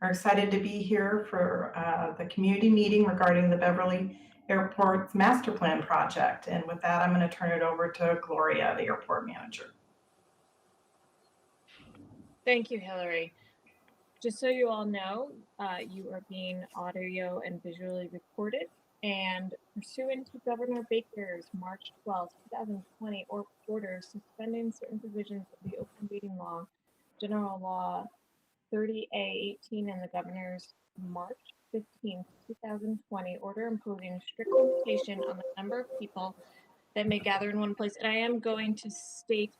We're excited to be here for the community meeting regarding the Beverly Airport's master plan project. And with that, I'm going to turn it over to Gloria, the airport manager. Thank you, Hillary. Just so you all know, you are being audio and visually recorded, and pursuant to Governor Baker's March 12, 2020 order suspending certain provisions of the Open Meeting Law, General Law 30A-18, and the Governor's March 15, 2020 order imposing strict limitation on the number of people that may gather in one place. And I am going to state,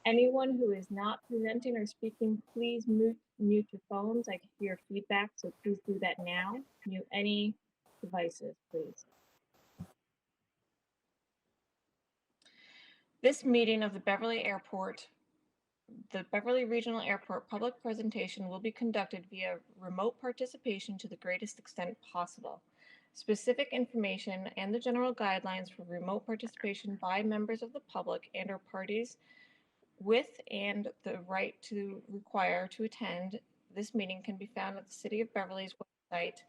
anyone who is not presenting or speaking, please mute your phones. I can hear feedback, so please do that now. Mute any devices, please. This meeting of the Beverly Regional Airport public presentation will be conducted via remote participation to the greatest extent possible. Specific information and the general guidelines for remote participation by members of the public and or parties with and the right to require to attend this meeting can be found at the City of Beverly's website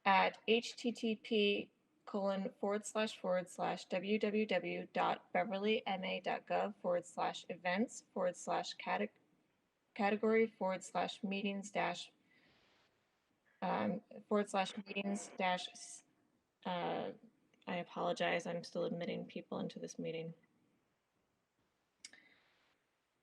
at http://www.beverlymA.gov/events/category/meetings I apologize, I'm still admitting people into this meeting.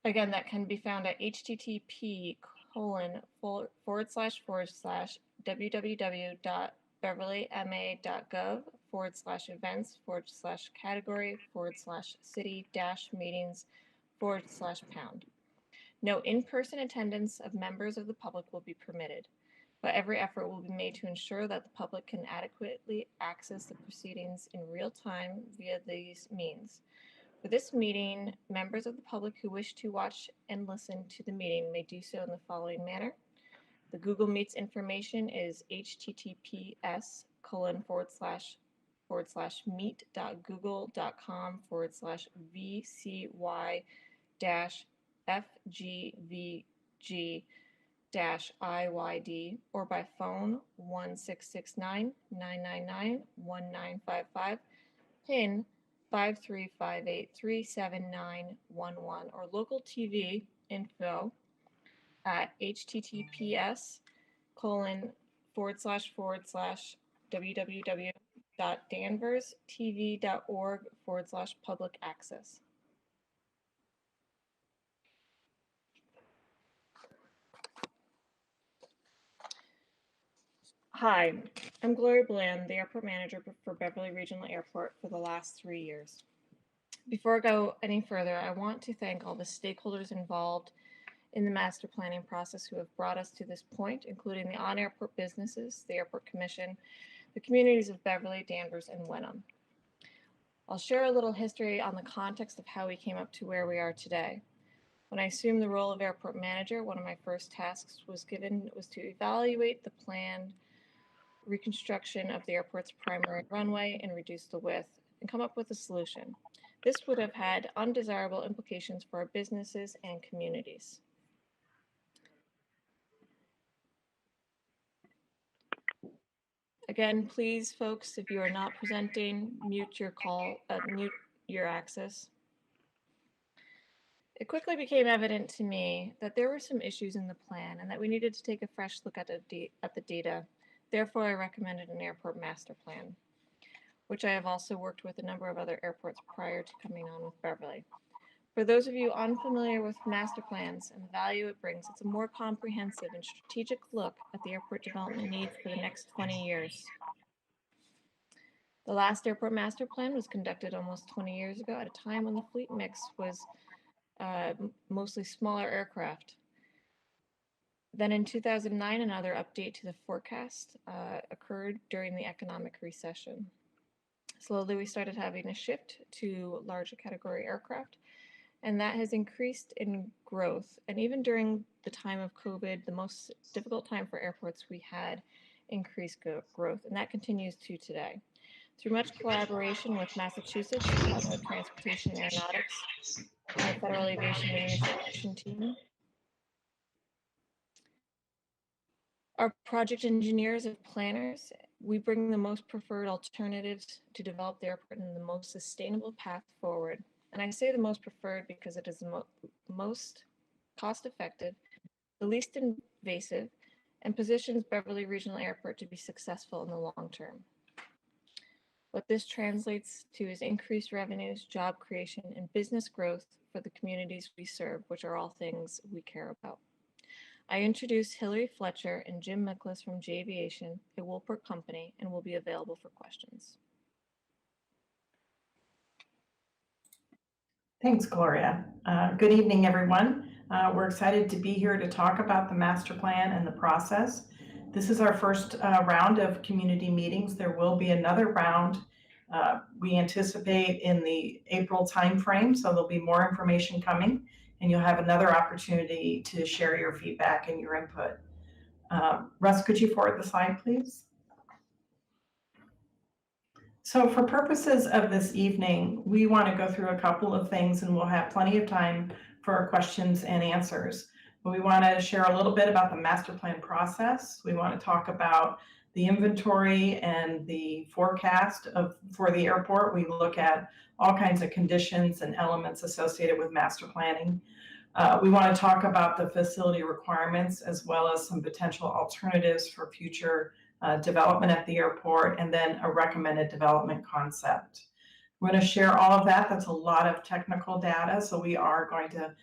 Again, that can be found at http://www.beverlymA.gov/events/city-meetings/pound. No in-person attendance of members of the public will be permitted, but every effort will be made to ensure that the public can adequately access the proceedings in real time via these means. For this meeting, members of the public who wish to watch and listen to the meeting may do so in the following manner. The Google Meets information is https://meet.google.com/vcy-fgvg-IYD or by phone 1-669-999-1955, PIN 5358-37911, or local TV info at https://www.danverstv.org/public access. Hi, I'm Gloria Bland, the airport manager for Beverly Regional Airport for the last 3 years. Before I go any further, I want to thank all the stakeholders involved in the master planning process who have brought us to this point, including the on-airport businesses, the Airport Commission, the communities of Beverly, Danvers, and Wenham. I'll share a little history on the context of how we came up to where we are today. When I assumed the role of airport manager, one of my first tasks was to evaluate the planned reconstruction of the airport's primary runway and reduce the width and come up with a solution. This would have had undesirable implications for our businesses and communities. Again, please, folks, if you are not presenting, mute your access. It quickly became evident to me that there were some issues in the plan and that we needed to take a fresh look at the data. Therefore, I recommended an airport master plan, which I have also worked with a number of other airports prior to coming on with Beverly. For those of you unfamiliar with master plans and the value it brings, it's a more comprehensive and strategic look at the airport development needs for the next 20 years. The last airport master plan was conducted almost 20 years ago at a time when the fleet mix was mostly smaller aircraft. Then in 2009, another update to the forecast occurred during the economic recession. Slowly, we started having a shift to larger category aircraft, and that has increased in growth. And even during the time of COVID, the most difficult time for airports, we had increased growth, and that continues to today. Through much collaboration with Massachusetts Department of Transportation and Aeronautics and the Federal Aviation Administration team, Our project engineers and planners, we bring the most preferred alternatives to develop the airport in the most sustainable path forward. And I say the most preferred because it is the most cost effective, the least invasive, and positions Beverly Regional Airport to be successful in the long term. What this translates to is increased revenues, job creation, and business growth for the communities we serve, which are all things we care about. I introduce Hillary Fletcher and Jim Miklas from Aviation, a Woolport company, and will be available for questions. Thanks, Gloria. Good evening, everyone. We're excited to be here to talk about the master plan and the process. This is our first round of community meetings. There will be another round we anticipate in the April timeframe, so there'll be more information coming, and you'll have another opportunity to share your feedback and your input. Russ, could you forward the slide, please? So for purposes of this evening, we want to go through a couple of things, and we'll have plenty of time for questions and answers. But we want to share a little bit about the master plan process. We want to talk about the inventory and the forecast for the airport. We look at all kinds of conditions and elements associated with master planning. We want to talk about the facility requirements as well as some potential alternatives for future development at the airport, and then a recommended development concept. We're going to share all of that. That's a lot of technical data, so we are going to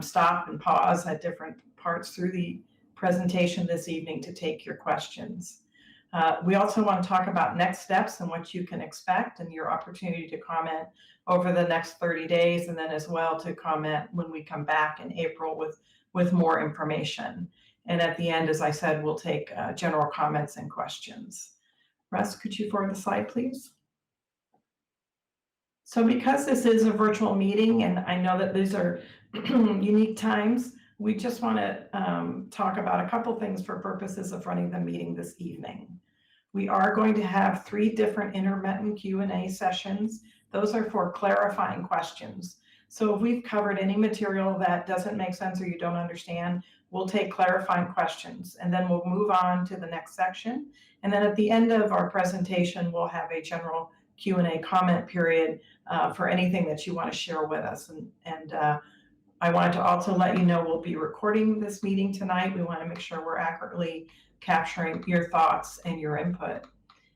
stop and pause at different parts through the presentation this evening to take your questions. We also want to talk about next steps and what you can expect and your opportunity to comment over the next 30 days, and then as well to comment when we come back in April with more information. And at the end, as I said, we'll take general comments and questions. Russ, could you forward the slide, please? So because this is a virtual meeting, and I know that these are unique times, we just want to talk about a couple things for purposes of running the meeting this evening. We are going to have 3 different intermittent Q&A sessions. Those are for clarifying questions. So if we've covered any material that doesn't make sense or you don't understand, we'll take clarifying questions, and then we'll move on to the next section. And then at the end of our presentation, we'll have a general Q&A comment period for anything that you want to share with us. And I wanted to also let you know we'll be recording this meeting tonight. We want to make sure we're accurately capturing your thoughts and your input.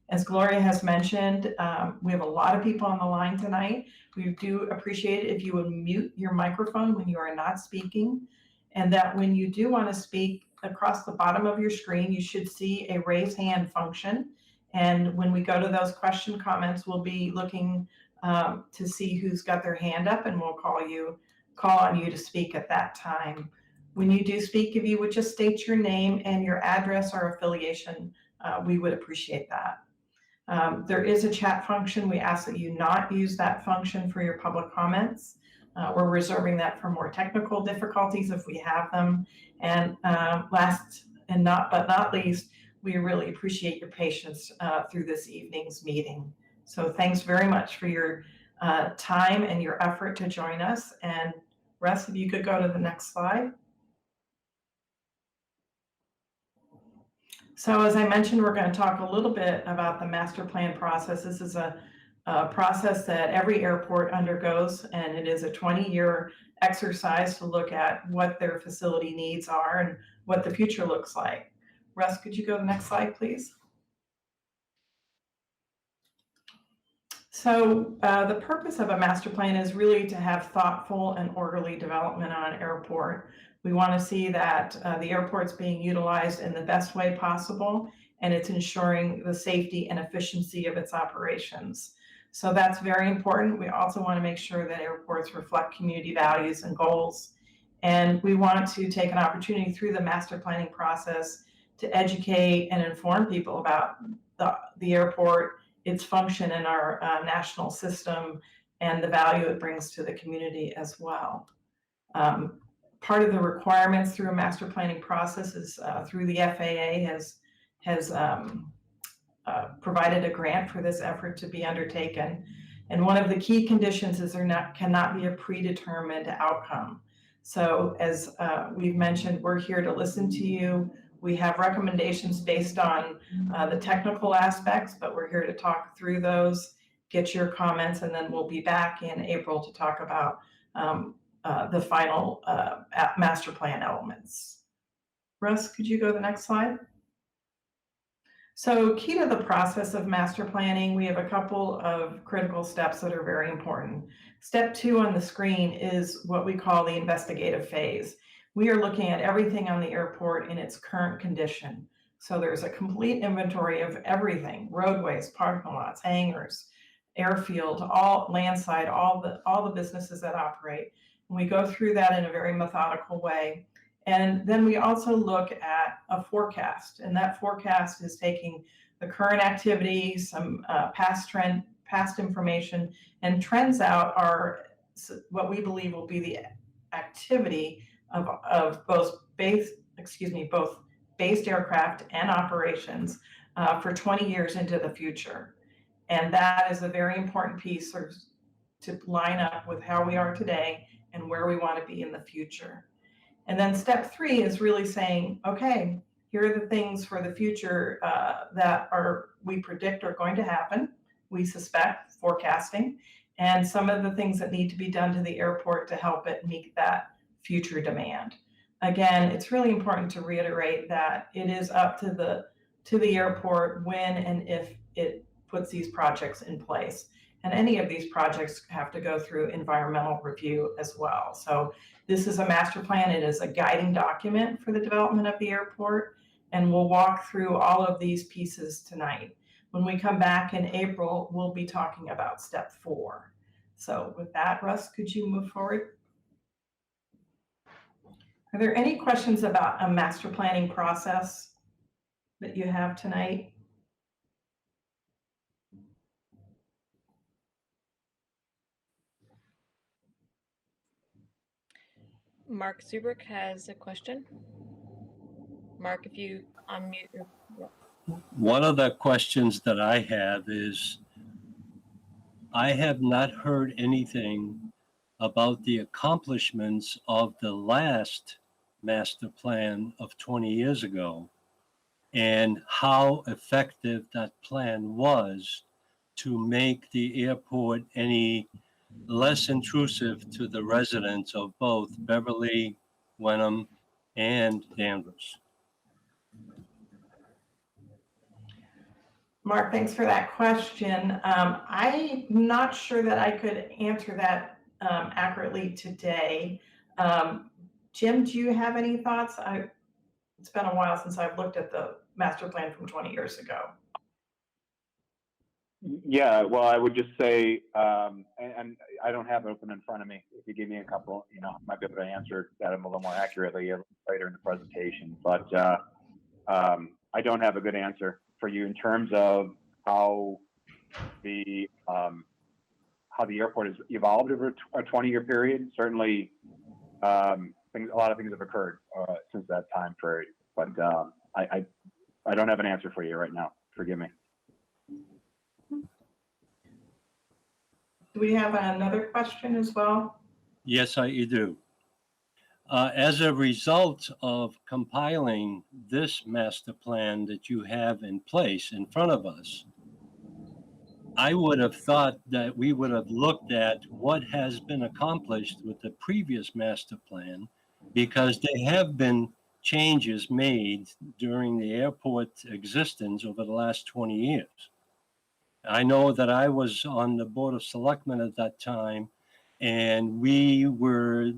As Gloria has mentioned, we have a lot of people on the line tonight. We do appreciate it if you would mute your microphone when you are not speaking, and that when you do want to speak, across the bottom of your screen, you should see a raise hand function. And when we go to those question comments, we'll be looking to see who's got their hand up, and we'll call on you to speak at that time. When you do speak, if you would just state your name and your address or affiliation, we would appreciate that. There is a chat function. We ask that you not use that function for your public comments. We're reserving that for more technical difficulties if we have them. And last and but not least, we really appreciate your patience through this evening's meeting. So thanks very much for your time and your effort to join us. And Russ, if you could go to the next slide. So as I mentioned, we're going to talk a little bit about the master plan process. This is a process that every airport undergoes, and it is a 20-year exercise to look at what their facility needs are and what the future looks like. Russ, could you go to the next slide, please? So the purpose of a master plan is really to have thoughtful and orderly development on an airport. We want to see that the airport's being utilized in the best way possible, and it's ensuring the safety and efficiency of its operations. So that's very important. We also want to make sure that airports reflect community values and goals. And we want to take an opportunity through the master planning process to educate and inform people about the airport, its function in our national system, and the value it brings to the community as well. Part of the requirements through a master planning process is through the FAA has provided a grant for this effort to be undertaken. And one of the key conditions is there cannot be a predetermined outcome. So as we've mentioned, we're here to listen to you. We have recommendations based on the technical aspects, but we're here to talk through those, get your comments, and then we'll be back in April to talk about the final master plan elements. Russ, could you go to the next slide? So key to the process of master planning, we have a couple of critical steps that are very important. Step 2 on the screen is what we call the investigative phase. We are looking at everything on the airport in its current condition. So there's a complete inventory of everything: roadways, parking lots, hangars, airfield, all landside, all the businesses that operate. And we go through that in a very methodical way. And then we also look at a forecast, and that forecast is taking the current activity, some past information, and trends out are what we believe will be the activity of both based aircraft and operations for 20 years into the future. And that is a very important piece sort of to line up with how we are today and where we want to be in the future. And then step 3 is really saying, okay, here are the things for the future that we predict are going to happen. We suspect, forecasting, and some of the things that need to be done to the airport to help it meet that future demand. Again, it's really important to reiterate that it is up to the airport when and if it puts these projects in place. And any of these projects have to go through environmental review as well. So this is a master plan. It is a guiding document for the development of the airport. And we'll walk through all of these pieces tonight. When we come back in April, we'll be talking about step 4. So with that, Russ, could you move forward? Are there any questions about a master planning process that you have tonight? Mark Zubrick has a question. Mark, if you unmute your... One of the questions that I have is, I have not heard anything about the accomplishments of the last master plan of 20 years ago and how effective that plan was to make the airport any less intrusive to the residents of both Beverly, Wenham, and Danvers. Mark, thanks for that question. I'm not sure that I could answer that accurately today. Jim, do you have any thoughts? It's been a while since I've looked at the master plan from 20 years ago. Yeah, well, I would just say, and I don't have it open in front of me. If you give me a couple, I might be able to answer that a little more accurately later in the presentation. But I don't have a good answer for you in terms of how the airport has evolved over a 20-year period. Certainly, a lot of things have occurred since that time period. But I don't have an answer for you right now. Forgive me. Do we have another question as well? Yes, I do. As a result of compiling this master plan that you have in place in front of us, I would have thought that we would have looked at what has been accomplished with the previous master plan, because there have been changes made during the airport's existence over the last 20 years. I know that I was on the Board of Selectmen at that time, and we were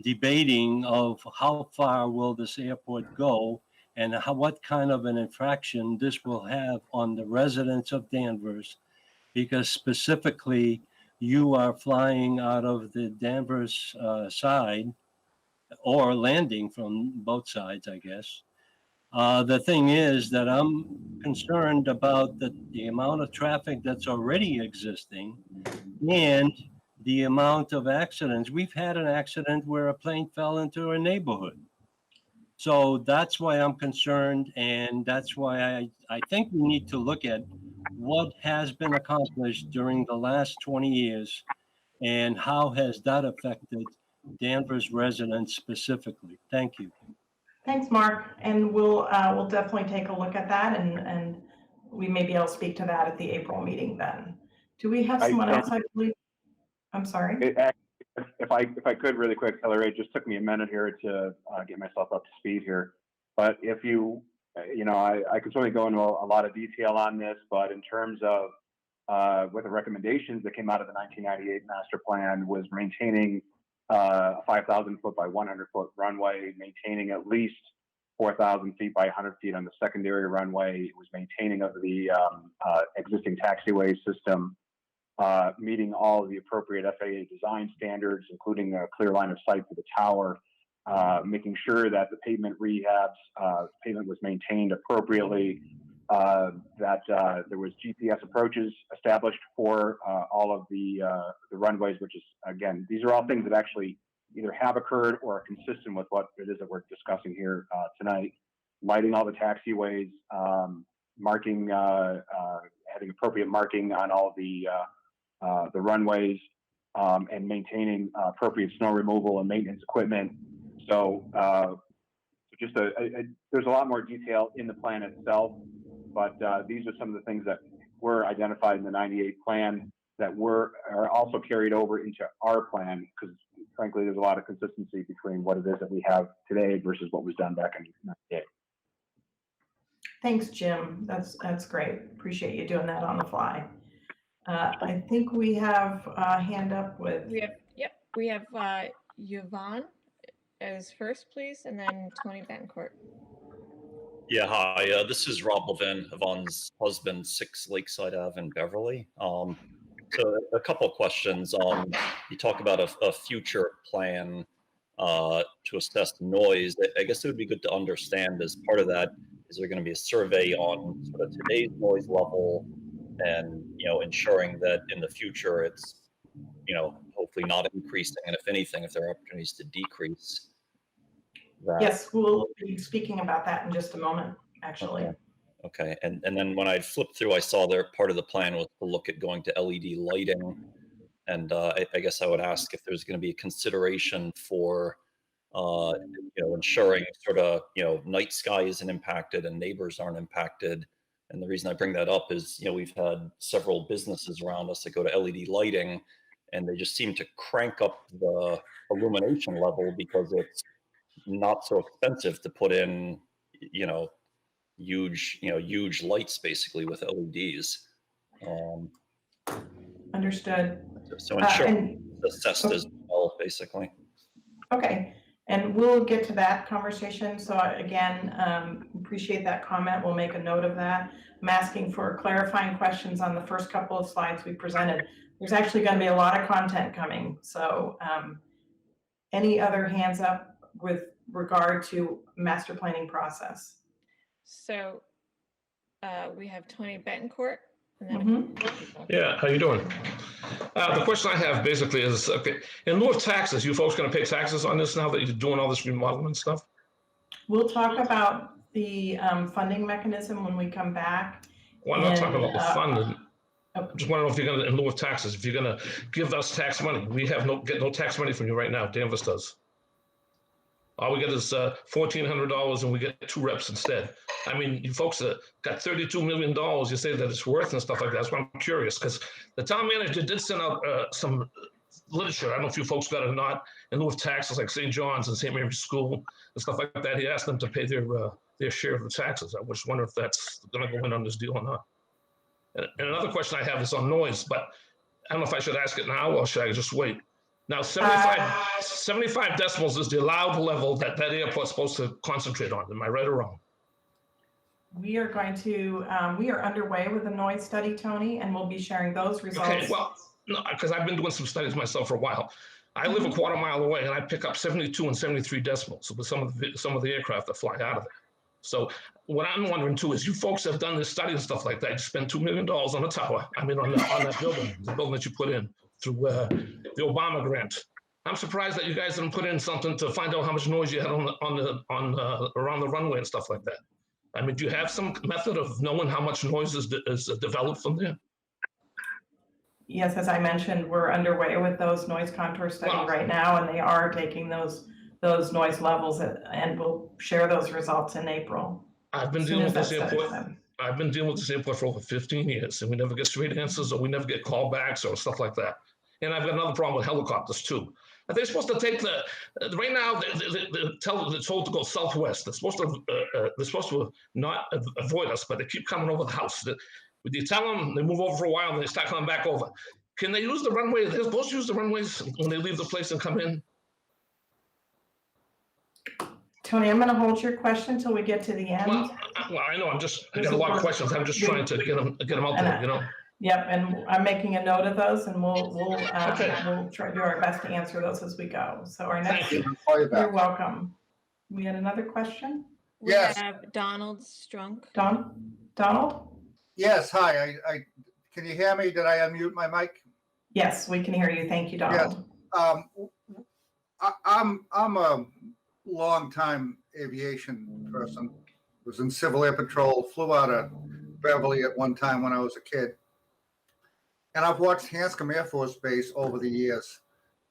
debating of how far will this airport go and what kind of an infraction this will have on the residents of Danvers, because specifically you are flying out of the Danvers side or landing from both sides, I guess. The thing is that I'm concerned about the amount of traffic that's already existing and the amount of accidents. We've had an accident where a plane fell into a neighborhood. So that's why I'm concerned, and that's why I think we need to look at what has been accomplished during the last 20 years and how has that affected Danvers residents specifically. Thank you. Thanks, Mark. And we'll definitely take a look at that, and we may be able to speak to that at the April meeting then. Do we have someone else, I believe? I'm sorry. If I could really quick, Hillary, it just took me a minute here to get myself up to speed here. But if you know, I could certainly go into a lot of detail on this, but in terms of what the recommendations that came out of the 1998 master plan was maintaining a 5,000 foot by 100 foot runway, maintaining at least 4,000 feet by 100 feet on the secondary runway. It was maintaining of the existing taxiway system, meeting all of the appropriate FAA design standards, including a clear line of sight to the tower, making sure that the pavement rehabs, pavement was maintained appropriately, that there was GPS approaches established for all of the runways, which is, again, these are all things that actually either have occurred or are consistent with what it is that we're discussing here tonight. Lighting all the taxiways, marking, having appropriate marking on all the runways, and maintaining appropriate snow removal and maintenance equipment. So just there's a lot more detail in the plan itself, but these are some of the things that were identified in the 98 plan that are also carried over into our plan, because frankly, there's a lot of consistency between what it is that we have today versus what was done back in 98. Thanks, Jim. That's great. Appreciate you doing that on the fly. I think we have a hand up with. We have Yvonne as first, please, and then Tony Betancourt. Yeah, hi. This is Rob Levin, Yvonne's husband, 6 Lakeside Ave in Beverly. So a couple of questions. You talk about a future plan to assess noise. I guess it would be good to understand, as part of that, is there going to be a survey on sort of today's noise level, and ensuring that in the future it's hopefully not increasing, and if anything, if there are opportunities to decrease that. Yes, we'll be speaking about that in just a moment, actually. Okay. And then when I flipped through, I saw there part of the plan was to look at going to LED lighting, and I guess I would ask if there's going to be a consideration for ensuring sort of night sky isn't impacted and neighbors aren't impacted. And the reason I bring that up is, we've had several businesses around us that go to LED lighting, and they just seem to crank up the illumination level because it's not so expensive to put in, huge lights basically with LEDs. Understood. So ensuring assessed as well, basically. Okay. And we'll get to that conversation. So again, appreciate that comment. We'll make a note of that. I'm asking for clarifying questions on the first couple of slides we presented. There's actually going to be a lot of content coming. So any other hands up with regard to master planning process? So we have Tony Betancourt. And then Yeah, how you doing? The question I have basically is, okay, in lieu of taxes, you folks going to pay taxes on this now that you're doing all this remodeling stuff? We'll talk about the funding mechanism when we come back. Well, I'm not talking about the funding. Oh. I just want to know if you're going to, in lieu of taxes, if you're going to give us tax money. We have get no tax money from you right now. Danvers does. All we get is $1,400, and we get 2 reps instead. I mean, you folks got $32 million. You say that it's worth and stuff like that. That's why I'm curious, because the town manager did send out some literature. I don't know if you folks got it or not. In lieu of taxes, like St. John's and St. Mary's School and stuff like that, he asked them to pay their share of the taxes. I just wonder if that's going to go in on this deal or not. And another question I have is on noise, but I don't know if I should ask it now or should I just wait? Now, 75 decibels is the allowed level that airport's supposed to concentrate on. Am I right or wrong? We are going to, we are underway with a noise study, Tony, and we'll be sharing those results. Okay, well, no, because I've been doing some studies myself for a while. I live a quarter mile away, and I pick up 72 and 73 decibels with some of the aircraft that fly out of there. So what I'm wondering too is, you folks have done this study and stuff like that. You spent $2 million on the tower. I mean, on that building, the building that you put in through the Obama grant. I'm surprised that you guys didn't put in something to find out how much noise you had around the runway and stuff like that. I mean, do you have some method of knowing how much noise is developed from there? Yes, as I mentioned, we're underway with those noise contour study right now, and they are taking those those noise levels, and we'll share those results in April. I've been As soon dealing as with this that study's airport. done. I've been dealing with this airport for over 15 years, and we never get straight answers, or we never get callbacks or stuff like that. And I've got another problem with helicopters too. Are they supposed to take right now? They're told to go southwest. They're supposed to not avoid us, but they keep coming over the house. You tell them, they move over for a while, and they start coming back over. Can they use the runway? They're supposed to use the runways when they leave the place and come in. Tony, I'm gonna hold your question until we get to the end. Well, I know. I got a lot of questions. I'm just trying to get them out there. You know. Yep, and I'm making a note of those, and we'll Okay. we'll try to do our best to answer those as we go. So our next, Thank you. you're welcome. We had another question. We Yes. have Donald Strunk. Donald? Yes, hi. I can you hear me? Did I unmute my mic? Yes, we can hear you. Thank you, Donald. I'm a long-time aviation person. Was in Civil Air Patrol, flew out of Beverly at one time when I was a kid. And I've watched Hanscom Air Force Base over the years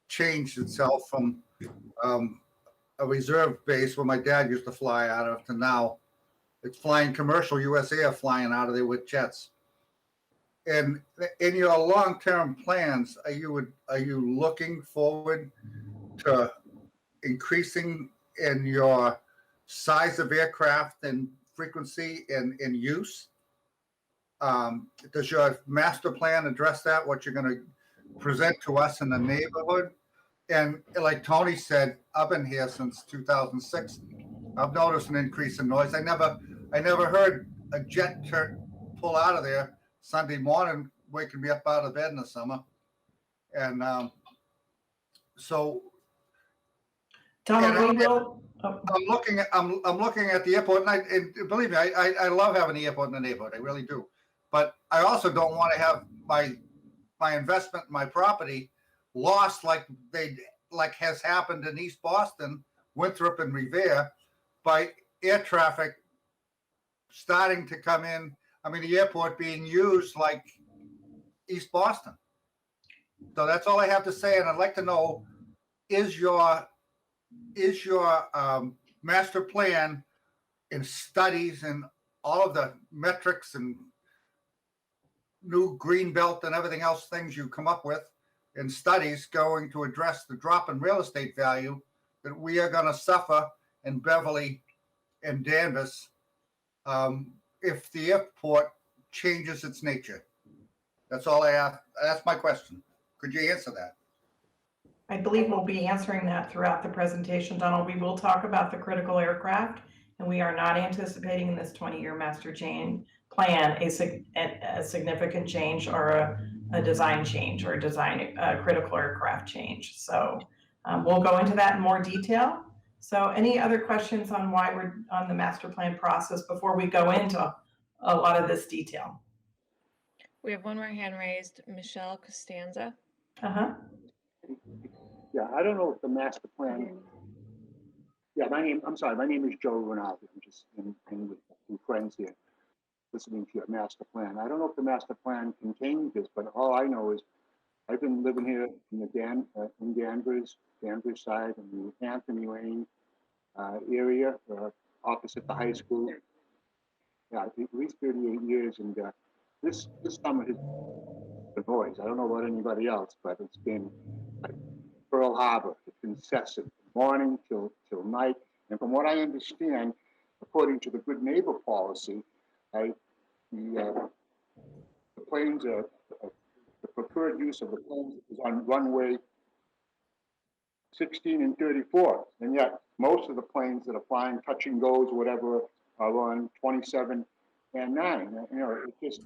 change itself from a reserve base where my dad used to fly out of to now it's flying commercial US Air flying out of there with jets. And in your long-term plans, are you looking forward to increasing in your size of aircraft and frequency and use? Does your master plan address that, what you're going to present to us in the neighborhood? And like Tony said, I've been here since 2006. I've noticed an increase in noise. I never heard a jet pull out of there Sunday morning, waking me up out of bed in the summer. And so Donald, we will. I'm looking at the airport, and believe me, I love having the airport in the neighborhood. I really do. But I also don't want to have my investment, my property, lost like has happened in East Boston, Winthrop, and Revere, by air traffic starting to come in. I mean, the airport being used like East Boston. So that's all I have to say, and I'd like to know: is your master plan in studies and all of the metrics and new green belt and everything else things you come up with in studies going to address the drop in real estate value that we are going to suffer in Beverly and Danvers if the airport changes its nature? That's all I have. That's my question. Could you answer that? I believe we'll be answering that throughout the presentation, Donald. We will talk about the critical aircraft, and we are not anticipating in this 20-year master plan a significant change or a design change or a critical aircraft change. So we'll go into that in more detail. So any other questions on why we're on the master plan process before we go into a lot of this detail? We have one more hand raised, Michelle Costanza. Yeah, I don't know if the master plan. Yeah, my name is Joe Rinaldi. I'm just in with some friends here listening to your master plan. I don't know if the master plan contains this, but all I know is I've been living here in Danvers side, in the Anthony Lane area, opposite the high school. Yeah, at least 38 years, and this summer has been noise. I don't know about anybody else, but it's been like Pearl Harbor. It's been incessant, morning till night. And from what I understand, according to the good neighbor policy, the planes are the preferred use of the planes is on runway 16 and 34, and yet most of the planes that are flying touch and goes, whatever, are on 27 and 9. You know, it just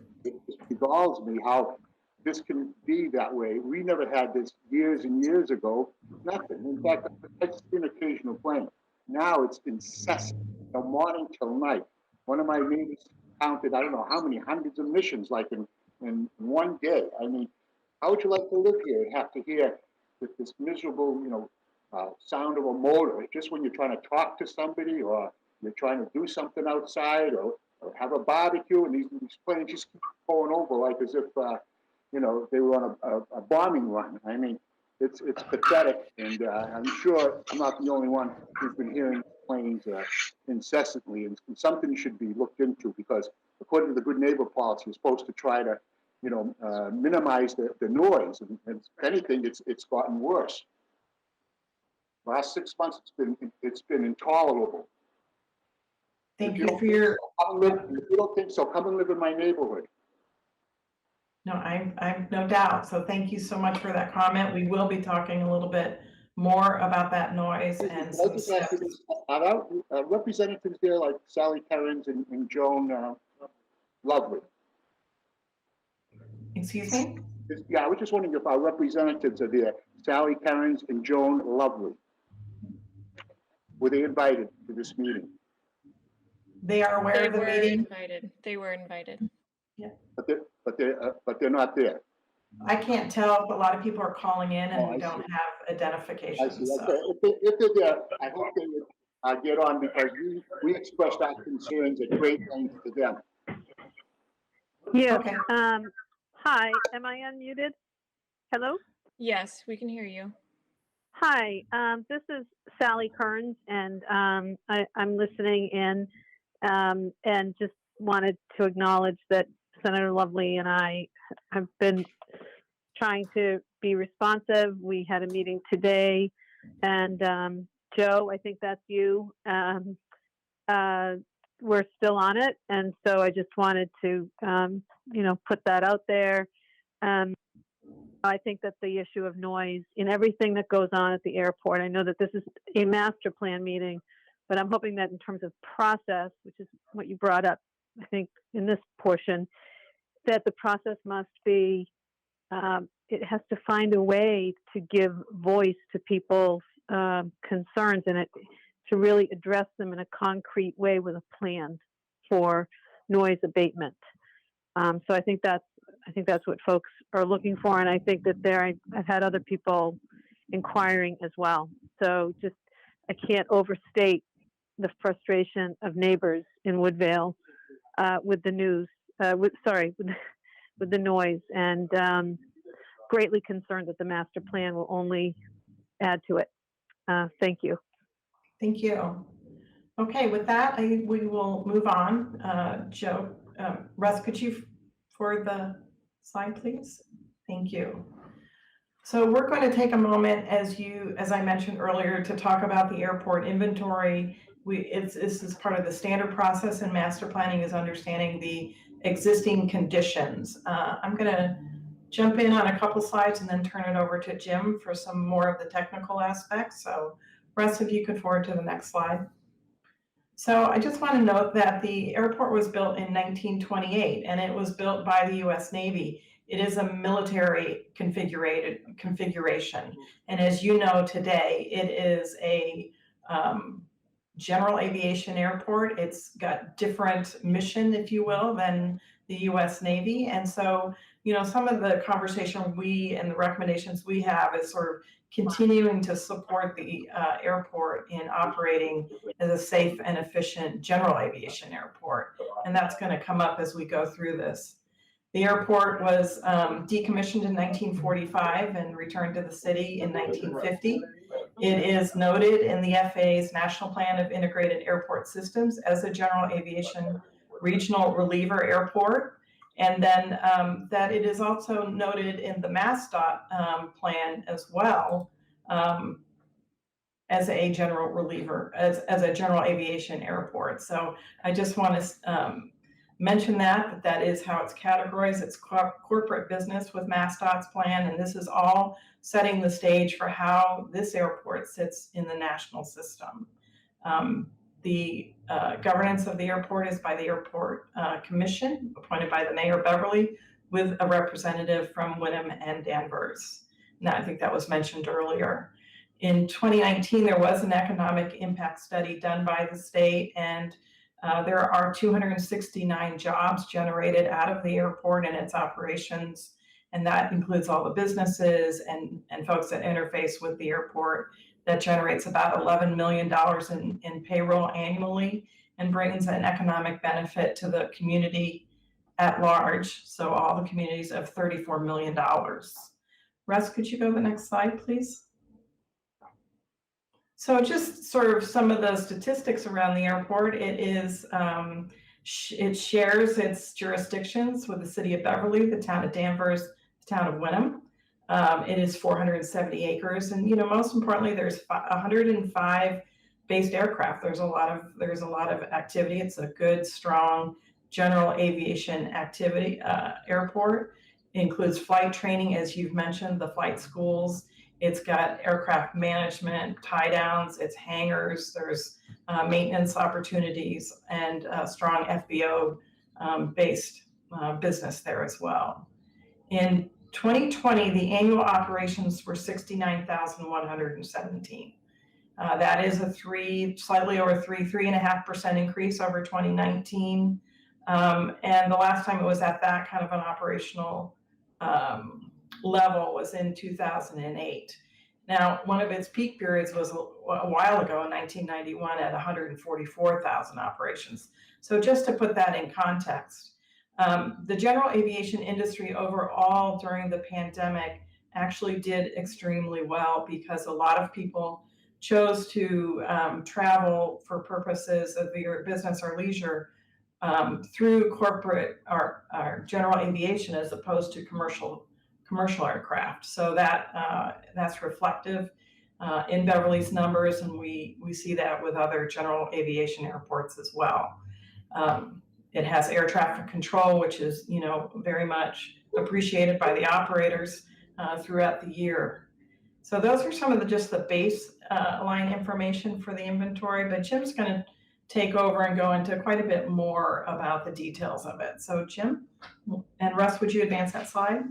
begalls me how this can be that way. We never had this years and years ago. Nothing. In fact, I've seen occasional plane. Now it's incessant, from morning till night. One of my neighbors counted, I don't know how many hundreds of missions, like in one day. I mean, how would you like to live here and have to hear this miserable, sound of a motor just when you're trying to talk to somebody, or you're trying to do something outside, or have a barbecue, and these planes just keep going over like as if they were on a bombing run. I mean, it's pathetic, and I'm sure I'm not the only one who's been hearing complaints incessantly, and something should be looked into, because according to the good neighbor policy, you're supposed to try to, minimize the noise, and if anything, it's gotten worse. Last 6 months, it's been intolerable. Thank you for your, If you don't think so, come and live in my neighborhood. no, I'm no doubt. So thank you so much for that comment. We will be talking a little bit more about that noise and some steps. Are representatives there like Sally Kerrins and Joan Lovely? Excuse me? Yeah, I was just wondering if our representatives are there, Sally Kerrins and Joan Lovely. Were they invited to this meeting? They are aware They of the were meeting. invited. They were invited. But they're not there. I can't tell if a lot of people are calling in and Oh, we I don't see. have I identification. see. So. Okay. If they're there, I hope they would get on, because we expressed our concerns at great length to them. Yes. Okay. Hi, am I unmuted? Hello? Yes, we can hear you. Hi, this is Sally Kearns, and I'm listening in, and just wanted to acknowledge that Senator Lovely and I have been trying to be responsive. We had a meeting today, and Joe, I think that's you. We're still on it, and so I just wanted to, put that out there. I think that the issue of noise in everything that goes on at the airport, I know that this is a master plan meeting, but I'm hoping that in terms of process, which is what you brought up, I think, in this portion, that the process must be, it has to find a way to give voice to people's concerns, and it to really address them in a concrete way with a plan for noise abatement. So I think that's what folks are looking for, and I think that I've had other people inquiring as well. So just, I can't overstate the frustration of neighbors in Woodvale with the news, with the noise, and greatly concerned that the master plan will only add to it. Thank you. Thank you. Okay, with that, we will move on. Joe, Russ, could you forward the slide, please? Thank you. So we're going to take a moment, as I mentioned earlier, to talk about the airport inventory. This is part of the standard process in master planning, is understanding the existing conditions. I'm going to jump in on a couple slides and then turn it over to Jim for some more of the technical aspects. So Russ, if you could forward to the next slide. So I just want to note that the airport was built in 1928, and it was built by the U.S. Navy. It is a military configuration. And as you know today, it is a general aviation airport. It's got different mission, if you will, than the U.S. Navy. And so, some of the conversation and the recommendations we have is sort of continuing to support the airport in operating as a safe and efficient general aviation airport. And that's going to come up as we go through this. The airport was decommissioned in 1945 and returned to the city in 1950. It is noted in the FAA's National Plan of Integrated Airport Systems as a general aviation regional reliever airport. And then that it is also noted in the MassDOT plan as well as a general reliever, as a general aviation airport. So I just want to mention that is how it's categorized. It's corporate business with MassDOT's plan, and this is all setting the stage for how this airport sits in the national system. The governance of the airport is by the Airport Commission, appointed by the Mayor Beverly, with a representative from Wyndham and Danvers. Now, I think that was mentioned earlier. In 2019, there was an economic impact study done by the state, and there are 269 jobs generated out of the airport and its operations, and that includes all the businesses and folks that interface with the airport. That generates about $11 million in payroll annually and brings an economic benefit to the community at large, so all the communities, of $34 million. Russ, could you go to the next slide, please? So just sort of some of the statistics around the airport. It is, it shares its jurisdictions with the city of Beverly, the town of Danvers, the town of Wenham. It is 470 acres, and most importantly, there's 105 based aircraft. There's a lot of activity. It's a good, strong general aviation activity airport. It includes flight training, as you've mentioned, the flight schools. It's got aircraft management, tie downs, it's hangars, there's maintenance opportunities, and strong FBO based business there as well. In 2020, the annual operations were 69,117. That is a slightly over 3.5% increase over 2019. And the last time it was at that kind of an operational level was in 2008. Now, one of its peak periods was a while ago in 1991 at 144,000 operations. So just to put that in context, the general aviation industry overall during the pandemic actually did extremely well because a lot of people chose to travel for purposes of either business or leisure through corporate or general aviation as opposed to commercial aircraft. So that's reflective in Beverly's numbers, and we see that with other general aviation airports as well. It has air traffic control, which is very much appreciated by the operators throughout the year. So those are some of just the base line information for the inventory, but Jim's going to take over and go into quite a bit more about the details of it. So Jim, and Russ, would you advance that slide?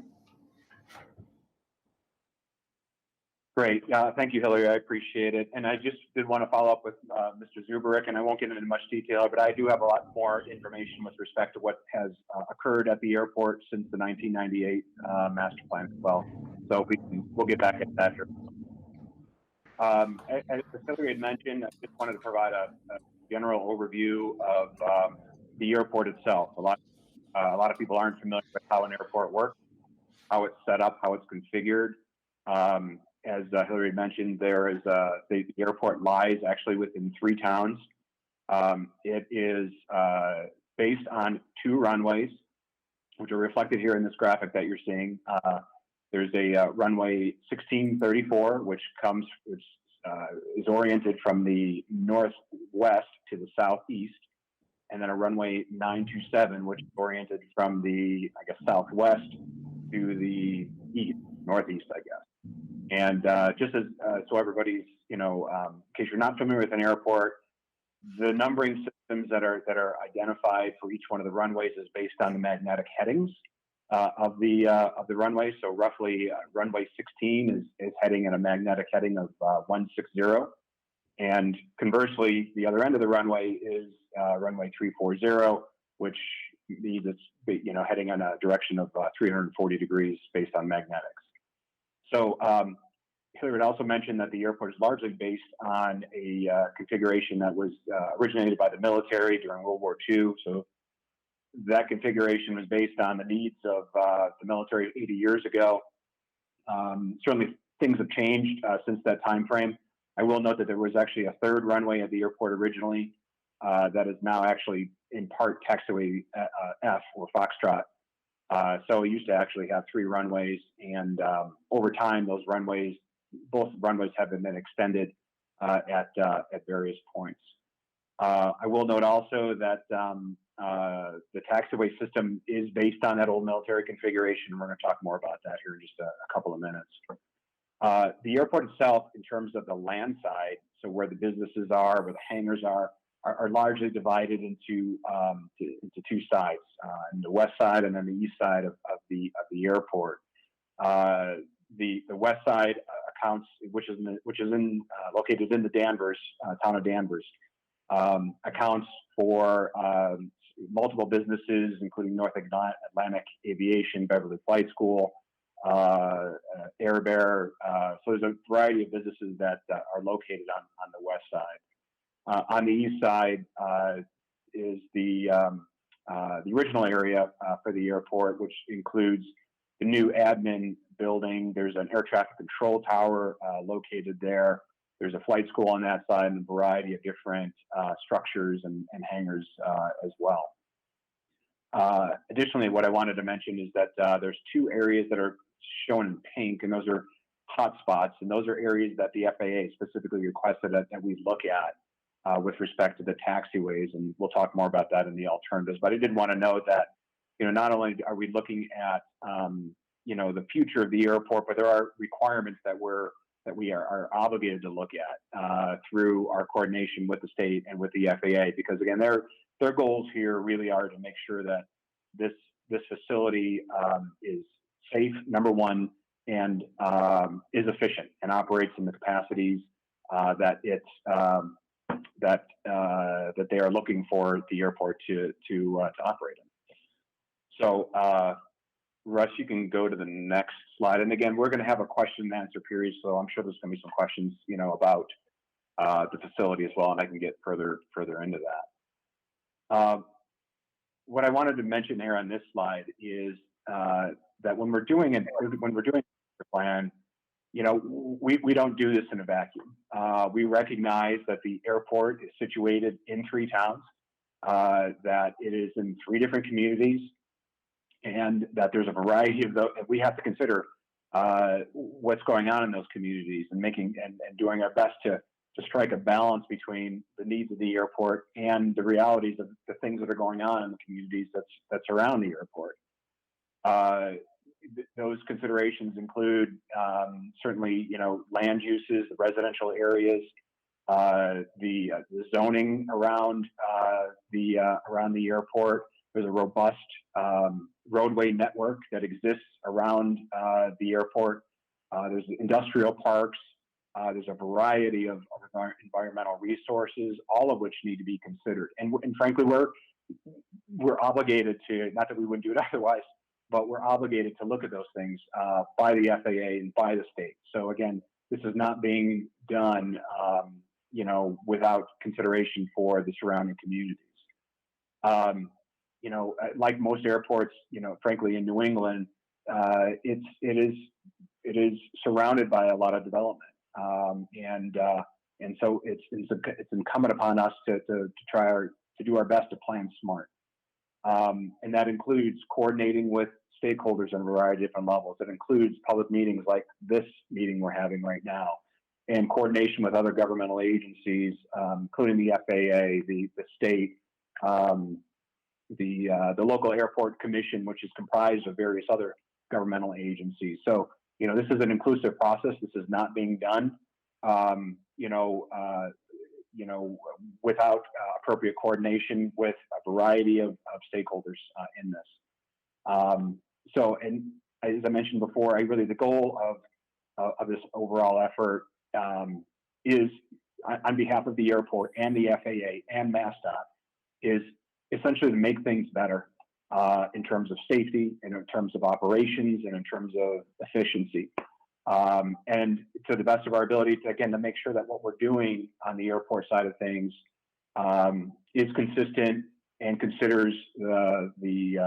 Great. Thank you, Hillary. I appreciate it. And I just did want to follow up with Mr. Zubrick, and I won't get into much detail, but I do have a lot more information with respect to what has occurred at the airport since the 1998 master plan as well. So we'll get back at that here. As Hillary had mentioned, I just wanted to provide a general overview of the airport itself. A lot of people aren't familiar with how an airport works, how it's set up, how it's configured. As Hillary mentioned, there is the airport lies actually within 3 towns. It is based on 2 runways, which are reflected here in this graphic that you're seeing. There's a runway 1634, which is oriented from the northwest to the southeast, and then a runway 927, which is oriented from the, southwest to the east, northeast, I guess. And just as so everybody's, in case you're not familiar with an airport, the numbering systems that are identified for each one of the runways is based on the magnetic headings of the runway. So roughly, runway 16 is heading in a magnetic heading of 160, and conversely, the other end of the runway is runway 340, which means it's heading in a direction of 340 degrees based on magnetics. So Hillary also mentioned that the airport is largely based on a configuration that was originated by the military during World War II. So that configuration was based on the needs of the military 80 years ago. Certainly things have changed since that time frame. I will note that there was actually a 3rd runway at the airport originally that is now actually in part Taxiway F or Foxtrot. So we used to actually have 3 runways, and over time, both runways have been extended at various points. I will note also that the taxiway system is based on that old military configuration. We're going to talk more about that here in just a couple of minutes. The airport itself, in terms of the land side, so where the businesses are, where the hangars are largely divided into 2 sides, in the west side and then the east side of the airport. The west side accounts, which is located in the Danvers town of Danvers, accounts for multiple businesses, including North Atlantic Aviation, Beverly Flight School, Air Bear. So there's a variety of businesses that are located on the west side. On the east side is the original area for the airport, which includes the new admin building. There's an air traffic control tower located there. There's a flight school on that side and a variety of different structures and hangars as well. Additionally, what I wanted to mention is that there's 2 areas that are shown in pink, and those are hot spots, and those are areas that the FAA specifically requested that we look at with respect to the taxiways, and we'll talk more about that in the alternatives. But I did want to note that, not only are we looking at, the future of the airport, but there are requirements that we are obligated to look at through our coordination with the state and with the FAA, because again, their goals here really are to make sure that this facility is safe, number one, and is efficient and operates in the capacities that they are looking for the airport to operate in. So, Russ, you can go to the next slide. And again, we're going to have a question and answer period, so I'm sure there's going to be some questions, about the facility as well, and I can get further into that. What I wanted to mention here on this slide is that when we're doing the plan, we don't do this in a vacuum. We recognize that the airport is situated in 3 towns, that it is in 3 different communities, and that there's a variety of those. We have to consider what's going on in those communities and doing our best to strike a balance between the needs of the airport and the realities of the things that are going on in the communities that surround the airport. Those considerations include certainly, land uses, the residential areas, the zoning around the airport. There's a robust roadway network that exists around the airport. There's industrial parks. There's a variety of environmental resources, all of which need to be considered. And frankly, we're obligated to, not that we wouldn't do it otherwise, but we're obligated to look at those things by the FAA and by the state. So again, this is not being done, without consideration for the surrounding communities. Like most airports, frankly, in New England, it is surrounded by a lot of development, and so it's incumbent upon us to try to do our best to plan smart, and that includes coordinating with stakeholders on a variety of different levels. It includes public meetings like this meeting we're having right now, and coordination with other governmental agencies, including the FAA, the state. The local airport commission, which is comprised of various other governmental agencies. So, this is an inclusive process. This is not being done, without appropriate coordination with a variety of stakeholders in this. So, and as I mentioned before, the goal of this overall effort is, on behalf of the airport and the FAA and MassDOT, is essentially to make things better in terms of safety and in terms of operations and in terms of efficiency. And to the best of our ability to make sure that what we're doing on the airport side of things is consistent and considers the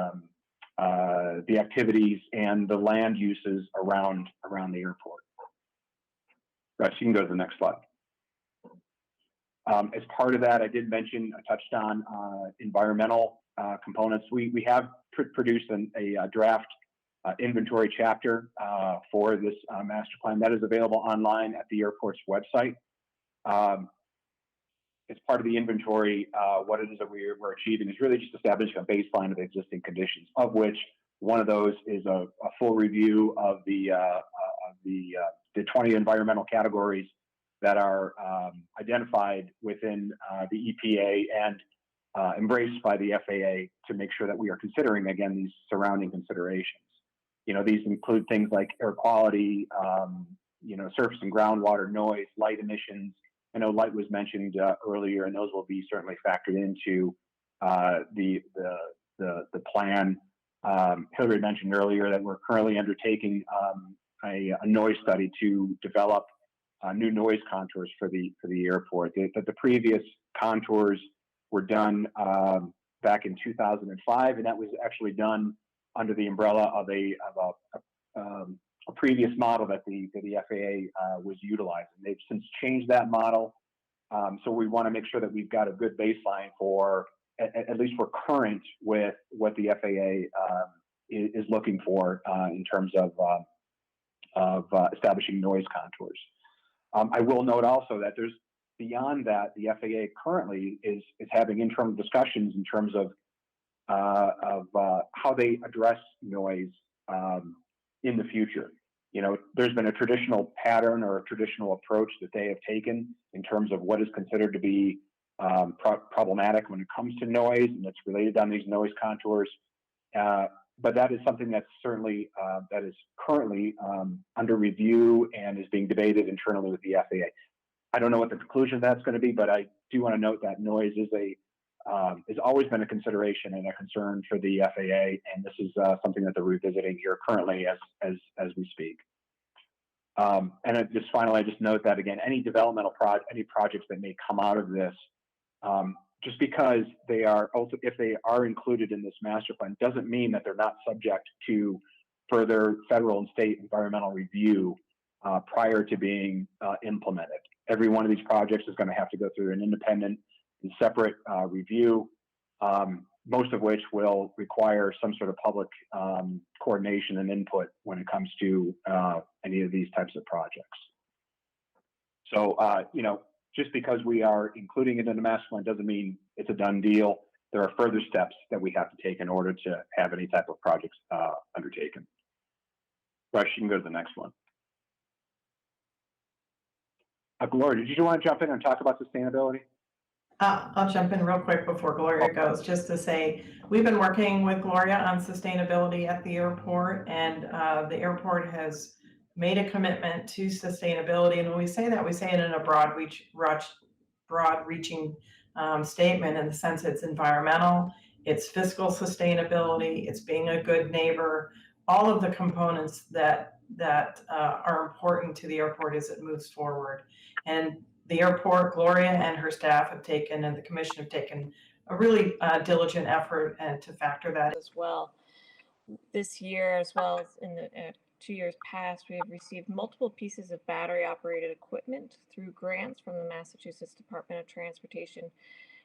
activities and the land uses around the airport. Right, so you can go to the next slide. As part of that, I touched on environmental components. We have produced a draft inventory chapter for this master plan that is available online at the airport's website. As part of the inventory, what it is that we're achieving is really just establishing a baseline of existing conditions, of which one of those is a full review of the 20 environmental categories that are identified within the EPA and embraced by the FAA to make sure that we are considering, again, these surrounding considerations. These include things like air quality, surface and groundwater noise, light emissions. I know light was mentioned earlier, and those will be certainly factored into the plan. Hillary mentioned earlier that we're currently undertaking a noise study to develop new noise contours for the airport. The previous contours were done back in 2005, and that was actually done under the umbrella of a previous model that the FAA was utilizing. They've since changed that model. So we want to make sure that we've got a good baseline for, at least we're current with what the FAA is looking for in terms of establishing noise contours. I will note also that there's beyond that, the FAA currently is having internal discussions in terms of how they address noise in the future. You know, there's been a traditional pattern or a traditional approach that they have taken in terms of what is considered to be problematic when it comes to noise, and it's related on these noise contours. But that is something that's certainly that is currently under review and is being debated internally with the FAA. I don't know what the conclusion of that's going to be, but I do want to note that noise is has always been a consideration and a concern for the FAA, and this is something that they're revisiting here currently as we speak. And just finally, I just note that again, any developmental any projects that may come out of this, just because they are if they are included in this master plan, doesn't mean that they're not subject to further federal and state environmental review prior to being implemented. Every one of these projects is going to have to go through an independent and separate review, most of which will require some sort of public coordination and input when it comes to any of these types of projects. So, you know, just because we are including it in the master plan doesn't mean it's a done deal. There are further steps that we have to take in order to have any type of projects undertaken. Rush, you can go to the next one. Gloria, did you want to jump in and talk about sustainability? I'll jump in real quick before Gloria goes, just to say, we've been working with Gloria on sustainability at the airport, and the airport has made a commitment to sustainability. And when we say that, we say it in a broad-reaching statement, in the sense it's environmental, it's fiscal sustainability, it's being a good neighbor, all of the components that are important to the airport as it moves forward. And the airport, Gloria and her staff have taken, and the commission have taken a really diligent effort and to factor that as well. This year, as well as in the 2 years past, we have received multiple pieces of battery operated equipment through grants from the Massachusetts Department of Transportation.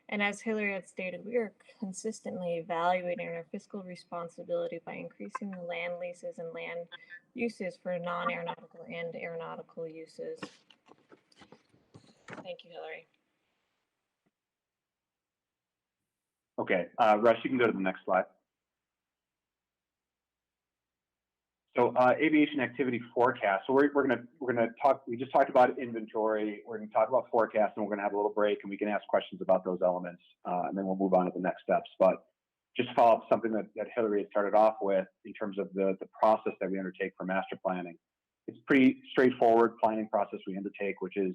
And as Hillary had stated, we are consistently evaluating our fiscal responsibility by increasing the land leases and land uses for non-aeronautical and aeronautical uses. Thank you, Hillary. Okay, Rush, you can go to the next slide. So aviation activity forecast. So we're gonna talk. We just talked about inventory. We're gonna talk about forecast, and we're gonna have a little break, and we can ask questions about those elements, and then we'll move on to the next steps. But just to follow up something that Hillary had started off with in terms of the process that we undertake for master planning. It's pretty straightforward planning process we undertake, which is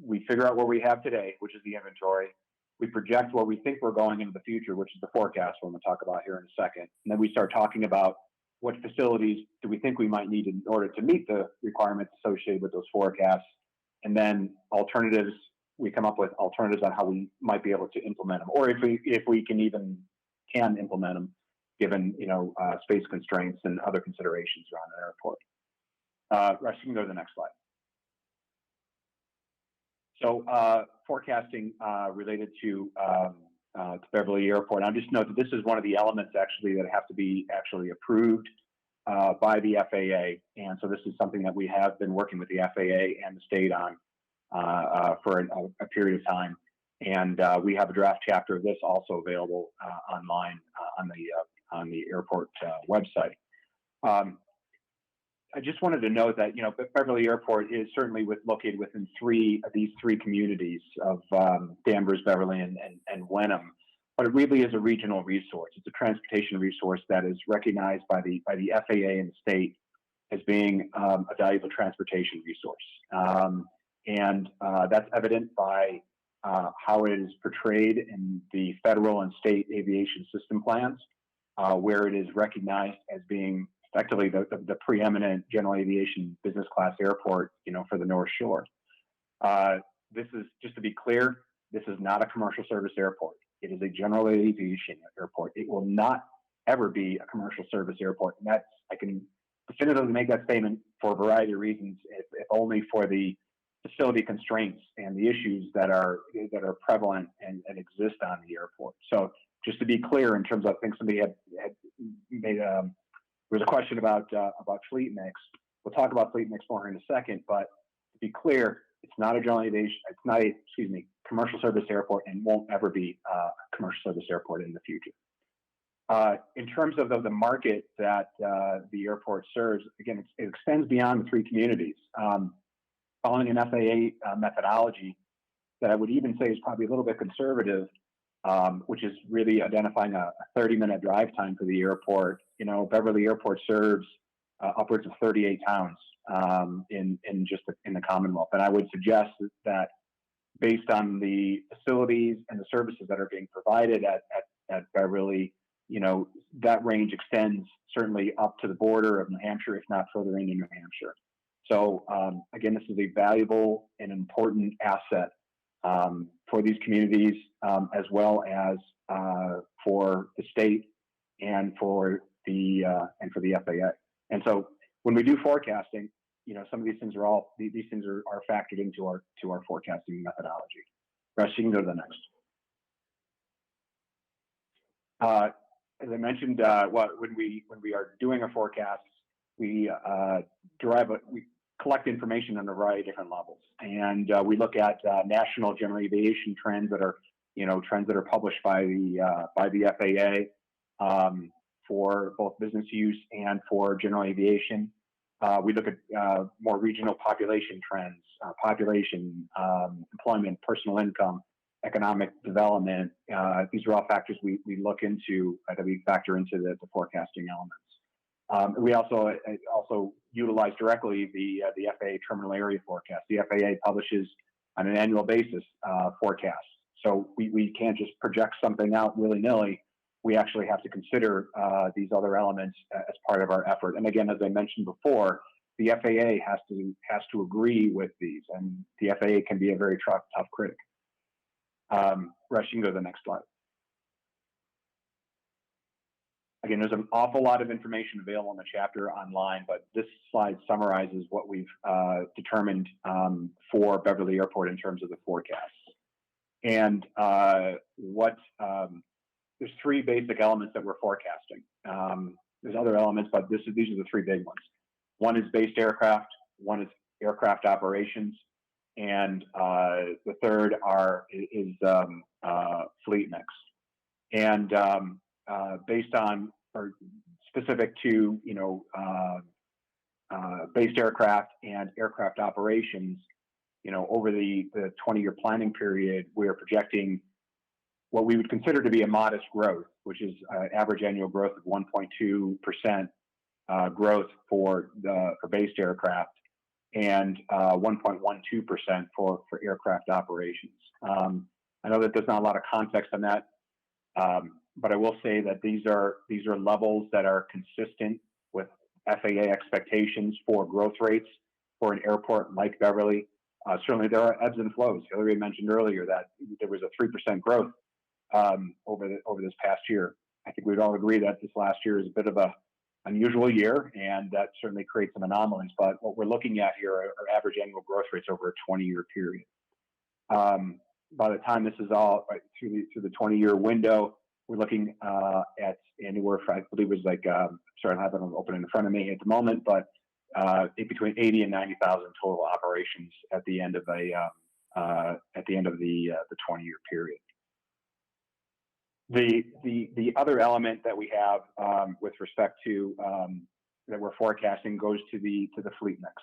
we figure out what we have today, which is the inventory. We project where we think we're going into the future, which is the forecast, we're going to talk about here in a second. And then we start talking about what facilities do we think we might need in order to meet the requirements associated with those forecasts. And then alternatives, we come up with alternatives on how we might be able to implement them, or if we can implement them, given space constraints and other considerations around an airport. Rush, you can go to the next slide. So forecasting related to Beverly Airport. I'll just note that this is one of the elements actually that have to be actually approved by the FAA. And so this is something that we have been working with the FAA and the state on for a period of time. And we have a draft chapter of this also available online on the airport website. I just wanted to note that, Beverly Airport is certainly located within these three communities of Danvers, Beverly, and Wenham, but it really is a regional resource. It's a transportation resource that is recognized by the FAA and the state as being a valuable transportation resource. And that's evident by how it is portrayed in the federal and state aviation system plans, where it is recognized as being effectively the preeminent general aviation business class airport, for the North Shore. This is, just to be clear, this is not a commercial service airport. It is a general aviation airport. It will not ever be a commercial service airport. And I can definitively make that statement for a variety of reasons, if only for the facility constraints and the issues that are prevalent and exist on the airport. So just to be clear, in terms of, I think somebody had made there was a question about fleet mix. We'll talk about fleet mix more in a second, but to be clear, it's not a general aviation, it's not a, commercial service airport, and won't ever be a commercial service airport in the future. In terms of the market that the airport serves, again, it extends beyond the three communities. Following an FAA methodology that I would even say is probably a little bit conservative, which is really identifying a 30-minute drive time for the airport. You know, Beverly Airport serves upwards of 38 towns in the Commonwealth, and I would suggest that based on the facilities and the services that are being provided at Beverly, you know, that range extends certainly up to the border of New Hampshire, if not further into New Hampshire. So again, this is a valuable and important asset for these communities, as well as for the state and for the FAA. And so when we do forecasting, you know, some of these things are factored into our forecasting methodology. Russ, you can go to the next. As I mentioned, when we are doing our forecasts, we collect information on a variety of different levels, and we look at national general aviation trends that are published by the FAA for both business use and for general aviation. We look at more regional population trends, employment, personal income, economic development. These are all factors we look into, that we factor into the forecasting elements. We also utilize directly the FAA terminal area forecast. The FAA publishes on an annual basis forecasts. So we can't just project something out willy-nilly. We actually have to consider these other elements as part of our effort. And again, as I mentioned before, the FAA has to agree with these, and the FAA can be a very tough critic. Rush, you can go to the next slide. Again, there's an awful lot of information available in the chapter online, but this slide summarizes what we've determined for Beverly Airport in terms of the forecasts. And there's three basic elements that we're forecasting. There's other elements, but these are the three big ones. One is based aircraft, one is aircraft operations, and the third is fleet mix. And based on, or specific to, based aircraft and aircraft operations, over the 20-year planning period, we're projecting what we would consider to be a modest growth, which is average annual growth of 1.2% growth for based aircraft, and 1.12% for aircraft operations. I know that there's not a lot of context on that, but I will say that these are levels that are consistent with FAA expectations for growth rates for an airport like Beverly. Certainly there are ebbs and flows. Hillary mentioned earlier that there was a 3% growth over this past year. I think we'd all agree that this last year is a bit of a unusual year, and that certainly creates some anomalies. But what we're looking at here are average annual growth rates over a 20-year period. By the time this is all through the 20-year window, we're looking at anywhere from, I believe it was like, sorry, I have it open in front of me at the moment, but between 80 and 90,000 total operations at the end of the 20-year period. The other element that we have with respect to that we're forecasting goes to the fleet mix.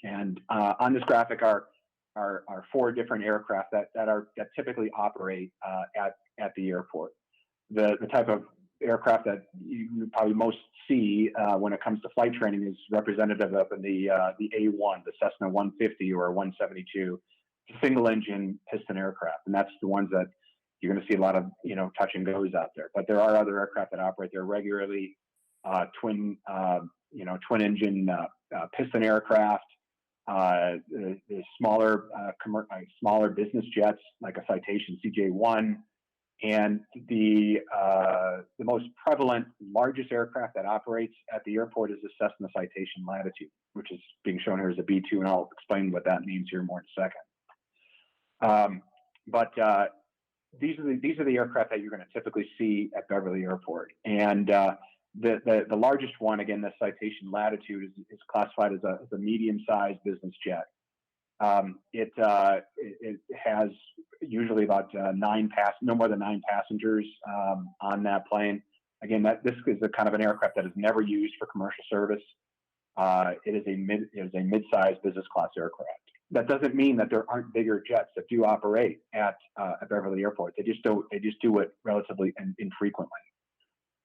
And on this graphic are four different aircraft that typically operate at the airport. The type of aircraft that you probably most see when it comes to flight training is representative of the A1, the Cessna 150 or 172, single engine piston aircraft, and that's the ones that you're going to see a lot of touch and goes out there. But there are other aircraft that operate there regularly, twin engine piston aircraft, the smaller business jets like a Citation CJ1, And the most prevalent, largest aircraft that operates at the airport is the Cessna Citation Latitude, which is being shown here as a B2, and I'll explain what that means here more in a second. These are the aircraft that you're going to typically see at Beverly Airport, and the largest one, again, the Citation Latitude, is classified as a medium-sized business jet. It has usually about no more than 9 passengers on that plane. Again, this is a kind of an aircraft that is never used for commercial service. It is a mid-sized business class aircraft. That doesn't mean that there aren't bigger jets that do operate at Beverly Airport. They just do it relatively infrequently.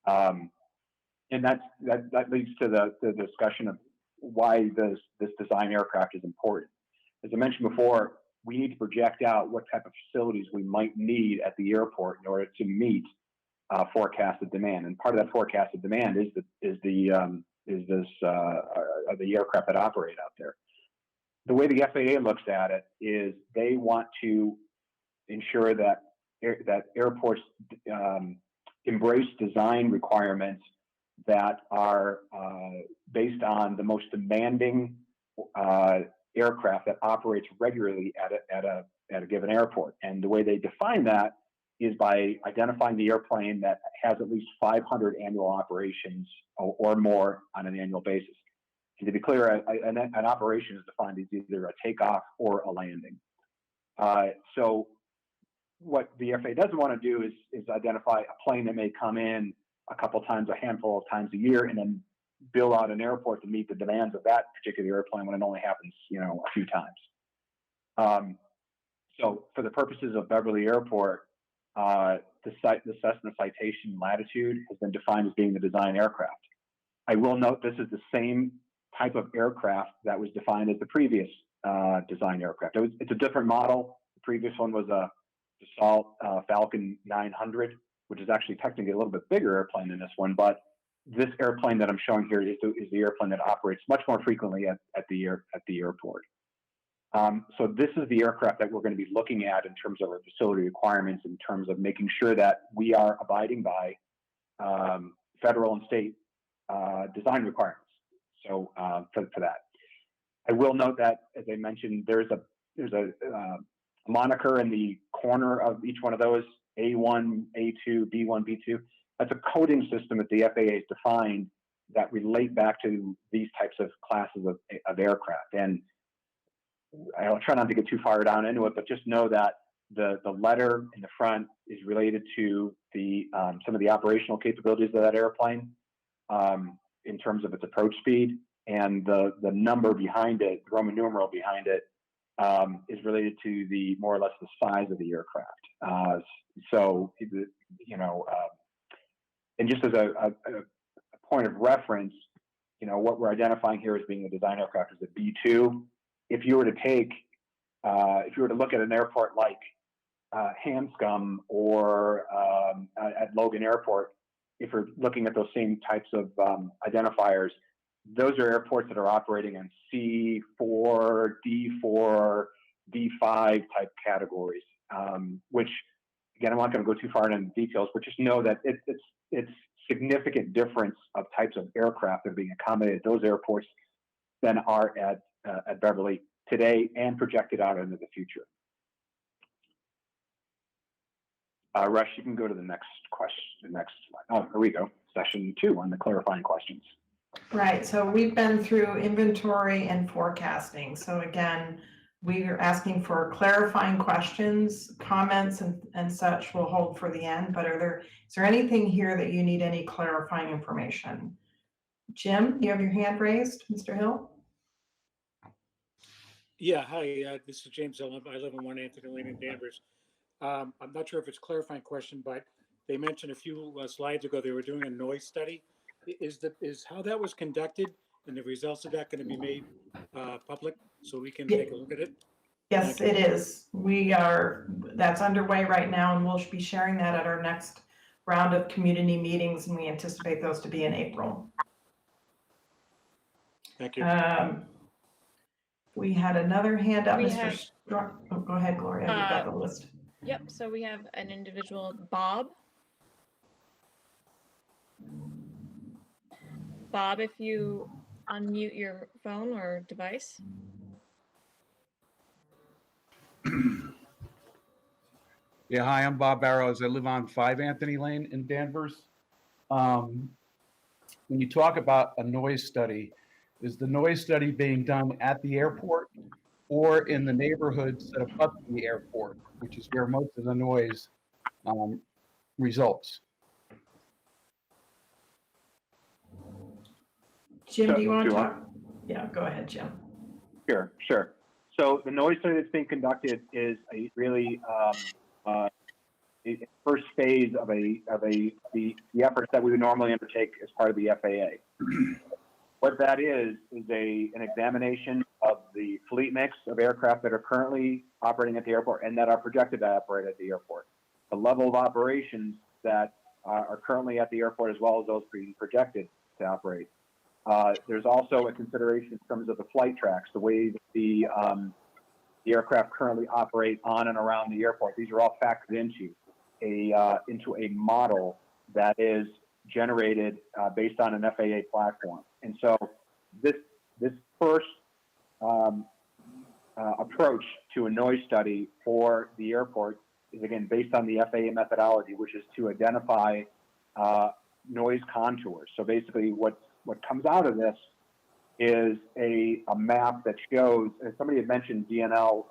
And that leads to the discussion of why this design aircraft is important. As I mentioned before, we need to project out what type of facilities we might need at the airport in order to meet forecasted demand. And part of that forecasted demand is the aircraft that operate out there. The way the FAA looks at it is they want to ensure that airports embrace design requirements that are based on the most demanding aircraft that operates regularly at a given airport. And the way they define that is by identifying the airplane that has at least 500 annual operations or more on an annual basis. And to be clear, an operation is defined as either a takeoff or a landing. So what the FAA doesn't want to do is identify a plane that may come in a handful of times a year, and then build out an airport to meet the demands of that particular airplane when it only happens, a few times. So for the purposes of Beverly Airport, the Cessna Citation Latitude has been defined as being the design aircraft. I will note this is the same type of aircraft that was defined as the previous design aircraft. It's a different model. The previous one was a Dassault Falcon 900, which is actually technically a little bit bigger airplane than this one, but this airplane that I'm showing here is the airplane that operates much more frequently at the airport. So this is the aircraft that we're going to be looking at in terms of our facility requirements, in terms of making sure that we are abiding by federal and state design requirements. So for that, I will note that, as I mentioned, there's a moniker in the corner of each one of those: A1, A2, B1, B2. That's a coding system that the FAA has defined that relate back to these types of classes of aircraft. And I'll try not to get too far down into it, but just know that the letter in the front is related to some of the operational capabilities of that airplane in terms of its approach speed, and the number behind it, the Roman numeral behind it, is related to more or less the size of the aircraft. And just as a point of reference, what we're identifying here as being a design aircraft is a B2. If you were to look at an airport like Hanscom or at Logan Airport, if we're looking at those same types of identifiers, those are airports that are operating on C4, D4, D5 type categories, which, again, I'm not going to go too far into the details, but just know that it's significant difference of types of aircraft that are being accommodated at those airports than are at Beverly today and projected out into the future. Rush, you can go to the next question, the next slide. Oh, here we go. Session 2 on the clarifying questions. Right, so we've been through inventory and forecasting. So again, we are asking for clarifying questions, comments, and such will hold for the end, but is there anything here that you need any clarifying information? Jim, you have your hand raised, Mr. Hill? Yeah, hi, this is James Hill. I live in 1 Anthony Lane in Danvers. I'm not sure if it's a clarifying question, but they mentioned a few slides ago they were doing a noise study. Is how that was conducted and the results of that going to be made public so we can take a look at it? Yes, it is. That's underway right now, and we'll be sharing that at our next round of community meetings, and we anticipate those to be in April. Thank you. We had another hand up, We Mr. Strong. Oh, go ahead, Gloria. You've got the list. Yep, so we have an individual, Bob. Bob, if you unmute your phone or device. Yeah, hi, I'm Bob Barrows. I live on 5 Anthony Lane in Danvers. When you talk about a noise study, is the noise study being done at the airport or in the neighborhoods that abut the airport, which is where most of the noise results? Jim, do you want Do to you want- talk? Yeah, go ahead, Jim. Sure. So the noise study that's being conducted is a really a first phase of the efforts that we would normally undertake as part of the FAA. What that is an examination of the fleet mix of aircraft that are currently operating at the airport and that are projected to operate at the airport. The level of operations that are currently at the airport as well as those being projected to operate. There's also a consideration in terms of the flight tracks, the way that the aircraft currently operate on and around the airport. These are all factored into a model that is generated based on an FAA platform. And so this first approach to a noise study for the airport is again based on the FAA methodology, which is to identify noise contours. So basically what comes out of this is a map that shows, and somebody had mentioned DNL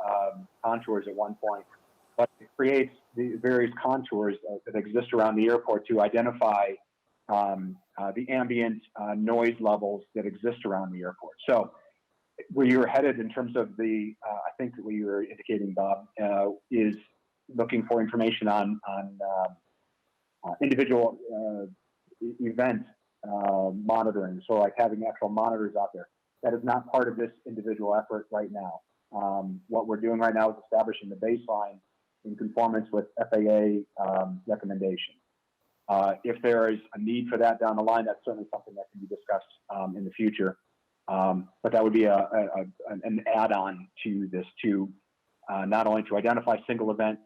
contours at one point, but it creates the various contours that exist around the airport to identify the ambient noise levels that exist around the airport. So where you're headed in terms of I think what you were indicating, Bob, is looking for information on individual event monitoring. So like having actual monitors out there. That is not part of this individual effort right now. What we're doing right now is establishing the baseline in conformance with FAA recommendation. If there is a need for that down the line, that's certainly something that can be discussed in the future. But that would be an add-on to this not only to identify single event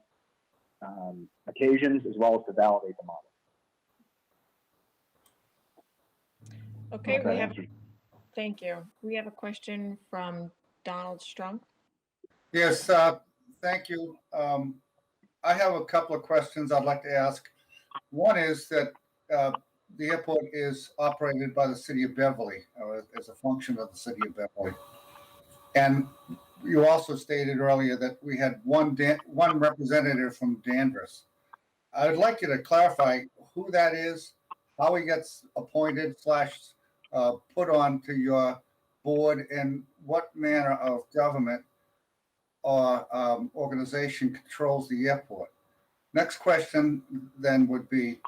occasions as well as to validate the model. Okay, thank you. We have a question from Donald Strunk. Yes, thank you. I have a couple of questions I'd like to ask. One is that the airport is operated by the city of Beverly as a function of the city of Beverly. And you also stated earlier that we had one representative from Danvers. I would like you to clarify who that is, how he gets appointed / put on to your board, and what manner of government or organization controls the airport. Next question then would be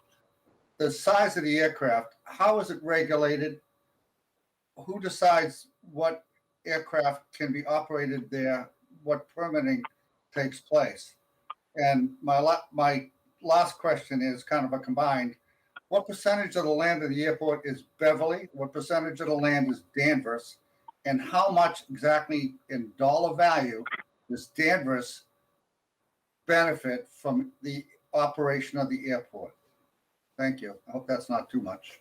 the size of the aircraft. How is it regulated? Who decides what aircraft can be operated there? What permitting takes place? And my last question is kind of a combined. What percentage of the land of the airport is Beverly? What percentage of the land is Danvers? And how much exactly in dollar value does Danvers benefit from the operation of the airport? Thank you. I hope that's not too much.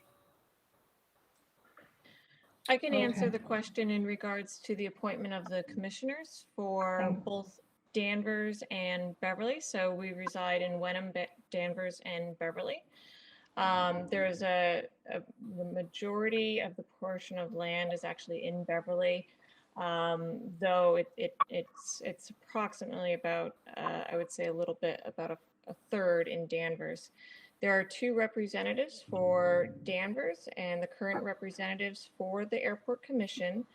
I can answer Okay. the question in regards to the appointment of the commissioners for both Danvers and Beverly. So we reside in Wenham, Danvers, and Beverly. There's the majority of the portion of land is actually in Beverly, though it's approximately about I would say a little bit about a third in Danvers. There are 2 representatives for Danvers and the current representatives for the Airport Commission.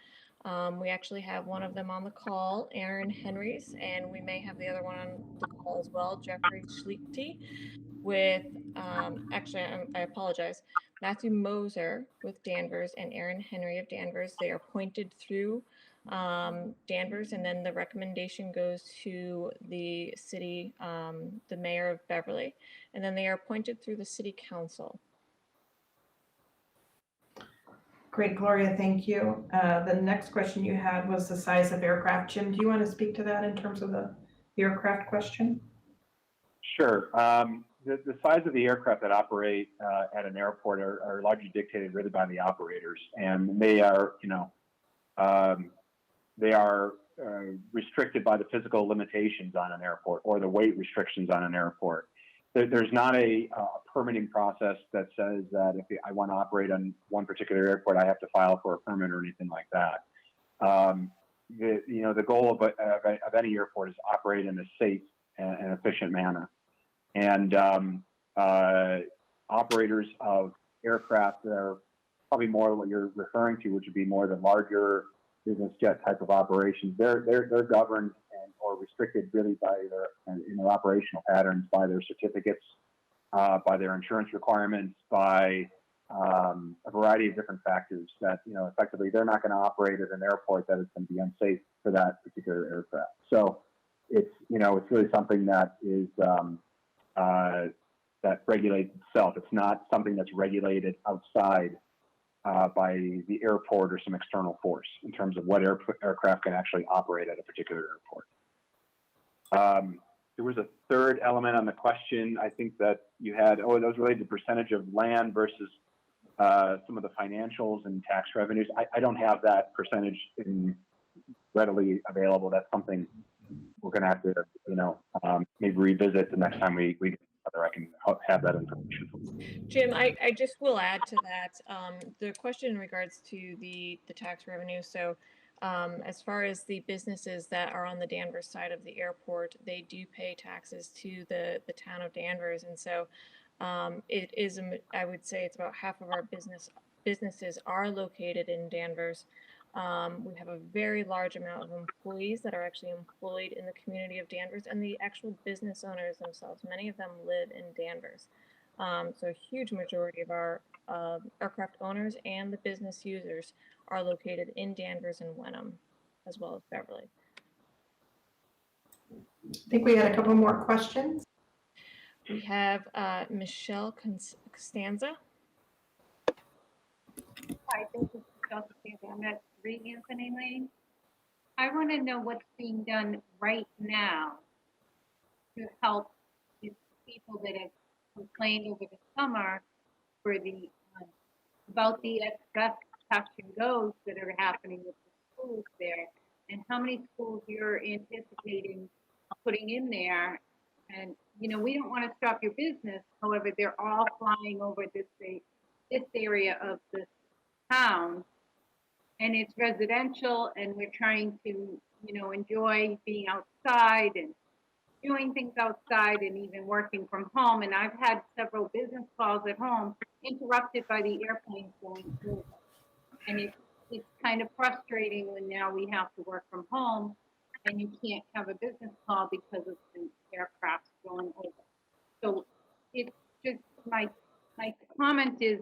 We actually have one of them on the call, Aaron Henrys, and we may have the other one on the call as well, Jeffrey Schlichty, with actually, I apologize, Matthew Moser with Danvers and Aaron Henry of Danvers. They are appointed through Danvers, and then the recommendation goes to the city, the mayor of Beverly, and then they are appointed through the city council. Great, Gloria, thank you. The next question you had was the size of aircraft. Jim, do you want to speak to that in terms of the aircraft question? Sure. The size of the aircraft that operate at an airport are largely dictated really by the operators, and they are, restricted by the physical limitations on an airport or the weight restrictions on an airport. There's not a permitting process that says that if I want to operate on one particular airport, I have to file for a permit or anything like that. The goal of any airport is to operate in a safe and efficient manner. And operators of aircraft that are probably more what you're referring to, which would be more the larger business jet type of operations, they're governed or restricted really by their operational patterns, by their certificates, by their insurance requirements, by a variety of different factors that, effectively they're not going to operate at an airport that is going to be unsafe for that particular aircraft. So it's really something that is that regulates itself. It's not something that's regulated outside by the airport or some external force in terms of what aircraft can actually operate at a particular airport. There was a third element on the question, I think, that you had. That was related to percentage of land versus some of the financials and tax revenues. I don't have that percentage readily available. That's something we're going to have to, maybe revisit the next time we get together. I can have that information. Jim, I just will add to that the question in regards to the tax revenue. So as far as the businesses that are on the Danvers side of the airport, they do pay taxes to the town of Danvers. And so it is, I would say it's about half of our businesses are located in Danvers. We have a very large amount of employees that are actually employed in the community of Danvers, and the actual business owners themselves, many of them live in Danvers. So a huge majority of our aircraft owners and the business users are located in Danvers and Wenham, as well as Beverly. I think we had a couple more questions. We have Michelle Costanza. Hi, this is Michelle Costanza. I'm at 3 Anthony Lane. I want to know what's being done right now to help the people that have complained over the summer for the about the excess touch and goes that are happening with the schools there, and how many schools you're anticipating putting in there. And we don't want to stop your business. However, they're all flying over this area of the town, and it's residential, and we're trying to enjoy being outside and doing things outside and even working from home. And I've had several business calls at home interrupted by the airplanes going through, and it's kind of frustrating when now we have to work from home and you can't have a business call because of the aircraft going over. So it's just my comment is,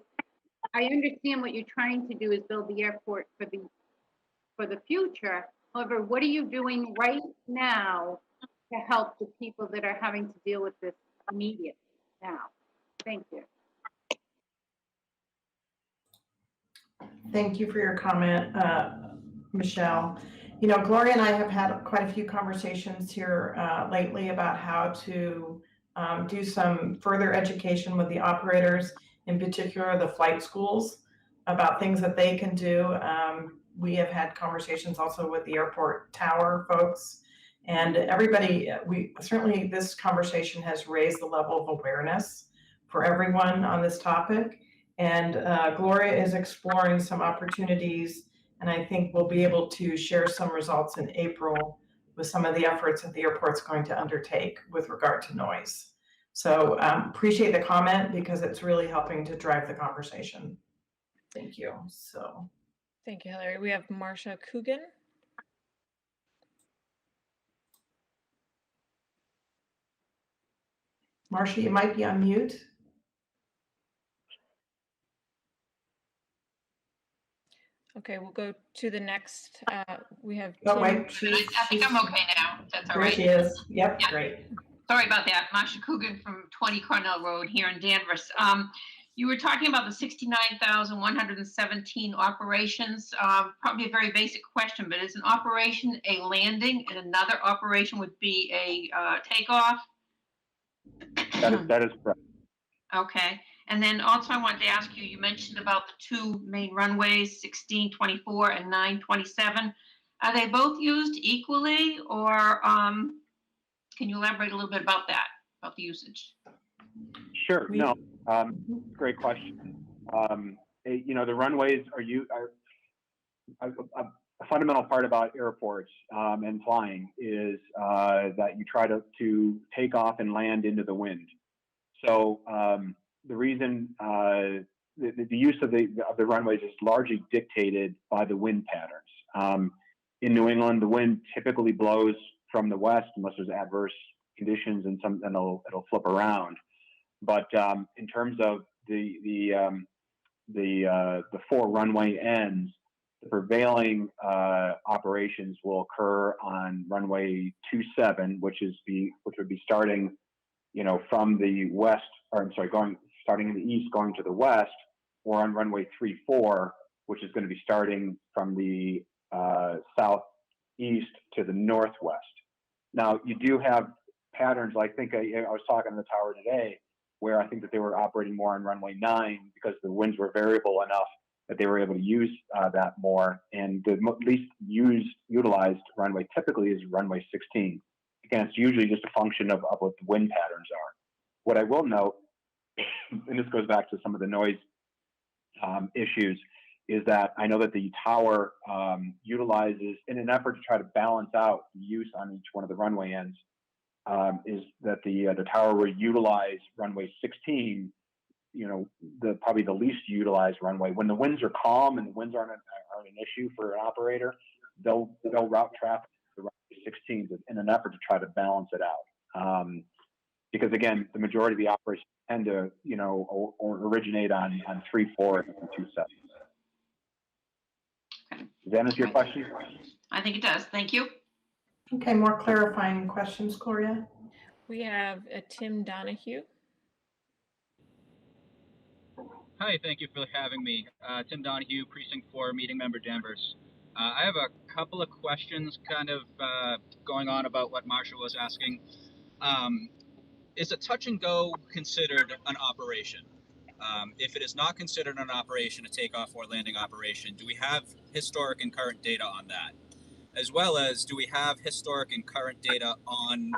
I understand what you're trying to do is build the airport for the future. However, what are you doing right now to help the people that are having to deal with this immediately now? Thank you. Thank you for your comment, Michelle. Gloria and I have had quite a few conversations here lately about how to do some further education with the operators, in particular the flight schools, about things that they can do. We have had conversations also with the airport tower folks, and everybody. Certainly this conversation has raised the level of awareness for everyone on this topic. And Gloria is exploring some opportunities, and I think we'll be able to share some results in April with some of the efforts that the airport's going to undertake with regard to noise. So appreciate the comment because it's really helping to drive the conversation. Thank you. Thank you, Hillary. We have Marsha Coogan. Marsha, you might be on mute. Okay, we'll go to the next. We have. Oh, Tim. wait. I think I'm okay now. That's all There right. she is. Yep, Yeah. Great. Sorry about that. Masha Coogan from 20 Cornell Road here in Danvers. You were talking about the 69,117 operations. Probably a very basic question, but is an operation a landing and another operation would be a takeoff? That is correct. Okay. And then also I wanted to ask you, you mentioned about the two main runways, 1624 and 927. Are they both used equally, or can you elaborate a little bit about that, about the usage? Sure. No, great question. The runways are a fundamental part about airports and flying is that you try to take off and land into the wind. So the reason the use of the runways is largely dictated by the wind patterns. In New England, the wind typically blows from the west unless there's adverse conditions, and it'll flip around. But in terms of the 4 runway ends, the prevailing operations will occur on runway 27, which would be starting, from the west, or I'm sorry, starting in the east, going to the west, or on runway 34, which is going to be starting from the southeast to the northwest. Now, you do have patterns. I think I was talking to the tower today, where I think that they were operating more on runway 9 because the winds were variable enough that they were able to use that more. And the least utilized runway typically is runway 16. Again, it's usually just a function of what the wind patterns are. What I will note, and this goes back to some of the noise issues, is that I know that the tower utilizes, in an effort to try to balance out use on each one of the runway ends, is that the tower will utilize runway 16, probably the least utilized runway. When the winds are calm and the winds aren't an issue for an operator, they'll route traffic to runway 16 in an effort to try to balance it out. Because again, the majority of the operations tend to, or originate on 3, 4, and 2, 7. Okay. Does that answer your question? I think it does. Thank you. Okay, more clarifying questions, Gloria? We have Tim Donahue. Hi, thank you for having me. Tim Donahue, Precinct 4, meeting member Danvers. I have a couple of questions kind of going on about what Marsha was asking. Is a touch and go considered an operation? If it is not considered an operation, a takeoff or landing operation, do we have historic and current data on that? As well as, do we have historic and current data on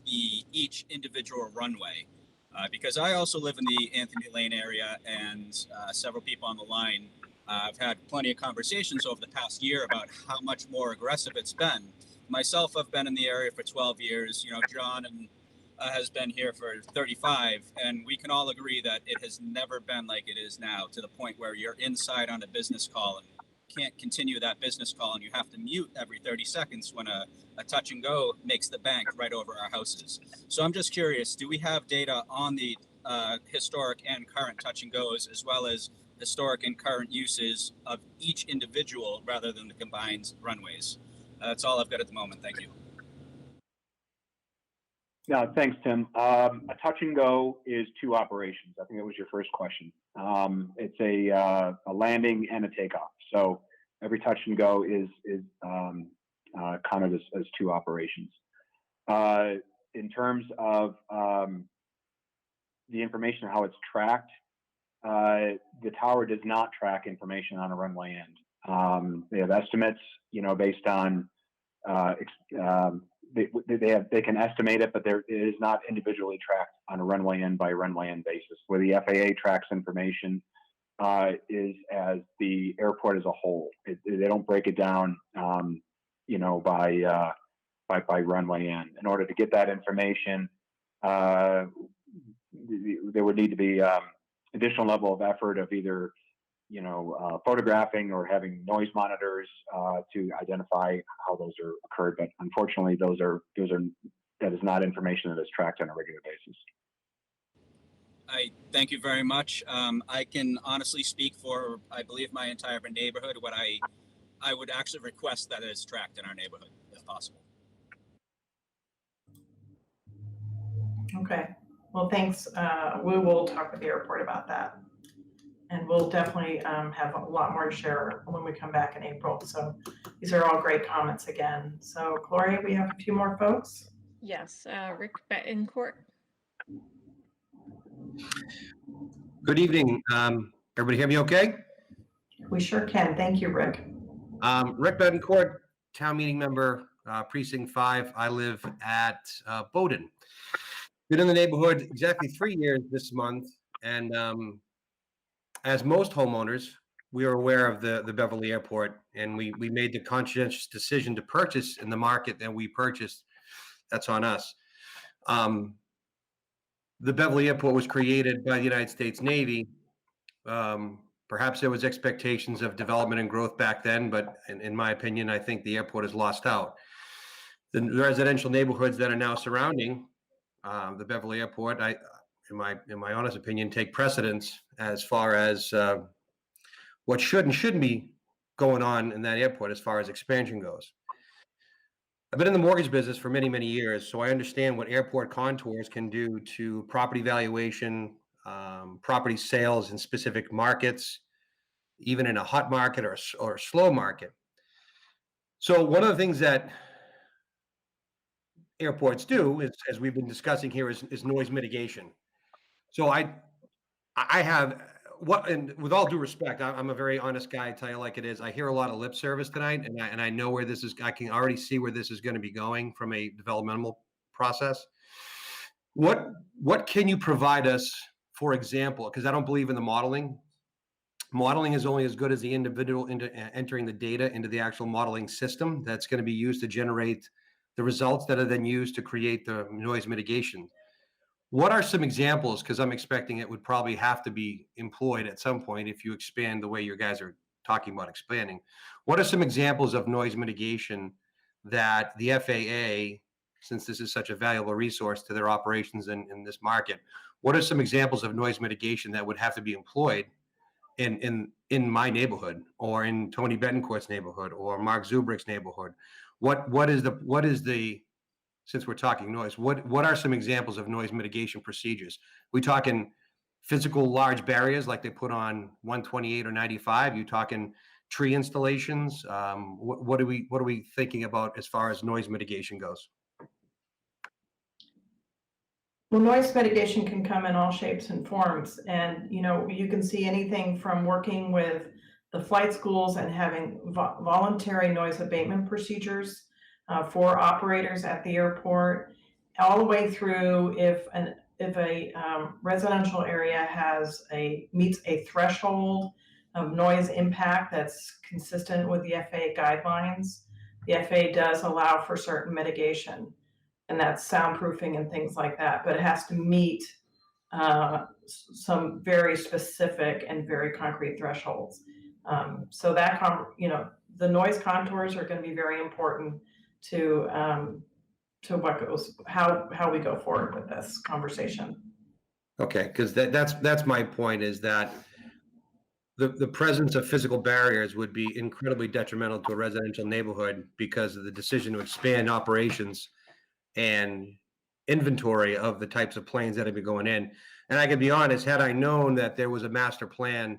each individual runway? Because I also live in the Anthony Lane area, and several people on the line have had plenty of conversations over the past year about how much more aggressive it's been. Myself, I've been in the area for 12 years. John has been here for 35, and we can all agree that it has never been like it is now, to the point where you're inside on a business call and can't continue that business call, and you have to mute every 30 seconds when a touch and go makes the bank right over our houses. So I'm just curious, do we have data on the historic and current touch and goes, as well as historic and current uses of each individual rather than the combined runways? That's all I've got at the moment. Thank you. No, thanks, Tim. A touch and go is 2 operations. I think that was your first question. It's a landing and a takeoff. So every touch and go is counted as 2 operations. In terms of the information, how it's tracked, the tower does not track information on a runway end. They have estimates, based on they can estimate it, but it is not individually tracked on a runway end by runway end basis. Where the FAA tracks information is as the airport as a whole. They don't break it down, by runway end. In order to get that information, there would need to be additional level of effort of either photographing or having noise monitors to identify how those are occurred. But unfortunately, that is not information that is tracked on a regular basis. I thank you very much. I can honestly speak for, I believe, my entire neighborhood. What I would actually request that it is tracked in our neighborhood, if possible. Okay, well, thanks. We will talk with the airport about that. And we'll definitely have a lot more to share when we come back in April. So these are all great comments again. So Gloria, we have a few more folks. Yes, Rick Betancourt. Good evening. Everybody hear me okay? We sure can. Thank you, Rick. Rick Betancourt, town meeting member, precinct 5. I live at Bowdoin. Been in the neighborhood exactly 3 years this month. And as most homeowners, we are aware of the Beverly Airport, and we made the conscientious decision to purchase in the market that we purchased. That's on us. The Beverly Airport was created by the United States Navy. Perhaps there was expectations of development and growth back then, but in my opinion, I think the airport has lost out. The residential neighborhoods that are now surrounding the Beverly Airport, in my honest opinion, take precedence as far as what should and shouldn't be going on in that airport as far as expansion goes. I've been in the mortgage business for many, many years, so I understand what airport contours can do to property valuation, property sales in specific markets, even in a hot market or a slow market. So one of the things that airports do, is, as we've been discussing here, is noise mitigation. So I have, and with all due respect, I'm a very honest guy, I tell you like it is. I hear a lot of lip service tonight, and I know where this is. I can already see where this is going to be going from a developmental process. What can you provide us, for example? Because I don't believe in the modeling. Modeling is only as good as the individual entering the data into the actual modeling system that's going to be used to generate the results that are then used to create the noise mitigation. What are some examples? Because I'm expecting it would probably have to be employed at some point if you expand the way you guys are talking about expanding. What are some examples of noise mitigation that the FAA, since this is such a valuable resource to their operations in this market, what are some examples of noise mitigation that would have to be employed in my neighborhood, or in Tony Betancourt's neighborhood, or Mark Zubrick's neighborhood? What is the since we're talking noise, what are some examples of noise mitigation procedures? We talking physical large barriers like they put on 128 or 95? You talking tree installations? What are we thinking about as far as noise mitigation goes? Well, noise mitigation can come in all shapes and forms, and you can see anything from working with the flight schools and having voluntary noise abatement procedures for operators at the airport, all the way through if a residential area meets a threshold of noise impact that's consistent with the FAA guidelines. The FAA does allow for certain mitigation, and that's soundproofing and things like that, but it has to meet some very specific and very concrete thresholds. So that the noise contours are going to be very important to how we go forward with this conversation. Okay, because that's my point, is that the presence of physical barriers would be incredibly detrimental to a residential neighborhood because of the decision to expand operations and inventory of the types of planes that have been going in. And I can be honest, had I known that there was a master plan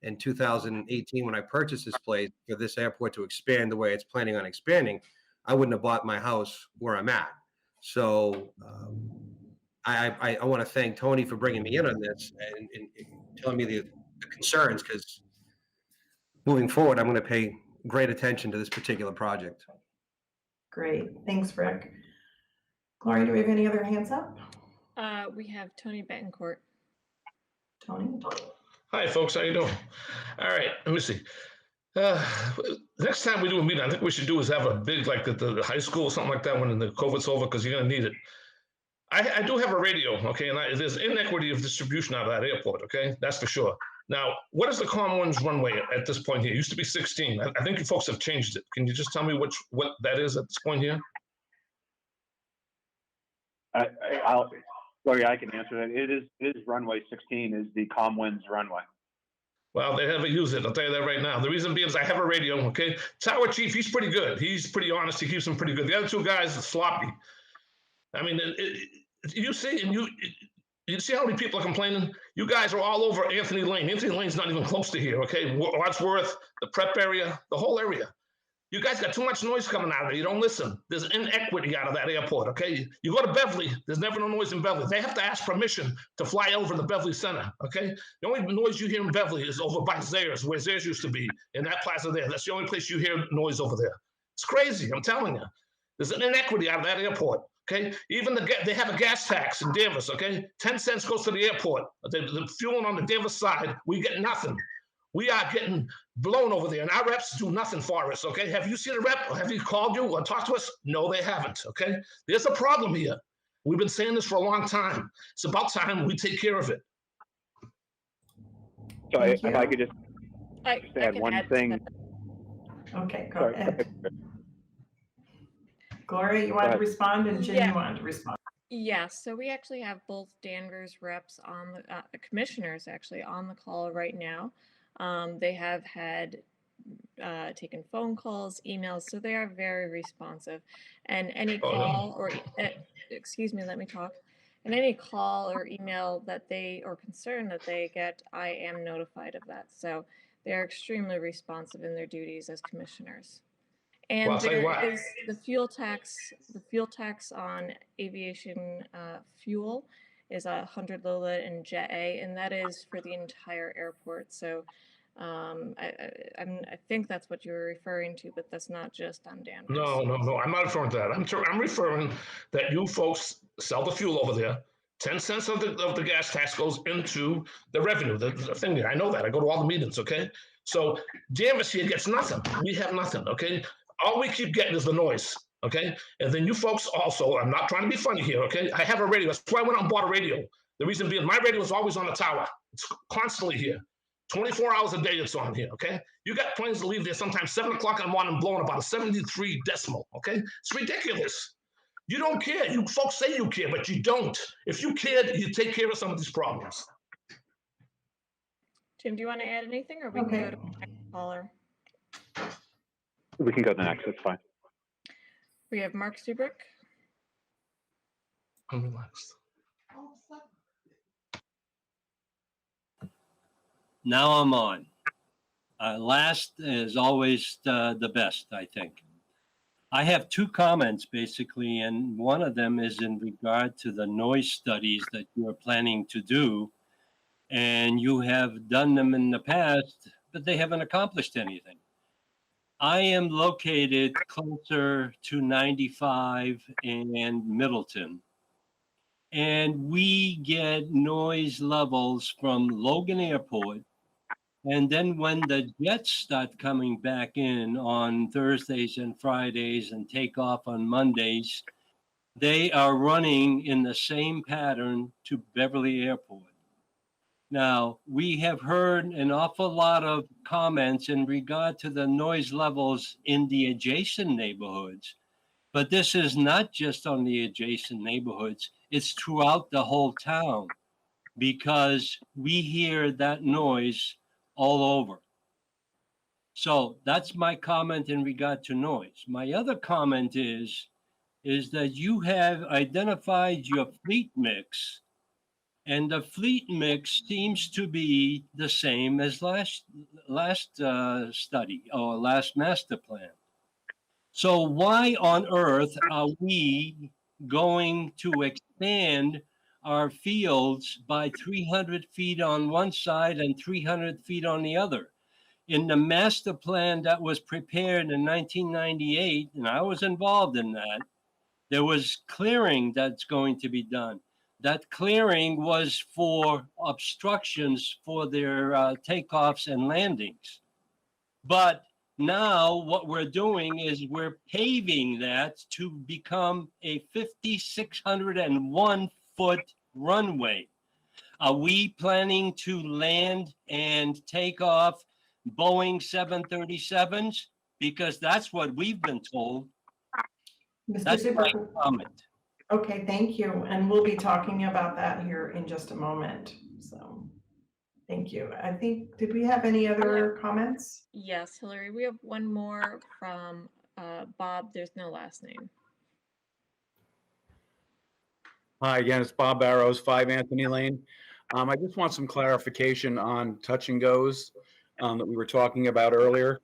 in 2018 when I purchased this place for this airport to expand the way it's planning on expanding, I wouldn't have bought my house where I'm at. So I want to thank Tony for bringing me in on this and telling me the concerns, because moving forward, I'm going to pay great attention to this particular project. Great. Thanks, Rick. Gloria, do we have any other hands up? We have Tony Betancourt. Tony? Hi, folks. How you doing? All right. Let me see. Next time we do a meeting, I think we should do is have a big, like the high school or something like that when the COVID's over, because you're going to need it. I do have a radio, okay, and there's inequity of distribution out of that airport, okay? That's for sure. Now, what is the Commons runway at this point here? It used to be 16. I think you folks have changed it. Can you just tell me what that is at this point here? Gloria, I can answer that. It is runway 16 is the Comwinds runway. Well, they never use it. I'll tell you that right now. The reason being is I have a radio, okay? Tower Chief, he's pretty good. He's pretty honest. He keeps them pretty good. The other two guys are sloppy. I mean, you see, and you see how many people are complaining? You guys are all over Anthony Lane. Anthony Lane's not even close to here, okay? Wadsworth, the prep area, the whole area. You guys got too much noise coming out of there. You don't listen. There's inequity out of that airport, okay? You go to Beverly, there's never no noise in Beverly. They have to ask permission to fly over the Beverly Center, okay? The only noise you hear in Beverly is over by Zayres, where Zayres used to be, in that plaza there. That's the only place you hear noise over there. It's crazy, I'm telling you. There's an inequity out of that airport, okay? Even they have a gas tax in Danvers, okay? 10 cents goes to the airport. The fuel on the Danvers side, we get nothing. We are getting blown over there, and our reps do nothing for us, okay? Have you seen a rep? Have you called you or talked to us? No, they haven't, okay? There's a problem here. We've been saying this for a long time. It's about time we take care of it. So Thank if you. I could just add one thing. Okay, go Sorry. ahead. Gloria, you want to respond, and Jim, Yeah. you wanted to respond. Yes, so we actually have both Danvers reps on the commissioners actually on the call right now. They have had taken phone calls, emails, so they are very responsive. And any call or excuse me, let me talk. And any call or email that or concern that they get, I am notified of that. So they are extremely responsive in their duties as commissioners. And Well, I'll tell you there what. is the fuel tax on aviation fuel is 100 Lola and Jet A, and that is for the entire airport. So I think that's what you were referring to, but that's not just on Danvers. No, I'm not referring to that. I'm referring that you folks sell the fuel over there. 10 cents of the gas tax goes into the revenue, the thing there. I know that. I go to all the meetings, okay? So Danvers here gets nothing. We have nothing, okay? All we keep getting is the noise, okay? And then you folks also, I'm not trying to be funny here, okay? I have a radio. That's why I went out and bought a radio. The reason being, my radio is always on the tower. It's constantly here. 24 hours a day it's on here, okay? You got planes to leave there sometimes 7 o'clock in the morning blowing about a 73 decimal, okay? It's ridiculous. You don't care. You folks say you care, but you don't. If you cared, you'd take care of some of these problems. Jim, do you want to add anything, or we can go to the next caller? We can go to the next. It's fine. We have Mark Subrick. I'm relaxed. Now I'm on. Last is always the best, I think. I have two comments basically, and one of them is in regard to the noise studies that you are planning to do. And you have done them in the past, but they haven't accomplished anything. I am located closer to 95 and Middleton. And we get noise levels from Logan Airport. And then when the jets start coming back in on Thursdays and Fridays and take off on Mondays, they are running in the same pattern to Beverly Airport. Now, we have heard an awful lot of comments in regard to the noise levels in the adjacent neighborhoods, but this is not just on the adjacent neighborhoods, it's throughout the whole town, because we hear that noise all over. So that's my comment in regard to noise. My other comment is that you have identified your fleet mix, and the fleet mix seems to be the same as last study or last master plan. So why on earth are we going to expand our fields by 300 feet on one side and 300 feet on the other? In the master plan that was prepared in 1998, and I was involved in that, there was clearing that's going to be done. That clearing was for obstructions for their takeoffs and landings. But now what we're doing is we're paving that to become a 5,601 foot runway. Are we planning to land and take off Boeing 737s? Because that's what we've been told. Mr. That's my Zuber. comment. Okay, thank you. And we'll be talking about that here in just a moment. So thank you. I think, did we have any other comments? Yes, Hillary, we have one more from Bob. There's no last name. Hi, again, it's Bob Barrows, 5 Anthony Lane. I just want some clarification on touch and goes that we were talking about earlier.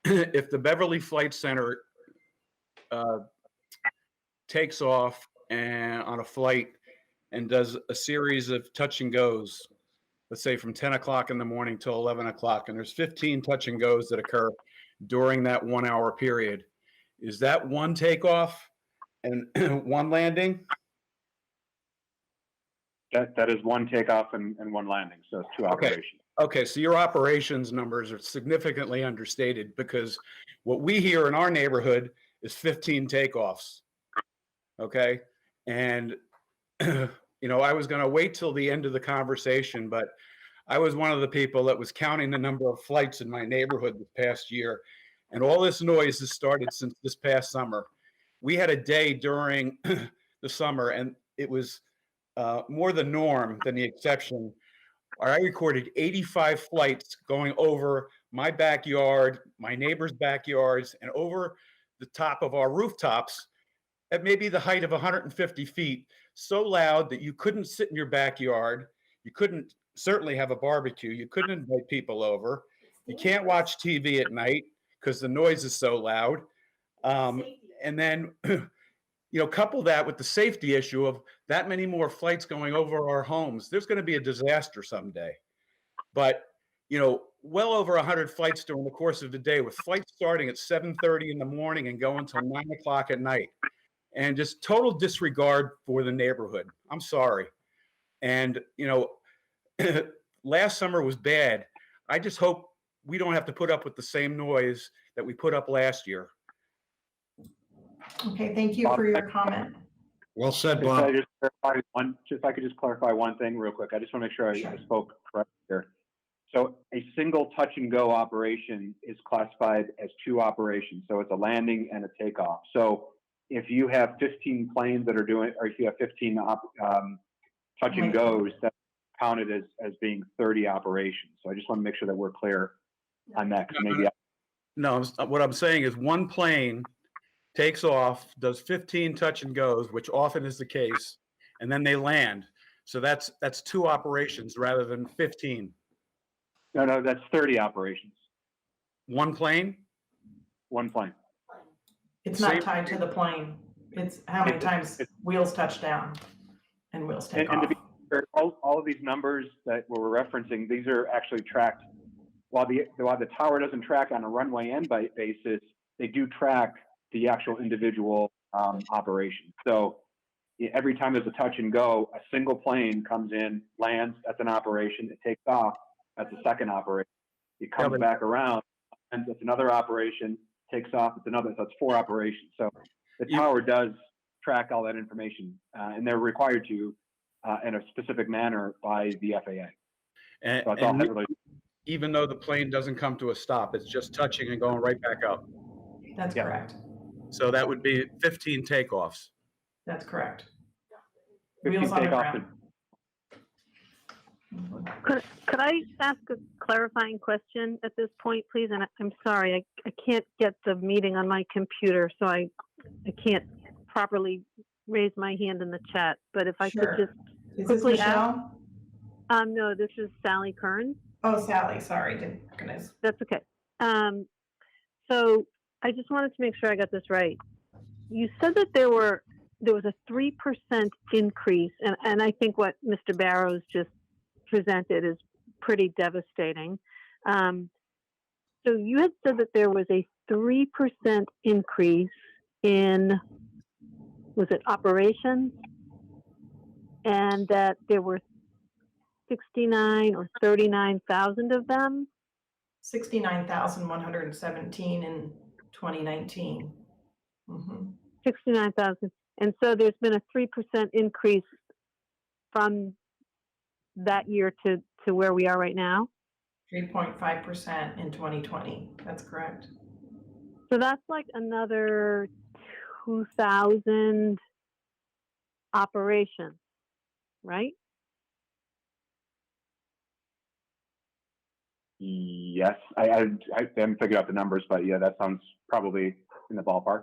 if the Beverly Flight Center takes off and on a flight and does a series of touch and goes, let's say from 10 o'clock in the morning till 11 o'clock, and there's 15 touch and goes that occur during that 1 hour period, is that one takeoff and one landing? That is one takeoff and one landing, so it's two operations. Okay, so your operations numbers are significantly understated, because what we hear in our neighborhood is 15 takeoffs. Okay, and you know, I was going to wait till the end of the conversation, but I was one of the people that was counting the number of flights in my neighborhood this past year, and all this noise has started since this past summer. We had a day during the summer, and it was more the norm than the exception. I recorded 85 flights going over my backyard, my neighbors' backyards, and over the top of our rooftops at maybe the height of 150 feet, so loud that you couldn't sit in your backyard. You couldn't certainly have a barbecue. You couldn't invite people over. You can't watch TV at night because the noise is so loud. And then, you know, couple that with the safety issue of that many more flights going over our homes. There's going to be a disaster someday. But, you know, well over 100 flights during the course of the day, with flights starting at 7:30 in the morning and going till 9 o'clock at night. And just total disregard for the neighborhood. I'm sorry. And, you know, last summer was bad. I just hope we don't have to put up with the same noise that we put up last year. Okay, thank you for your comment. Well said, If Bob. I could just clarify one thing real quick. I just want to make sure I spoke correctly here. So a single touch and go operation is classified as two operations. So it's a landing and a takeoff. So if you have 15 planes that are doing, or if you have 15 touch and goes, that's counted as being 30 operations. So I just want to make sure that we're clear on that. No, what I'm saying is one plane takes off, does 15 touch and goes, which often is the case, and then they land. So that's two operations rather than 15. No, that's 30 operations. One plane? One plane. It's not tied to the plane. It's how many times wheels touch down and wheels take off. And to be fair, all of these numbers that we're referencing, these are actually tracked. While the tower doesn't track on a runway end basis, they do track the actual individual operation. So every time there's a touch and go, a single plane comes in, lands, that's an operation. It takes off, that's a second operation. It comes back around, and it's another operation. Takes off, it's another, so it's four operations. So the tower does track all that information, and they're required to in a specific manner by the FAA. And, so it's all heavily, even though the plane doesn't come to a stop, it's just touching and going right back up. That's correct. So that would be 15 takeoffs. That's correct. 15 Wheels on the takeoffs ground. Could I ask a clarifying question at this point, please? And I'm sorry, I can't get the meeting on my computer, so I can't properly raise my hand in the chat. But if I could just Is this quickly ask. Michelle? No, this is Sally Kearns. Oh, Sally, sorry, didn't recognize. That's okay. So I just wanted to make sure I got this right. You said that there was a 3% increase, and I think what Mr. Barrows just presented is pretty devastating. So you had said that there was a 3% increase in, was it operations? And that there were 69 or 39,000 of them? 69,117 in 2019. 69,000. And so there's been a 3% increase from that year to where we are right now? 3.5% in 2020. That's correct. So that's like another 2,000 operations, right? yes, I haven't figured out the numbers, but yeah, that sounds probably in the ballpark.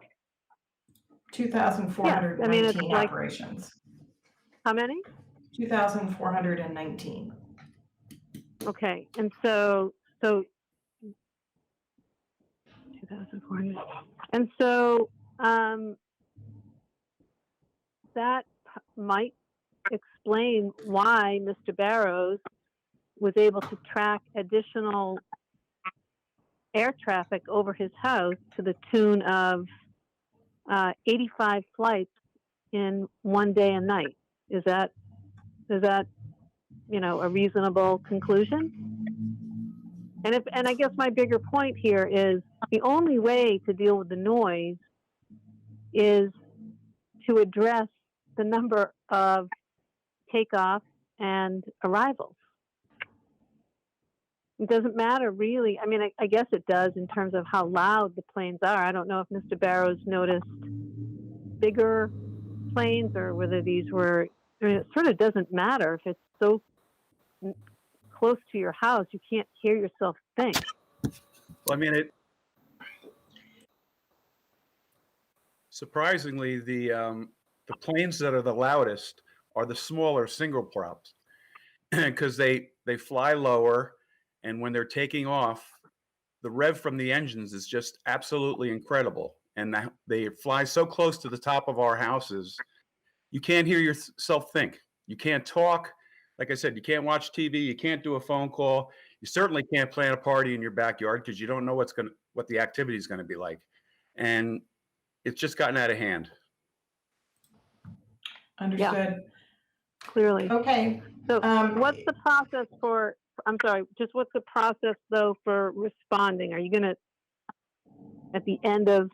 2,419 operations. How many? 2,419. Okay, and so And so that might explain why Mr. Barrows was able to track additional air traffic over his house to the tune of 85 flights in one day and night. Is that a reasonable conclusion? And I guess my bigger point here is the only way to deal with the noise is to address the number of takeoffs and arrivals. It doesn't matter really. I mean, I guess it does in terms of how loud the planes are. I don't know if Mr. Barrows noticed bigger planes or whether these were, I mean, it sort of doesn't matter if it's so close to your house, you can't hear yourself think. Well, I mean, surprisingly, the planes that are the loudest are the smaller single props because they fly lower, and when they're taking off, the rev from the engines is just absolutely incredible. And they fly so close to the top of our houses, you can't hear yourself think. You can't talk. Like I said, you can't watch TV. You can't do a phone call. You certainly can't plan a party in your backyard because you don't know what the activity is going to be like. And it's just gotten out of hand. Understood. Yeah, clearly. Okay. So what's the process for, I'm sorry, just what's the process though for responding? Are you going to, at the end of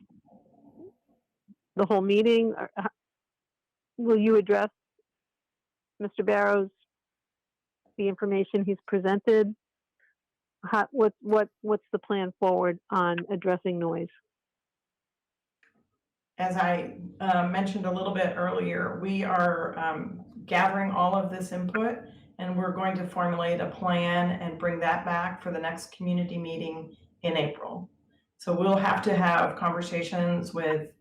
the whole meeting, will you address Mr. Barrows, the information he's presented? What's the plan forward on addressing noise? As I mentioned a little bit earlier, we are gathering all of this input, and we're going to formulate a plan and bring that back for the next community meeting in April. So we'll have to have conversations with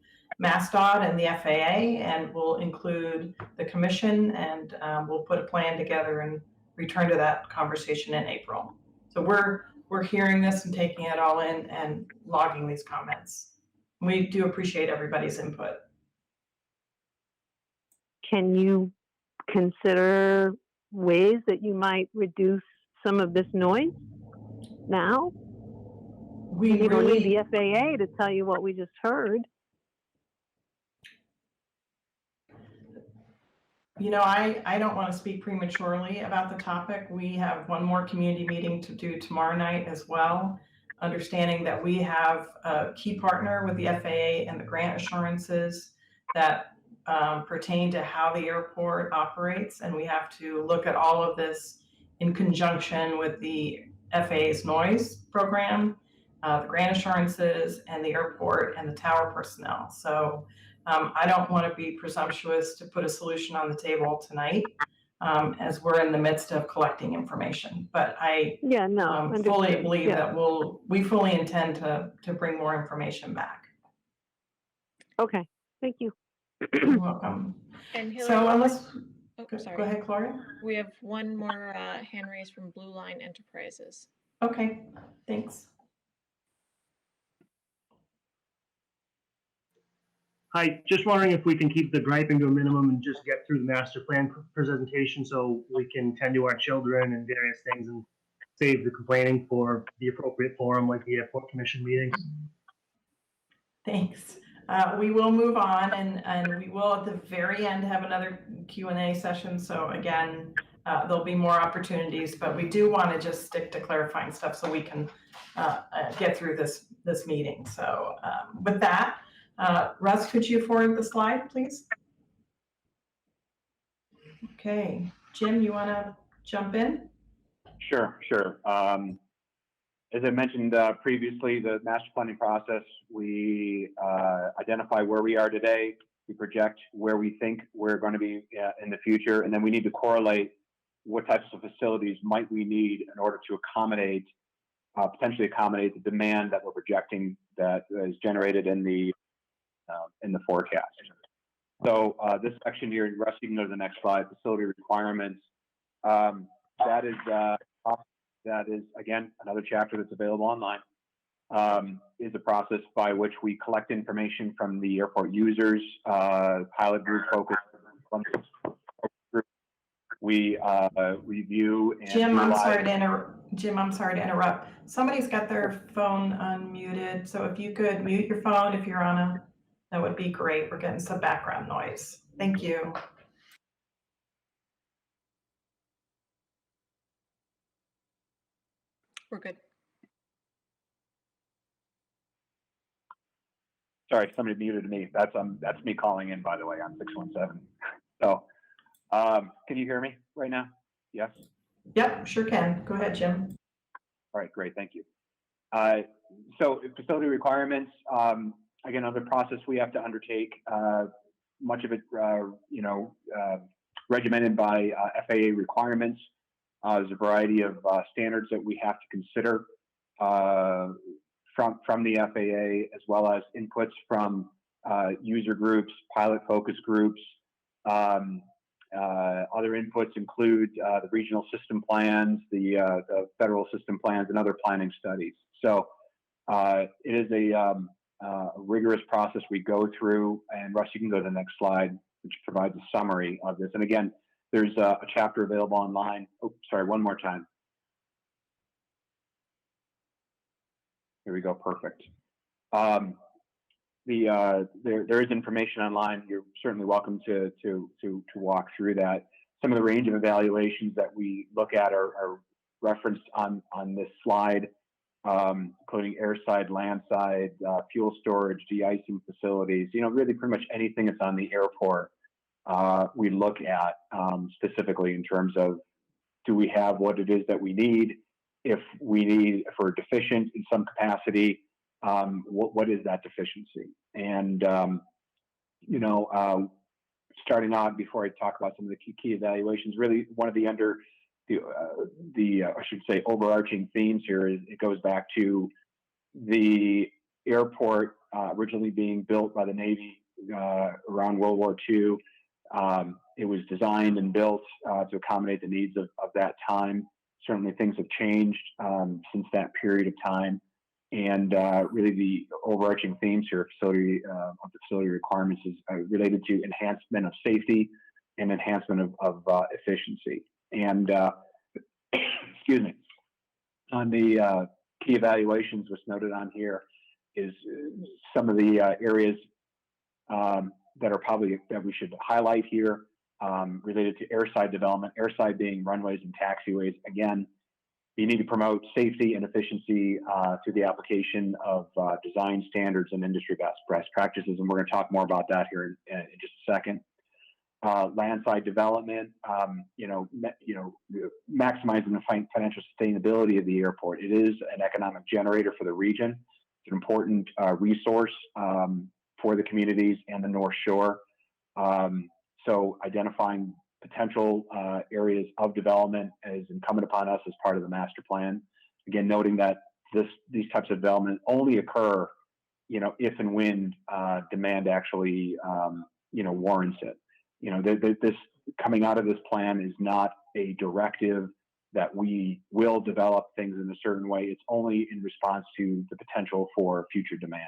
MassDOT and the FAA, and we'll include the commission, and we'll put a plan together and return to that conversation in April. So we're hearing this and taking it all in and logging these comments. We do appreciate everybody's input. Can you consider ways that you might reduce some of this noise now? You don't need the FAA to tell you what we just heard. You know, I don't want to speak prematurely about the topic. We have one more community meeting to do tomorrow night as well, understanding that we have a key partner with the FAA and the grant assurances that pertain to how the airport operates. And we have to look at all of this in conjunction with the FAA's noise program, the grant assurances, and the airport and the tower personnel. So I don't want to be presumptuous to put a solution on the table tonight as we're in the midst of collecting information. But I fully believe that we fully intend to bring more information back. Okay, thank you. You're welcome. And Hillary, So unless, sorry. Go ahead, Gloria. We have one more hand raised from Blue Line Enterprises. Okay, thanks. Hi, just wondering if we can keep the griping to a minimum and just get through the master plan presentation so we can tend to our children and various things and save the complaining for the appropriate forum like the airport commission meetings. Thanks. We will move on and we will at the very end have another Q&A session. So again, there'll be more opportunities, but we do want to just stick to clarifying stuff so we can get through this meeting. So with that, Russ, could you forward the slide, please? Okay, Jim, you want to jump in? Sure. As I mentioned previously, the master planning process, we identify where we are today, we project where we think we're going to be in the future, and then we need to correlate what types of facilities might we need in order to accommodate, potentially accommodate the demand that we're projecting that is generated in the forecast. So this section here, Russ, you can go to the next slide, facility requirements. That is again, another chapter that's available online. is a process by which we collect information from the airport users, pilot group, focus group. We review and Jim, I'm utilize. I'm sorry to interrupt. Somebody's got their phone unmuted, so if you could mute your phone if you're on that would be great. We're getting some background noise. Thank you. We're good. Sorry, somebody muted me. That's me calling in, by the way, on 617. So, can you hear me right now? Yes. Yep, sure can. Go ahead, Jim. All right, great, thank you. So facility requirements, again, another process we have to undertake. Much of it, regimented by FAA requirements. There's a variety of standards that we have to consider from the FAA, as well as inputs from user groups, pilot focus groups. Other inputs include the regional system plans, the federal system plans, and other planning studies. So it is a rigorous process we go through. And Russ, you can go to the next slide, which provides a summary of this. And again, there's a chapter available online. Oh, sorry, one more time. Here we go, perfect. There is information online. You're certainly welcome to walk through that. Some of the range of evaluations that we look at are referenced on this slide, including airside, landside, fuel storage, de-icing facilities. Really pretty much anything that's on the airport we look at specifically in terms of, do we have what it is that we need? If we're deficient in some capacity, what is that deficiency? And, starting out, before I talk about some of the key evaluations, really one of the I should say, overarching themes here is it goes back to the airport originally being built by the Navy around World War II. It was designed and built to accommodate the needs of that time. Certainly things have changed since that period of time. And really the overarching themes here of the facility requirements is related to enhancement of safety and enhancement of efficiency. And excuse me, on the key evaluations, what's noted on here is some of the areas that are probably that we should highlight here related to airside development, airside being runways and taxiways. Again, you need to promote safety and efficiency through the application of design standards and industry best practices, and we're going to talk more about that here in just a second. Landside development, maximizing the financial sustainability of the airport. It is an economic generator for the region. It's an important resource for the communities and the North Shore. So identifying potential areas of development is incumbent upon us as part of the master plan. Again, noting that these types of development only occur, if and when demand actually, warrants it. This coming out of this plan is not a directive that we will develop things in a certain way. It's only in response to the potential for future demand.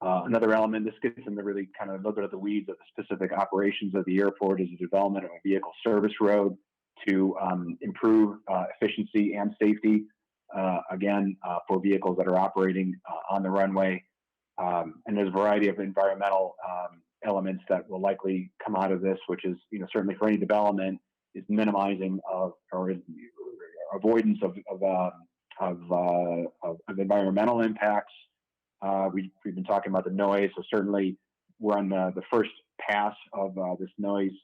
Another element, this gets into really kind of a little bit of the weeds of the specific operations of the airport, is the development of a vehicle service road to improve efficiency and safety, again, for vehicles that are operating on the runway. And there's a variety of environmental elements that will likely come out of this, which is, certainly for any development, is minimizing of or avoidance of environmental impacts. We've been talking about the noise, so certainly we're on the first pass of this noise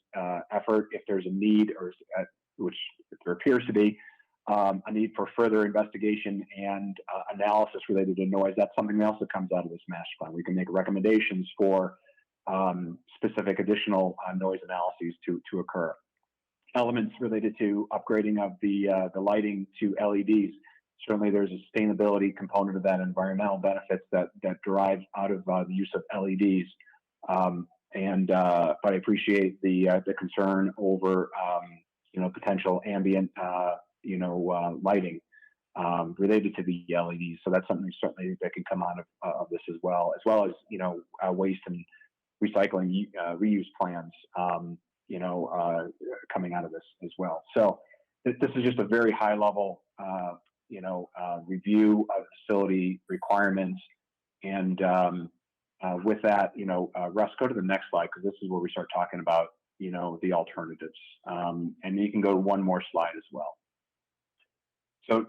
effort. If there's a need, or which there appears to be, a need for further investigation and analysis related to noise, that's something else that comes out of this master plan. We can make recommendations for specific additional noise analyses to occur. Elements related to upgrading of the lighting to LEDs. Certainly there's a sustainability component of that, environmental benefits that derive out of the use of LEDs. But I appreciate the concern over potential ambient lighting. related to the LEDs. So that's something certainly that can come out of this as well as waste and recycling reuse plans, coming out of this as well. So this is just a very high level, review of facility requirements. And with that, Russ, go to the next slide, because this is where we start talking about, the alternatives. And you can go to one more slide as well. So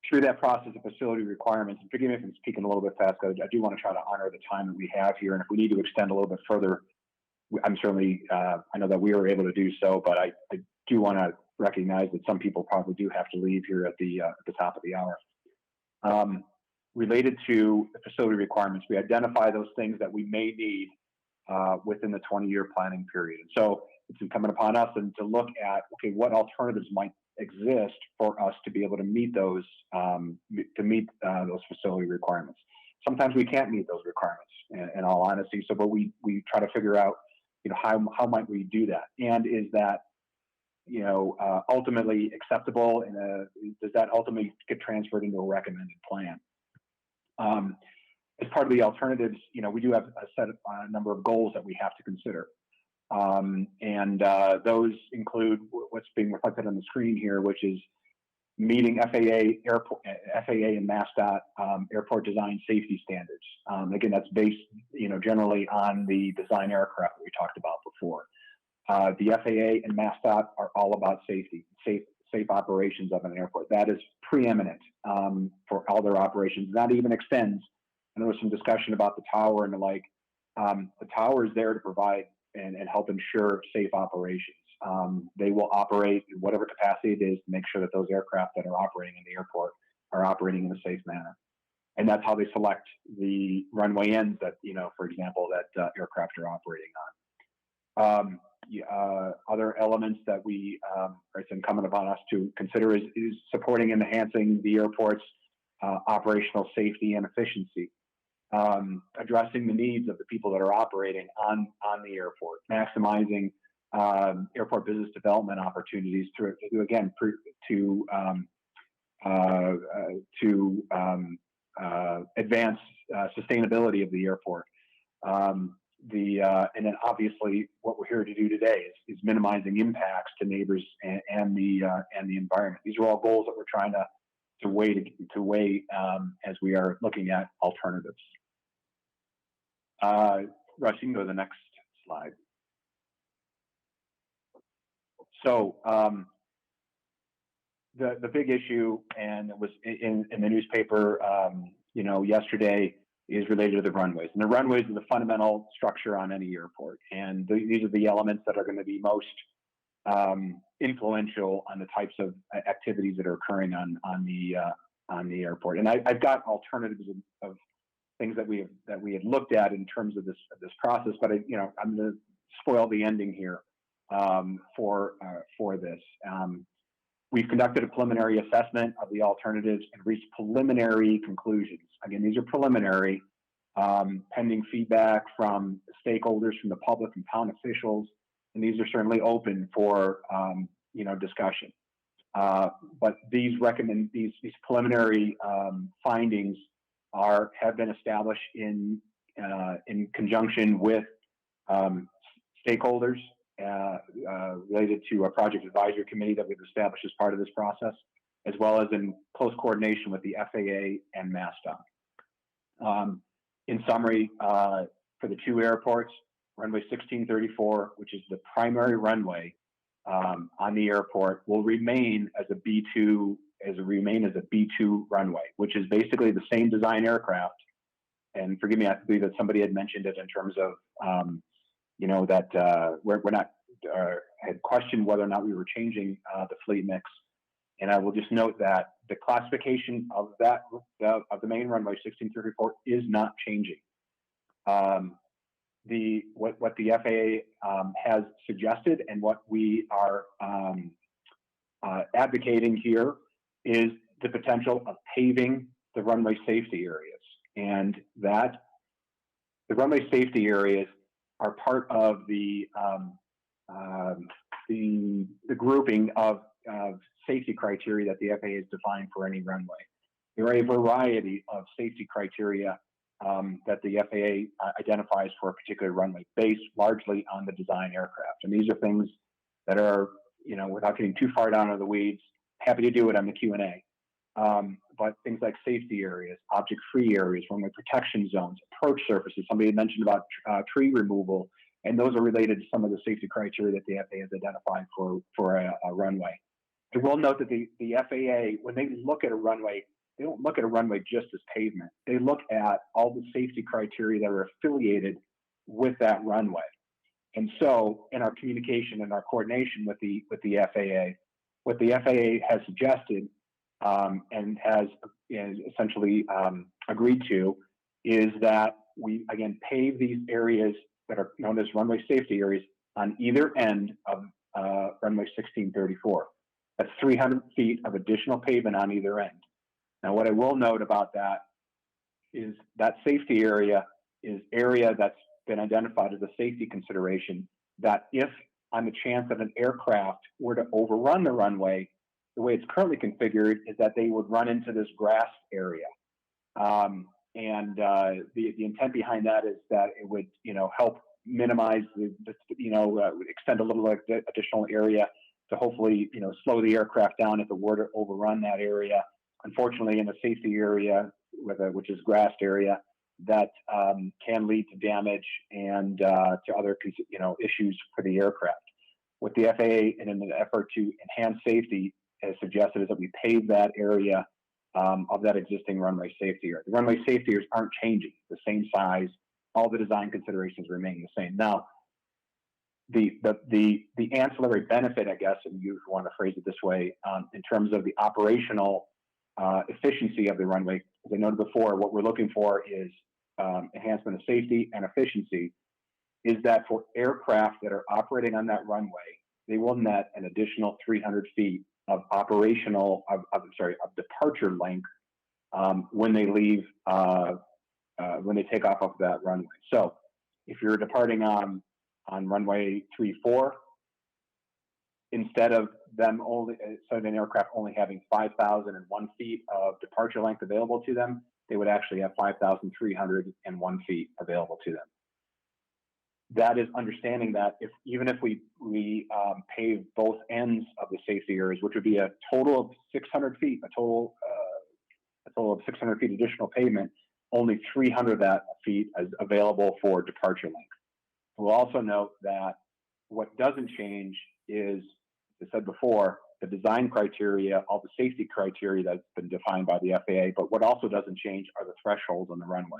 through that process of facility requirements, and forgive me if I'm speaking a little bit fast, because I do want to try to honor the time that we have here. And if we need to extend a little bit further, I'm certainly, I know that we were able to do so, but I do want to recognize that some people probably do have to leave here at the top of the hour. Related to the facility requirements, we identify those things that we may need within the 20-year planning period. And so it's incumbent upon us and to look at, okay, what alternatives might exist for us to be able to meet those those facility requirements. Sometimes we can't meet those requirements, in all honesty. So, but we try to figure out, how might we do that, and is that ultimately acceptable, and does that ultimately get transferred into a recommended plan? As part of the alternatives, we do have a number of goals that we have to consider. Those include what's being reflected on the screen here, which is meeting FAA and MassDOT airport design safety standards. Again, that's based, generally on the design aircraft that we talked about before. The FAA and MassDOT are all about safety, safe operations of an airport. That is preeminent for all their operations. That even extends. And there was some discussion about the tower and the like. The tower is there to provide and help ensure safe operations. They will operate in whatever capacity it is to make sure that those aircraft that are operating in the airport are operating in a safe manner. And that's how they select the runway ends that, for example, that aircraft are operating on. Other elements that it's incumbent upon us to consider is supporting and enhancing the airport's operational safety and efficiency. Addressing the needs of the people that are operating on the airport, maximizing airport business development opportunities to advance sustainability of the airport. And then obviously what we're here to do today is minimizing impacts to neighbors and the environment. These are all goals that we're trying to weigh as we are looking at alternatives. Russ, you can go to the next slide. So the big issue, and it was in the newspaper, yesterday, is related to the runways. And the runways are the fundamental structure on any airport. And these are the elements that are going to be most influential on the types of activities that are occurring on the airport. And I've got alternatives of things that we had looked at in terms of this process, but I'm going to spoil the ending here for this. We've conducted a preliminary assessment of the alternatives and reached preliminary conclusions. Again, these are preliminary, pending feedback from stakeholders, from the public and town officials, and these are certainly open for discussion. But these preliminary findings have been established in conjunction with stakeholders related to a project advisory committee that we've established as part of this process, as well as in close coordination with the FAA and MassDOT. In summary, for the two airports, runway 1634, which is the primary runway on the airport, will remain as a B2 runway, which is basically the same design aircraft. And forgive me, I believe that somebody had mentioned it in terms of that we're not had questioned whether or not we were changing the fleet mix. And I will just note that the classification of the main runway 1634 is not changing. What the FAA has suggested and what we are advocating here is the potential of paving the runway safety areas, and that the runway safety areas are part of the grouping of safety criteria that the FAA has defined for any runway. There are a variety of safety criteria that the FAA identifies for a particular runway, based largely on the design aircraft. And these are things that are, you know, without getting too far down into the weeds, happy to do it on the Q&A. But things like safety areas, object-free areas, runway protection zones, approach surfaces. Somebody had mentioned about tree removal, and those are related to some of the safety criteria that the FAA has identified for a runway. I will note that the FAA, when they look at a runway, they don't look at a runway just as pavement. They look at all the safety criteria that are affiliated with that runway. And so, in our communication and our coordination with the FAA, what the FAA has suggested and has essentially agreed to is that we, again, pave these areas that are known as runway safety areas on either end of runway 1634. That's 300 feet of additional pavement on either end. Now, what I will note about that is that safety area is area that's been identified as a safety consideration, that if on the chance that an aircraft were to overrun the runway, the way it's currently configured is that they would run into this grass area. The intent behind that is that it would, you know, help minimize extend a little additional area to hopefully, you know, slow the aircraft down if it were to overrun that area. Unfortunately, in a safety area, which is grassed area, that can lead to damage and to other, you know, issues for the aircraft. What the FAA, in an effort to enhance safety, has suggested is that we pave that area of that existing runway safety area. The runway safety areas aren't changing; the same size. All the design considerations remain the same. Now, the ancillary benefit, I guess, if you want to phrase it this way, in terms of the operational efficiency of the runway, as I noted before, what we're looking for is enhancement of safety and efficiency. Is that for aircraft that are operating on that runway, they will net an additional 300 feet of departure length when they leave, when they take off of that runway. So if you're departing on runway 34, instead of them only, so an aircraft only having 5,001 feet of departure length available to them, they would actually have 5,301 feet available to them. That is understanding that even if we pave both ends of the safety areas, which would be a total of 600 feet, a total of 600 feet additional pavement, only 300 of that feet is available for departure length. We'll also note that what doesn't change is, as I said before, the design criteria, all the safety criteria that's been defined by the FAA, but what also doesn't change are the thresholds on the runway.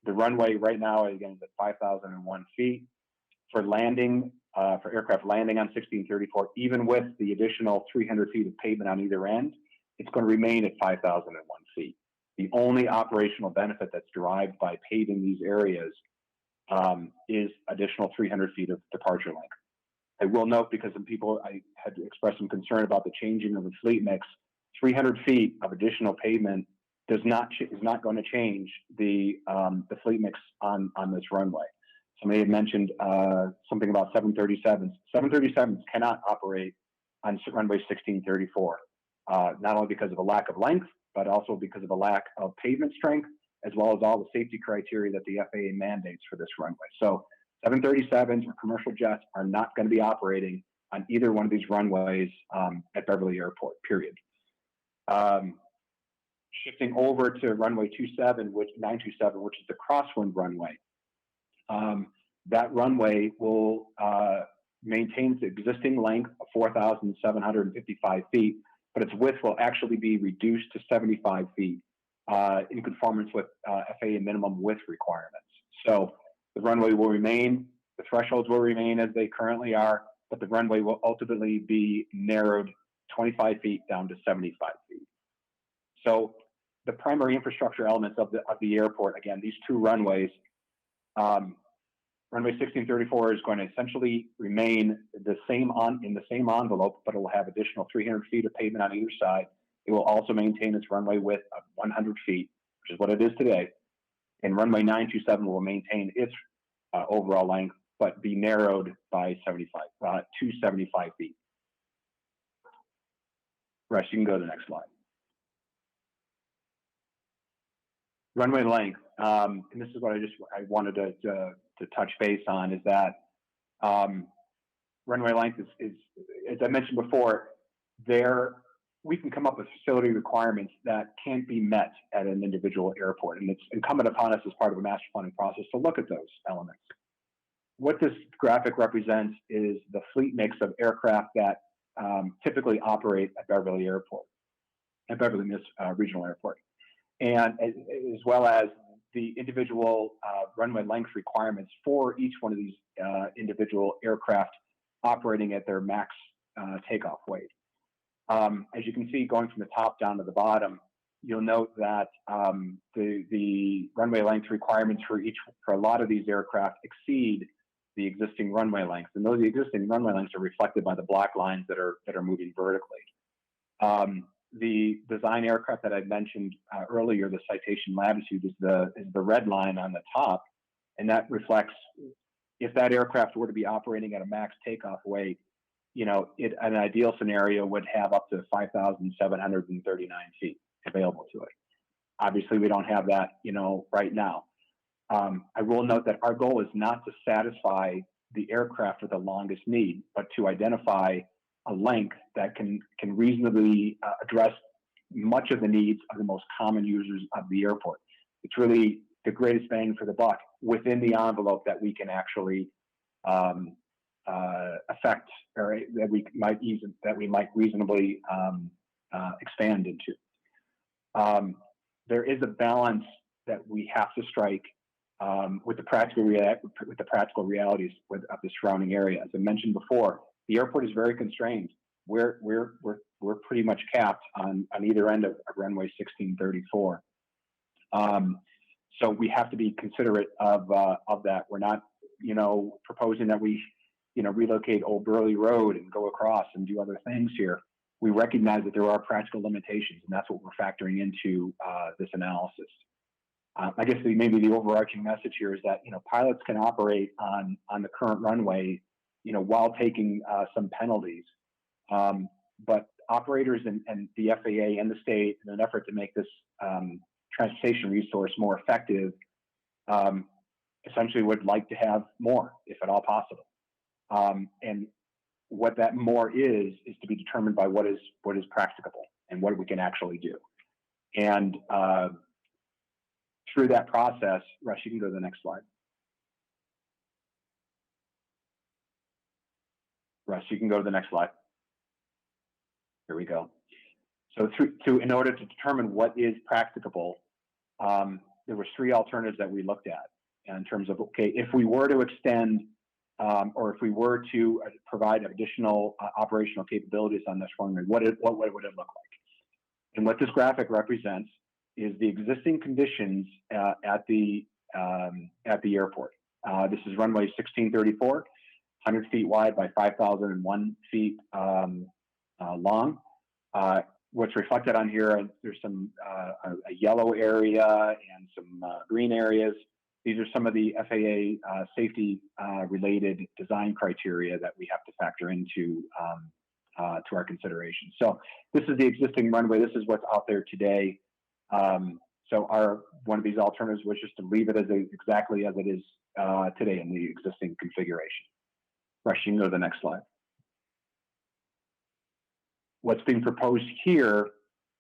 The runway right now, again, is at 5,001 feet. For landing, for aircraft landing on 1634, even with the additional 300 feet of pavement on either end, it's going to remain at 5,001 feet. The only operational benefit that's derived by paving these areas is additional 300 feet of departure length. I will note, because some people I had expressed some concern about the changing of the fleet mix, 300 feet of additional pavement is not going to change the fleet mix on this runway. Somebody had mentioned something about 737s. 737s cannot operate on runway 1634, not only because of a lack of length, but also because of a lack of pavement strength, as well as all the safety criteria that the FAA mandates for this runway. So 737s or commercial jets are not going to be operating on either one of these runways at Beverly Airport, period. Shifting over to runway 927, which is the crosswind runway. That runway will maintain its existing length of 4,755 feet, but its width will actually be reduced to 75 feet in conformance with FAA minimum width requirements. So the runway will remain, the thresholds will remain as they currently are, but the runway will ultimately be narrowed 25 feet down to 75 feet. So the primary infrastructure elements of the airport, again, these two runways, runway 1634 is going to essentially remain in the same envelope, but it will have additional 300 feet of pavement on either side. It will also maintain its runway width of 100 feet, which is what it is today. And runway 927 will maintain its overall length, but be narrowed by 75 feet. Russ, you can go to the next slide. Runway length, and this is what I wanted to touch base on, is that runway length is, as I mentioned before, we can come up with facility requirements that can't be met at an individual airport, and it's incumbent upon us as part of a master planning process to look at those elements. What this graphic represents is the fleet mix of aircraft that typically operate at Beverly Airport, at Beverly Regional Airport, and as well as the individual runway length requirements for each one of these individual aircraft operating at their max takeoff weight. As you can see, going from the top down to the bottom, you'll note that the runway length requirements for a lot of these aircraft exceed the existing runway lengths, and those existing runway lengths are reflected by the black lines that are moving vertically. The design aircraft that I mentioned earlier, the Citation Latitude, is the red line on the top, and that reflects if that aircraft were to be operating at a max takeoff weight, an ideal scenario would have up to 5,739 feet available to it. Obviously, we don't have that, right now. I will note that our goal is not to satisfy the aircraft with the longest need, but to identify a length that can reasonably address much of the needs of the most common users of the airport. It's really the greatest bang for the buck within the envelope that we can actually affect, or that we might reasonably expand into. There is a balance that we have to strike with the practical realities of the surrounding area. As I mentioned before, the airport is very constrained. We're pretty much capped on either end of runway 1634. So we have to be considerate of that. We're not, proposing that we, relocate Old Burley Road and go across and do other things here. We recognize that there are practical limitations, and that's what we're factoring into this analysis. I guess maybe the overarching message here is that, pilots can operate on the current runway, while taking some penalties. But operators and the FAA and the state, in an effort to make this transportation resource more effective, essentially would like to have more, if at all possible. And what that more is to be determined by what is practicable and what we can actually do. And through that process, Russ, you can go to the next slide. Russ, you can go to the next slide. Here we go. So in order to determine what is practicable, there were three alternatives that we looked at in terms of, okay, if we were to extend or if we were to provide additional operational capabilities on this runway, what would it look like? And what this graphic represents is the existing conditions at the airport. This is runway 1634, 100 feet wide by 5,001 feet long. What's reflected on here, there's some a yellow area and some green areas. These are some of the FAA safety related design criteria that we have to factor into to our consideration. So this is the existing runway. This is what's out there today. So one of these alternatives was just to leave it as exactly as it is today in the existing configuration. Rush, you can go to the next slide. What's being proposed here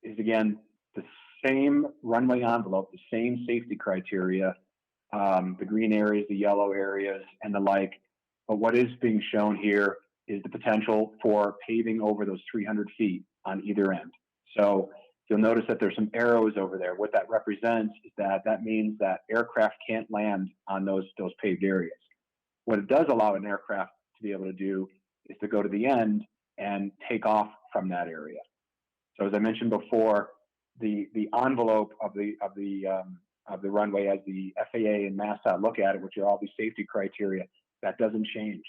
is, again, the same runway envelope, the same safety criteria, the green areas, the yellow areas, and the like. But what is being shown here is the potential for paving over those 300 feet on either end. So you'll notice that there's some arrows over there. What that represents is that means that aircraft can't land on those paved areas. What it does allow an aircraft to be able to do is to go to the end and take off from that area. So as I mentioned before, the envelope of the runway, as the FAA and MassDOT look at it, which are all these safety criteria, that doesn't change.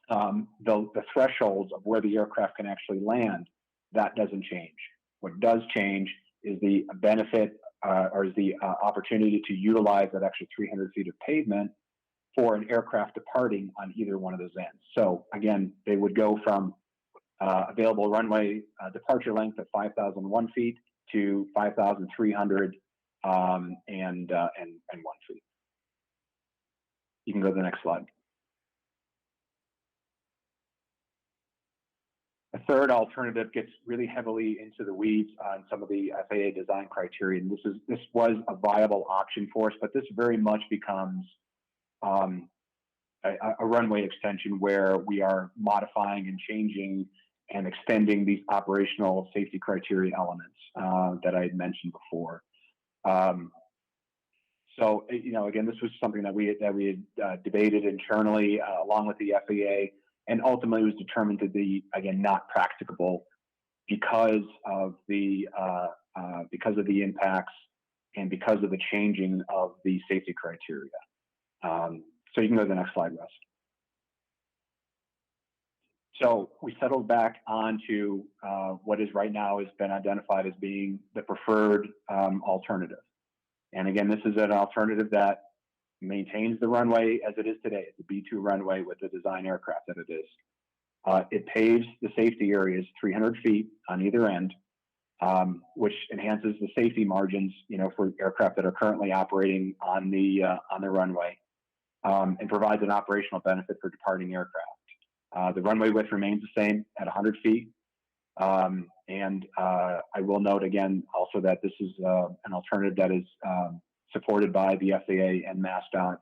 The thresholds of where the aircraft can actually land, that doesn't change. What does change is the benefit or is the opportunity to utilize that extra 300 feet of pavement for an aircraft departing on either one of those ends. So again, they would go from available runway departure length of 5,001 feet to 5,300 and 1 feet. You can go to the next slide. A third alternative gets really heavily into the weeds on some of the FAA design criteria. And this was a viable option for us, but this very much becomes a runway extension where we are modifying and changing and extending these operational safety criteria elements that I had mentioned before. So, you know, again, this was something that we had debated internally along with the FAA, and ultimately was determined to be, again, not practicable because of the impacts and because of the changing of the safety criteria. So you can go to the next slide, Russ. So we settled back onto what is right now has been identified as being the preferred alternative. And again, this is an alternative that maintains the runway as it is today. It's a B-2 runway with the design aircraft that it is. It paves the safety areas 300 feet on either end, which enhances the safety margins, you know, for aircraft that are currently operating on the runway, and provides an operational benefit for departing aircraft. The runway width remains the same at 100 feet. And I will note again also that this is an alternative that is supported by the FAA and MassDOT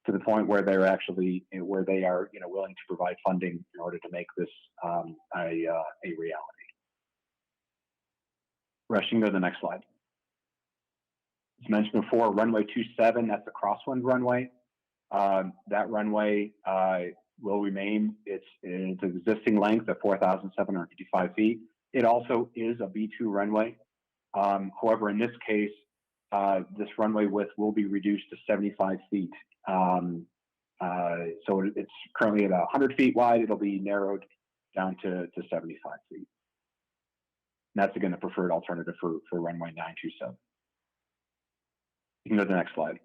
to the point where they're actually, where they are, you know, willing to provide funding in order to make this a reality. Rush, you can go to the next slide. As mentioned before, runway 27, that's a crosswind runway. That runway will remain its existing length of 4,755 feet. It also is a B-2 runway. However, in this case, this runway width will be reduced to 75 feet. So it's currently at 100 feet wide. It'll be narrowed down to 75 feet. And that's, again, the preferred alternative for runway 927. You can go to the next slide.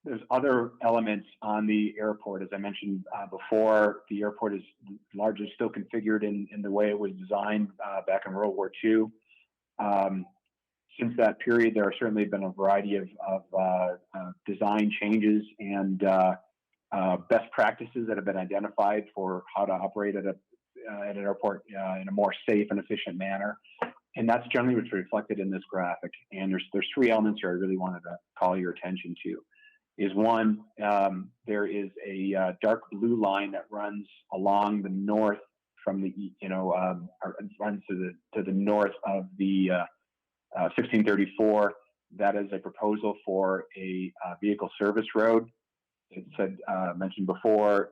There's other elements on the airport. As I mentioned before, the airport is largely still configured in the way it was designed back in World War II. Since that period, there have certainly been a variety of design changes and best practices that have been identified for how to operate at an airport in a more safe and efficient manner. And that's generally what's reflected in this graphic. And there's three elements here I really wanted to call your attention to. Is one, there is a dark blue line that runs along the north from the, runs to the north of the 1634. That is a proposal for a vehicle service road. It said, mentioned before,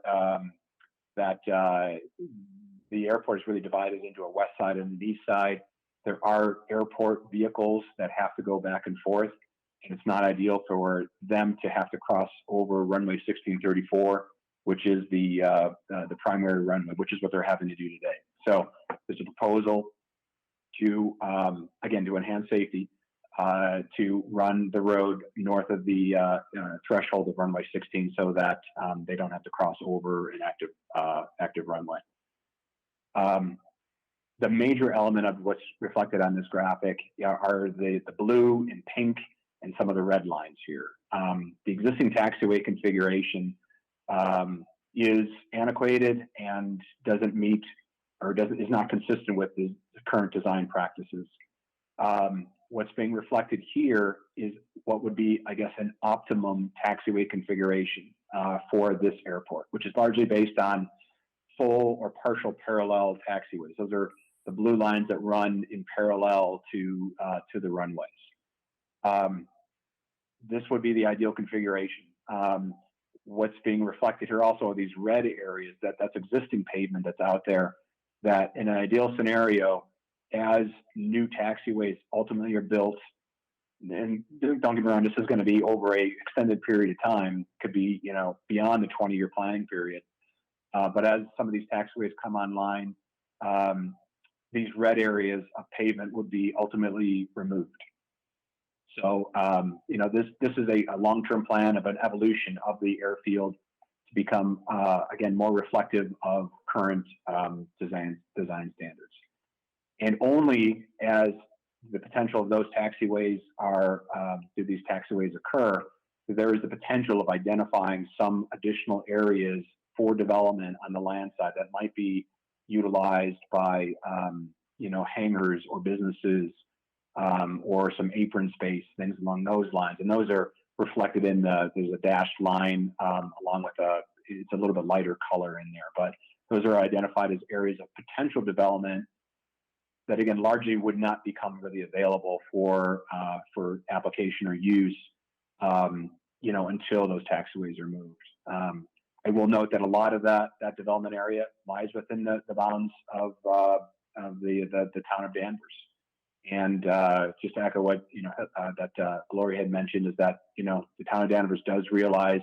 that the airport is really divided into a west side and an east side. There are airport vehicles that have to go back and forth, and it's not ideal for them to have to cross over runway 1634, which is the primary runway, which is what they're having to do today. So there's a proposal to, again, to enhance safety, to run the road north of the threshold of runway 16 so that they don't have to cross over an active runway. The major element of what's reflected on this graphic are the blue and pink and some of the red lines here. The existing taxiway configuration is antiquated and doesn't meet or is not consistent with the current design practices. What's being reflected here is what would be, I guess, an optimum taxiway configuration for this airport, which is largely based on full or partial parallel taxiways. Those are the blue lines that run in parallel to the runways. This would be the ideal configuration. What's being reflected here also are these red areas, that's existing pavement that's out there, that in an ideal scenario, as new taxiways ultimately are built, and don't get me wrong, this is going to be over a extended period of time, could be, you know, beyond the 20-year planning period. But as some of these taxiways come online, these red areas of pavement would be ultimately removed. So, you know, this is a long-term plan of an evolution of the airfield to become, again, more reflective of current design standards. And only as the potential of those taxiways do these taxiways occur, there is the potential of identifying some additional areas for development on the land side that might be utilized by, hangars or businesses, or some apron space, things along those lines. And those are reflected in there's a dashed line along with it's a little bit lighter color in there, but those are identified as areas of potential development that, again, largely would not become really available for application or use, until those taxiways are moved. I will note that a lot of that development area lies within the bounds of the town of Danvers. And just to echo what that Gloria had mentioned, is that the town of Danvers does realize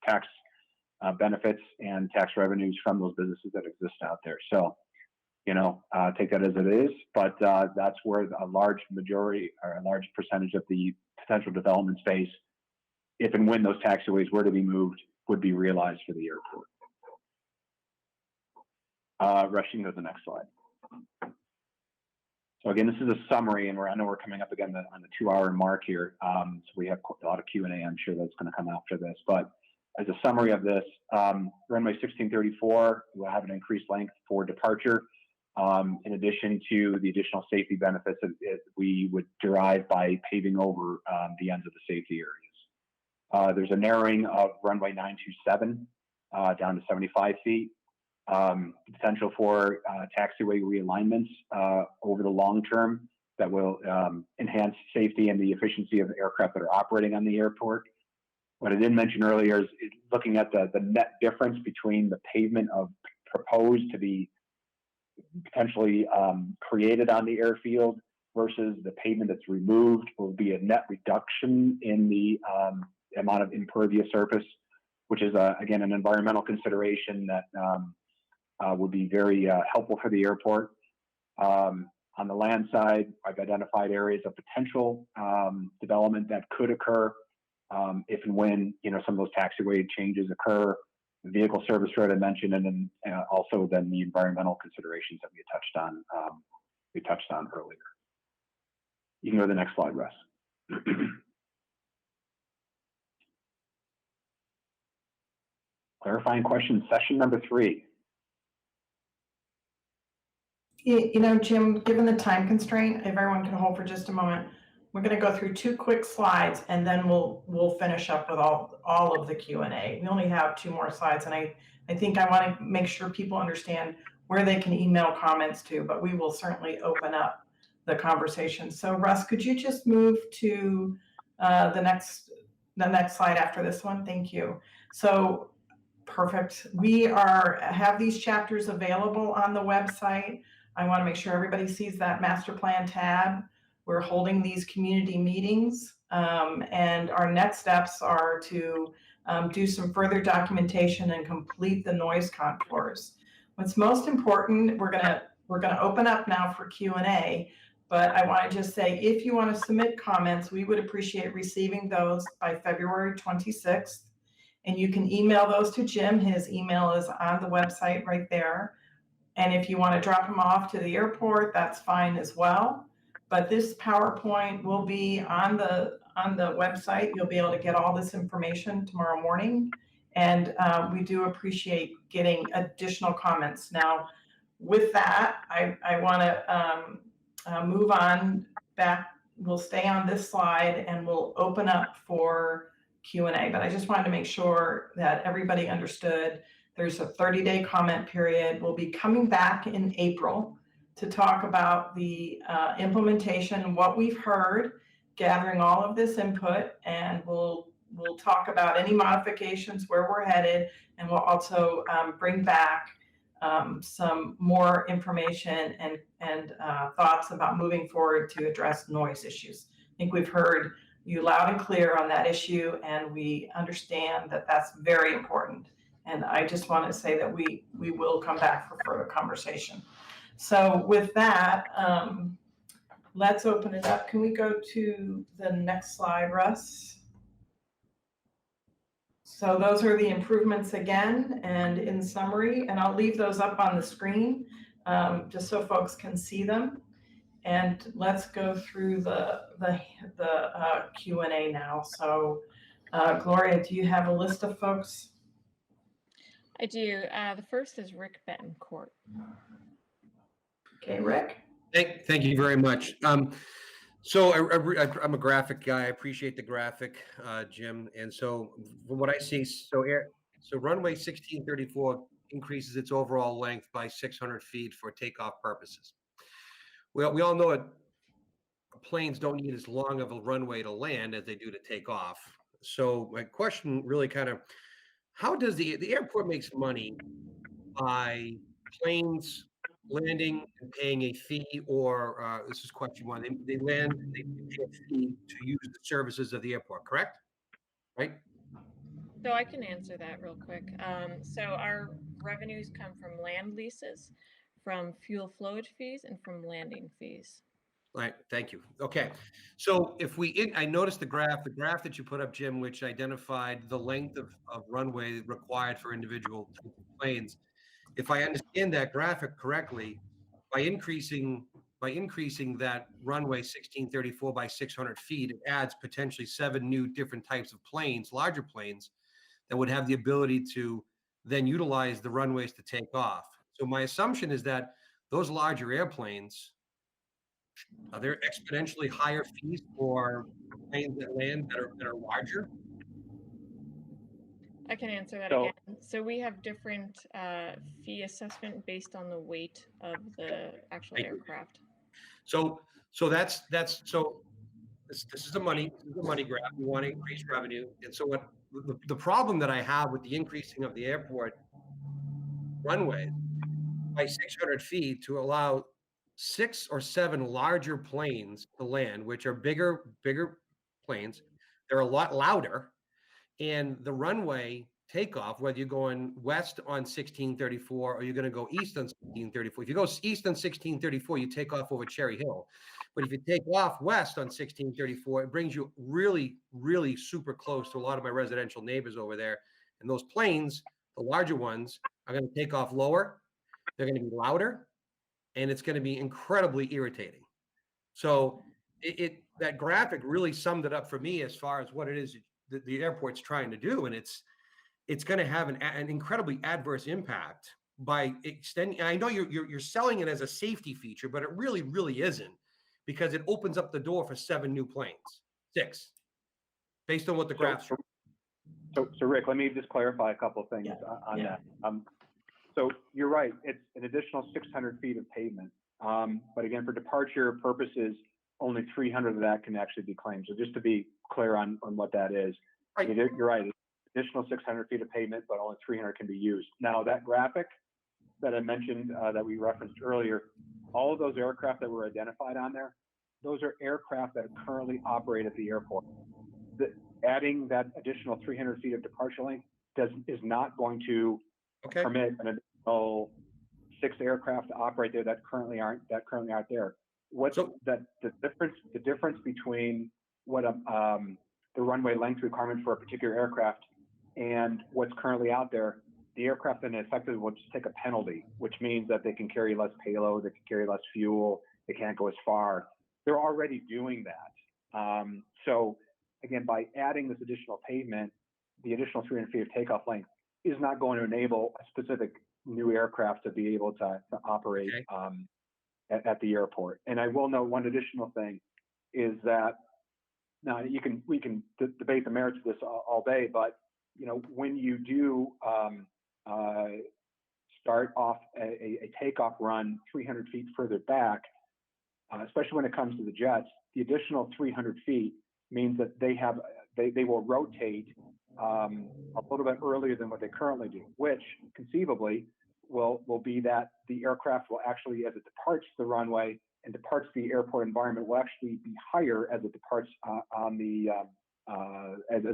tax benefits and tax revenues from those businesses that exist out there. So take that as it is, but that's where a large majority or a large percentage of the potential development space, if and when those taxiways were to be moved, would be realized for the airport. Rushing to the next slide. So again, this is a summary, and I know we're coming up again on the 2-hour mark here. So we have a lot of Q&A, I'm sure, that's going to come after this. But as a summary of this, runway 1634 will have an increased length for departure, in addition to the additional safety benefits that we would derive by paving over the ends of the safety areas. There's a narrowing of runway 927 down to 75 feet. Potential for taxiway realignments over the long term that will enhance safety and the efficiency of the aircraft that are operating on the airport. What I didn't mention earlier is looking at the net difference between the pavement proposed to be potentially created on the airfield versus the pavement that's removed will be a net reduction in the amount of impervious surface, which is, again, an environmental consideration that would be very helpful for the airport. On the land side, I've identified areas of potential development that could occur if and when some of those taxiway changes occur. The vehicle service road I mentioned, and then also then the environmental considerations that we touched on earlier. You can go to the next slide, Russ. Clarifying questions, session number 3. Jim, given the time constraint, if everyone can hold for just a moment, we're going to go through 2 quick slides, and then we'll finish up with all of the Q&A. We only have 2 more slides, and I think I want to make sure people understand where they can email comments to, but we will certainly open up the conversation. So Russ, could you just move to the next slide after this one? Thank you. So perfect. We have these chapters available on the website. I want to make sure everybody sees that master plan tab. We're holding these community meetings, and our next steps are to do some further documentation and complete the noise contours. What's most important, we're gonna open up now for Q&A, but I want to just say, if you want to submit comments, we would appreciate receiving those by February 26th, and you can email those to Jim. His email is on the website right there. And if you want to drop them off to the airport, that's fine as well. But this PowerPoint will be on the website. You'll be able to get all this information tomorrow morning. And we do appreciate getting additional comments. Now, with that, I want to move on back. We'll stay on this slide and we'll open up for Q&A. But I just wanted to make sure that everybody understood there's a 30-day comment period. We'll be coming back in April to talk about the implementation and what we've heard, gathering all of this input, and we'll talk about any modifications, where we're headed, and we'll also bring back some more information and thoughts about moving forward to address noise issues. I think we've heard you loud and clear on that issue, and we understand that that's very important. And I just want to say that we will come back for further conversation. So with that, let's open it up. Can we go to the next slide, Russ? So those are the improvements again, and in summary, and I'll leave those up on the screen just so folks can see them. And let's go through the Q&A now. So Gloria, do you have a list of folks? I do. The first is Rick Betancourt. Okay, Rick. Thank you very much. So I'm a graphic guy. I appreciate the graphic, Jim. And so from what I see, so runway 1634 increases its overall length by 600 feet for takeoff purposes. Well, we all know that planes don't need as long of a runway to land as they do to take off. So my question really kind of, how does the airport makes money by planes landing and paying a fee, or this is question one, they land, they pay a fee to use the services of the airport, correct? Right? So I can answer that real quick. So our revenues come from land leases, from fuel flowage fees, and from landing fees. All right, thank you. Okay, so if I noticed the graph that you put up, Jim, which identified the length of runway required for individual types of planes. If I understand that graphic correctly, by increasing that runway 1634 by 600 feet, it adds potentially 7 new different types of planes, larger planes, that would have the ability to then utilize the runways to take off. So my assumption is that those larger airplanes, are there exponentially higher fees for planes that land that are larger? I can answer that So- again. So we have different fee assessment based on the weight of the actual Thank you. aircraft. So this is the money grab. We want to increase revenue. And so what the problem that I have with the increasing of the airport runway by 600 feet to allow 6 or 7 larger planes to land, which are bigger planes. They're a lot louder, and the runway takeoff, whether you're going west on 1634 or you're going to go east on 1634. If you go east on 1634, you take off over Cherry Hill. But if you take off west on 1634, it brings you really, really super close to a lot of my residential neighbors over there. And those planes, the larger ones, are going to take off lower. They're going to be louder, and it's going to be incredibly irritating. So that graphic really summed it up for me as far as what it is that the airport's trying to do, and it's going to have an incredibly adverse impact by extending. And I know you're selling it as a safety feature, but it really, really isn't, because it opens up the door for 7 new planes, 6, based on what the graphs show. So Rick, let me just clarify a couple of things on that. So you're right, it's an additional 600 feet of pavement. But again, for departure purposes, only 300 of that can actually be claimed. So just to be clear on what that is, right. You're right, additional 600 feet of pavement, but only 300 can be used. Now that graphic that I mentioned that we referenced earlier, all of those aircraft that were identified on there, those are aircraft that currently operate at the airport. Adding that additional 300 feet of departure length is not going to permit an additional 6 aircraft to operate there that currently aren't there. What's the difference between what the runway length requirement for a particular aircraft and what's currently out there? The aircraft then effectively will just take a penalty, which means that they can carry less payload, they can carry less fuel, they can't go as far. They're already doing that. So again, by adding this additional pavement, the additional 300 feet of takeoff length is not going to enable a specific new aircraft to be able to operate at the airport. And I will note one additional thing is that now we can debate the merits of this all day, but when you do start off a takeoff run 300 feet further back, especially when it comes to the jets, the additional 300 feet means that they will rotate a little bit earlier than what they currently do, which conceivably will be that the aircraft will actually, as it departs the runway and departs the airport environment, will actually be higher as it departs as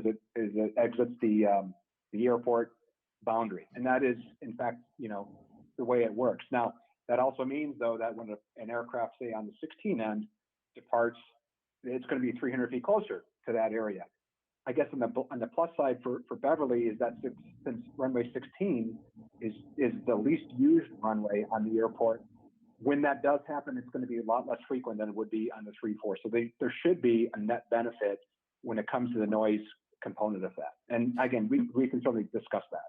it exits the airport boundary. And that is, in fact, the way it works. Now, that also means, though, that when an aircraft, say on the 16 end, departs, it's going to be 300 feet closer to that area. I guess on the plus side for Beverly is that since runway 16 is the least used runway on the airport, when that does happen, it's going to be a lot less frequent than it would be on the 3-4. So there should be a net benefit when it comes to the noise component of that. And again, we can certainly discuss that.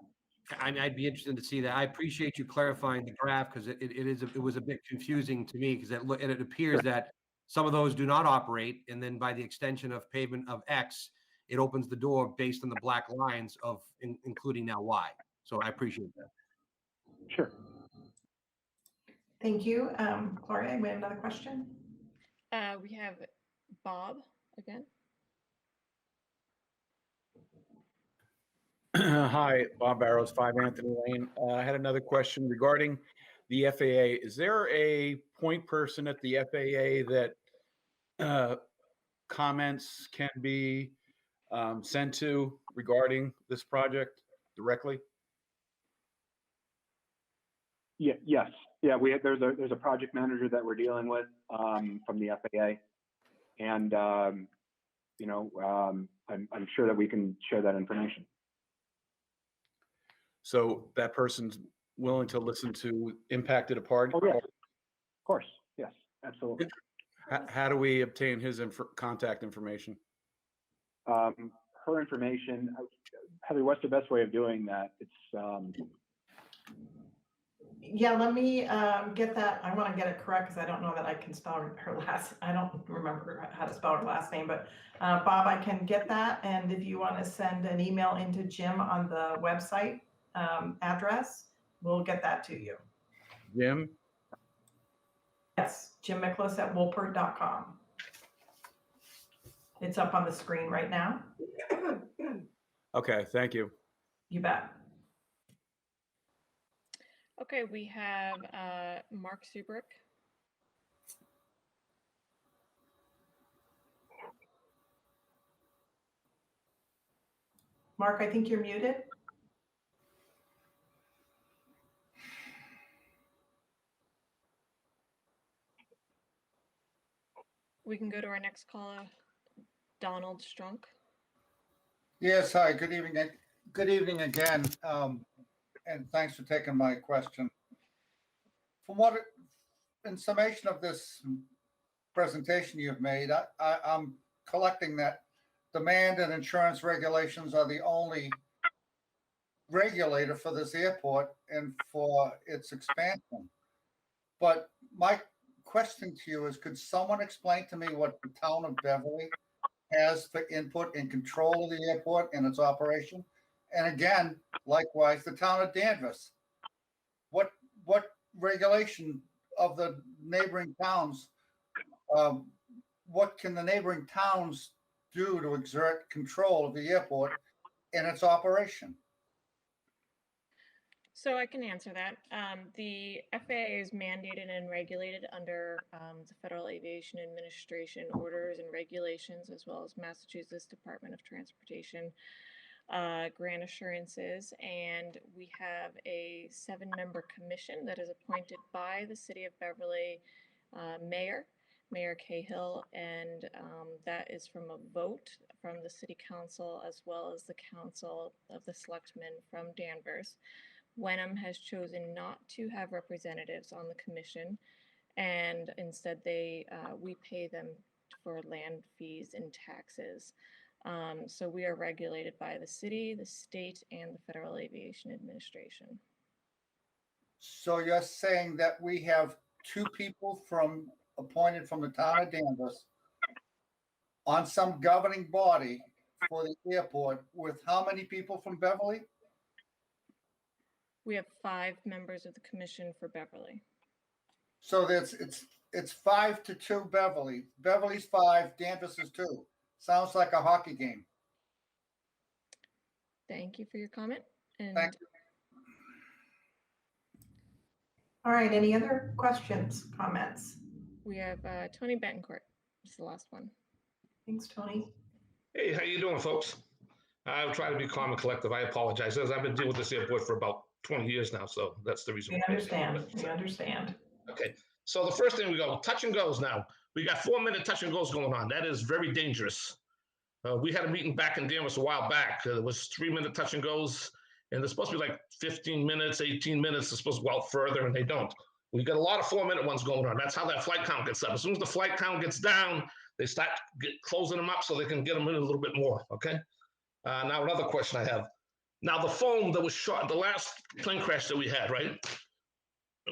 I'd be interested to see that. I appreciate you clarifying the graph because it was a bit confusing to me because it appears that some of those do not operate, and then by the extension of pavement of X, it opens the door based on the black lines of including now Y. So I appreciate that. Sure. Thank you. Gloria, we have another question. We have Bob again. Hi, Bob Barrows, 5 Anthony Lane. I had another question regarding the FAA. Is there a point person at the FAA that comments can be sent to regarding this project directly? Yeah. Yes. Yeah. There's a project manager that we're dealing with from the FAA, and I'm sure that we can share that information. So that person's willing to listen to impacted party? Oh, yeah. Of course. Yes. Absolutely. How do we obtain his contact information? Her information, Heather, what's the best way of doing that? It's Yeah, let me get that. I want to get it correct because I don't know that I can spell her last. I don't remember how to spell her last name, but Bob, I can get that. And if you want to send an email into Jim on the website address, we'll get that to you. Jim? Yes, Jim Miklas at wolpert.com. It's up on the screen right now. Okay, thank you. You bet. Okay, we have Mark Subrick. Mark, I think you're muted. We can go to our next caller, Donald Strunk. Yes, hi, good evening. Good evening again, and thanks for taking my question. In summation of this presentation you've made, I'm collecting that demand and insurance regulations are the only regulator for this airport and for its expansion. But my question to you is, could someone explain to me what the town of Beverly has for input and control of the airport and its operation? And again, likewise, the town of Danvers. What regulation of the neighboring towns, what can the neighboring towns do to exert control of the airport and its operation? So I can answer that. The FAA is mandated and regulated under the Federal Aviation Administration orders and regulations, as well as Massachusetts Department of Transportation grant assurances. And we have a 7-member commission that is appointed by the City of Beverly Mayor Cahill, and that is from a vote from the City Council as well as the Council of the Selectmen from Danvers. Wenham has chosen not to have representatives on the commission, and instead we pay them for land fees and taxes. So we are regulated by the city, the state, and the Federal Aviation Administration. So you're saying that we have 2 people appointed from the town of Danvers on some governing body for the airport with how many people from Beverly? We have 5 members of the commission for Beverly. So it's 5-2 Beverly. Beverly's 5, Danvers is 2. Sounds like a hockey game. Thank you for your comment. And Thank you. All right, any other questions, comments? we have Tony Betancourt. This is the last one. Thanks, Tony. Hey, how you doing, folks? I'll try to be calm and collective. I apologize. As I've been dealing with this airport for about 20 years now, so that's the reason. We understand. We understand. Okay, so the first thing we go touch and goes now. We got 4-minute touch and goes going on. That is very dangerous. We had a meeting back in Danvers a while back. It was 3-minute touch and goes, and they're supposed to be like 15 minutes, 18 minutes. They're supposed to go out further, and they don't. We got a lot of 4-minute ones going on. That's how that flight count gets up. As soon as the flight count gets down, they start closing them up so they can get them in a little bit more, okay? Now, another question I have. Now, the foam that was shot, the last plane crash that we had, right?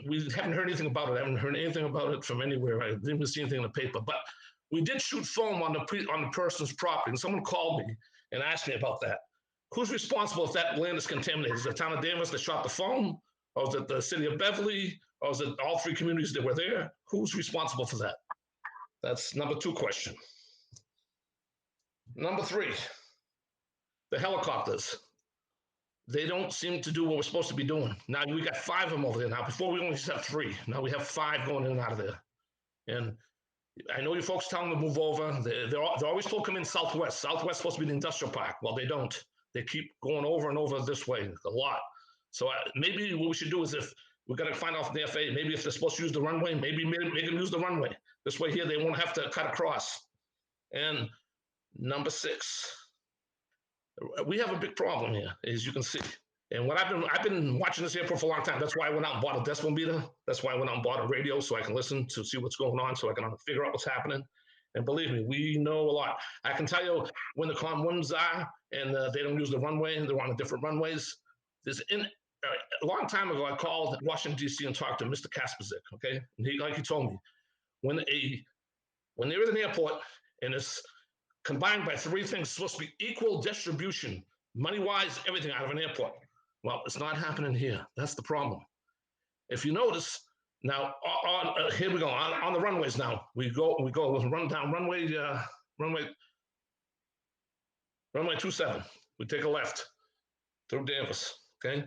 We haven't heard anything about it. I haven't heard anything about it from anywhere. I didn't even see anything in the paper. But we did shoot foam on the person's property, and someone called me and asked me about that. Who's responsible if that land is contaminated? Is it the town of Danvers that shot the foam? Or is it the city of Beverly? Or is it all 3 communities that were there? Who's responsible for that? That's number 2 question. Number 3, the helicopters. They don't seem to do what we're supposed to be doing. Now we got 5 of them over there now. Before we only used to have 3. Now we have 5 going in and out of there. And I know you folks tell them to move over. They're always told to come in southwest. Southwest is supposed to be the industrial park. Well, they don't. They keep going over and over this way a lot. So maybe what we should do is, if we're going to find out from the FAA, maybe if they're supposed to use the runway, maybe make them use the runway. This way here, they won't have to cut across. And number 6, we have a big problem here, as you can see. And what I've been watching this airport for a long time. That's why I went out and bought a decibel meter. That's why I went out and bought a radio, so I can listen to see what's going on, so I can figure out what's happening. And believe me, we know a lot. I can tell you when the calm winds are and they don't use the runway and they're on the different runways. A long time ago, I called Washington, D.C. and talked to Mr. Kasperzik, okay? And he told me, when they're in an airport and it's combined by 3 things, it's supposed to be equal distribution, money-wise, everything out of an airport. Well, it's not happening here. That's the problem. If you notice, now, here we go, on the runways now. We go, run down runway 27. We take a left through Danvers, okay?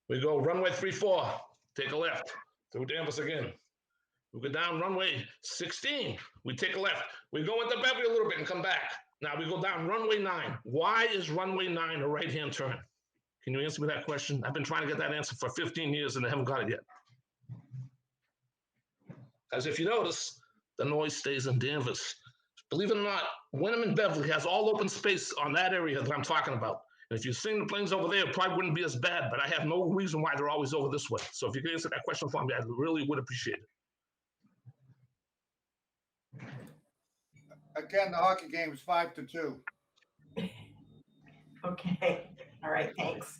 We go runway 34, take a left through Danvers again. We go down runway 16, we take a left. We go into Beverly a little bit and come back. Now we go down runway 9. Why is runway 9 a right-hand turn? Can you answer me that question? I've been trying to get that answer for 15 years and I haven't got it yet. As if you notice, the noise stays in Danvers. Believe it or not, Wyndham and Beverly has all open space on that area that I'm talking about. And if you're seeing the planes over there, it probably wouldn't be as bad, but I have no reason why they're always over this way. So if you could answer that question for me, I really would appreciate it. Again, the hockey game is 5-2. Okay, all right, thanks.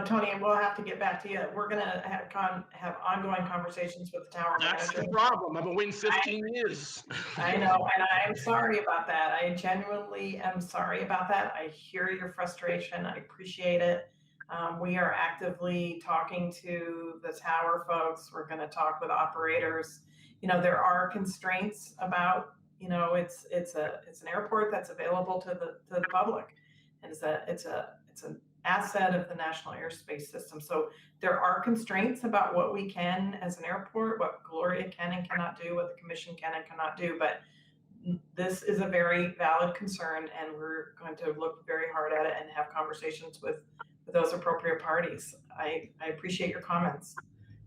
Tony, we'll have to get back to you. We're gonna have ongoing conversations with the tower manager. That's the problem. I've been waiting 15 years. I know, and I'm sorry about that. I genuinely am sorry about that. I hear your frustration. I appreciate it. We are actively talking to the tower folks. We're gonna talk with operators. There are constraints about, it's an airport that's available to the public. And it's an asset of the national airspace system. So there are constraints about what we can as an airport, what Gloria can and cannot do, what the commission can and cannot do. But this is a very valid concern, and we're going to look very hard at it and have conversations with those appropriate parties. I appreciate your comments,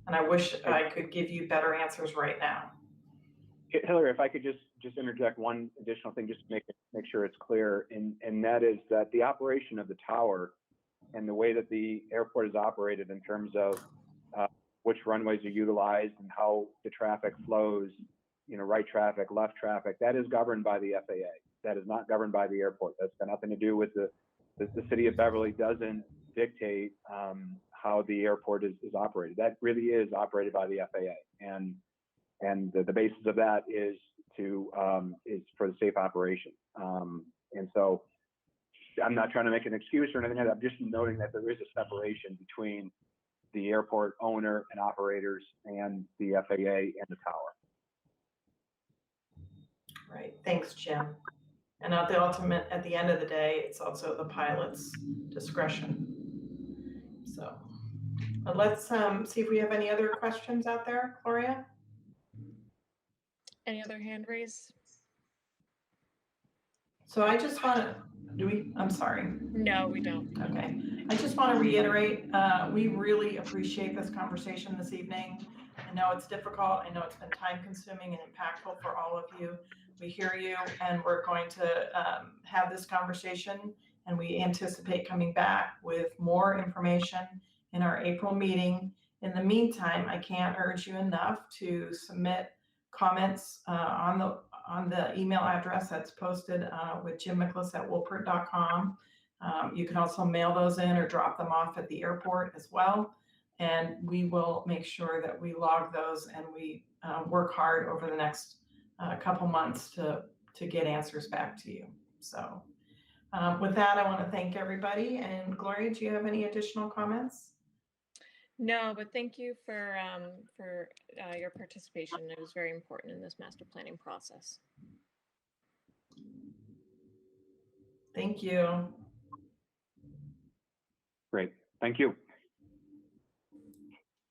and I wish I could give you better answers right now. Hillary, if I could just interject one additional thing, just to make sure it's clear, and that is that the operation of the tower and the way that the airport is operated in terms of which runways are utilized and how the traffic flows, right traffic, left traffic, that is governed by the FAA. That is not governed by the airport. That's got nothing to do with the city of Beverly doesn't dictate how the airport is operated. That really is operated by the FAA. And the basis of that is for the safe operation. And so I'm not trying to make an excuse or anything. I'm just noting that there is a separation between the airport owner and operators and the FAA and the tower. Right. Thanks, Jim. And at the end of the day, it's also the pilot's discretion. So let's see if we have any other questions out there, Gloria. Any other hand raised? So I just want to, I'm sorry. No, we don't. Okay. I just want to reiterate, we really appreciate this conversation this evening. I know it's difficult. I know it's been time consuming and impactful for all of you. we hear you, and we're going to have this conversation, and we anticipate coming back with more information in our April meeting. In the meantime, I can't urge you enough to submit comments on the email address that's posted with Jim Miklas at woolpert.com. You can also mail those in or drop them off at the airport as well. And we will make sure that we log those, and we work hard over the next couple months to get answers back to you. So with that, I want to thank everybody. And Gloria, do you have any additional comments? No, but thank you for your participation. It was very important in this master planning process. Thank you. Great. Thank you.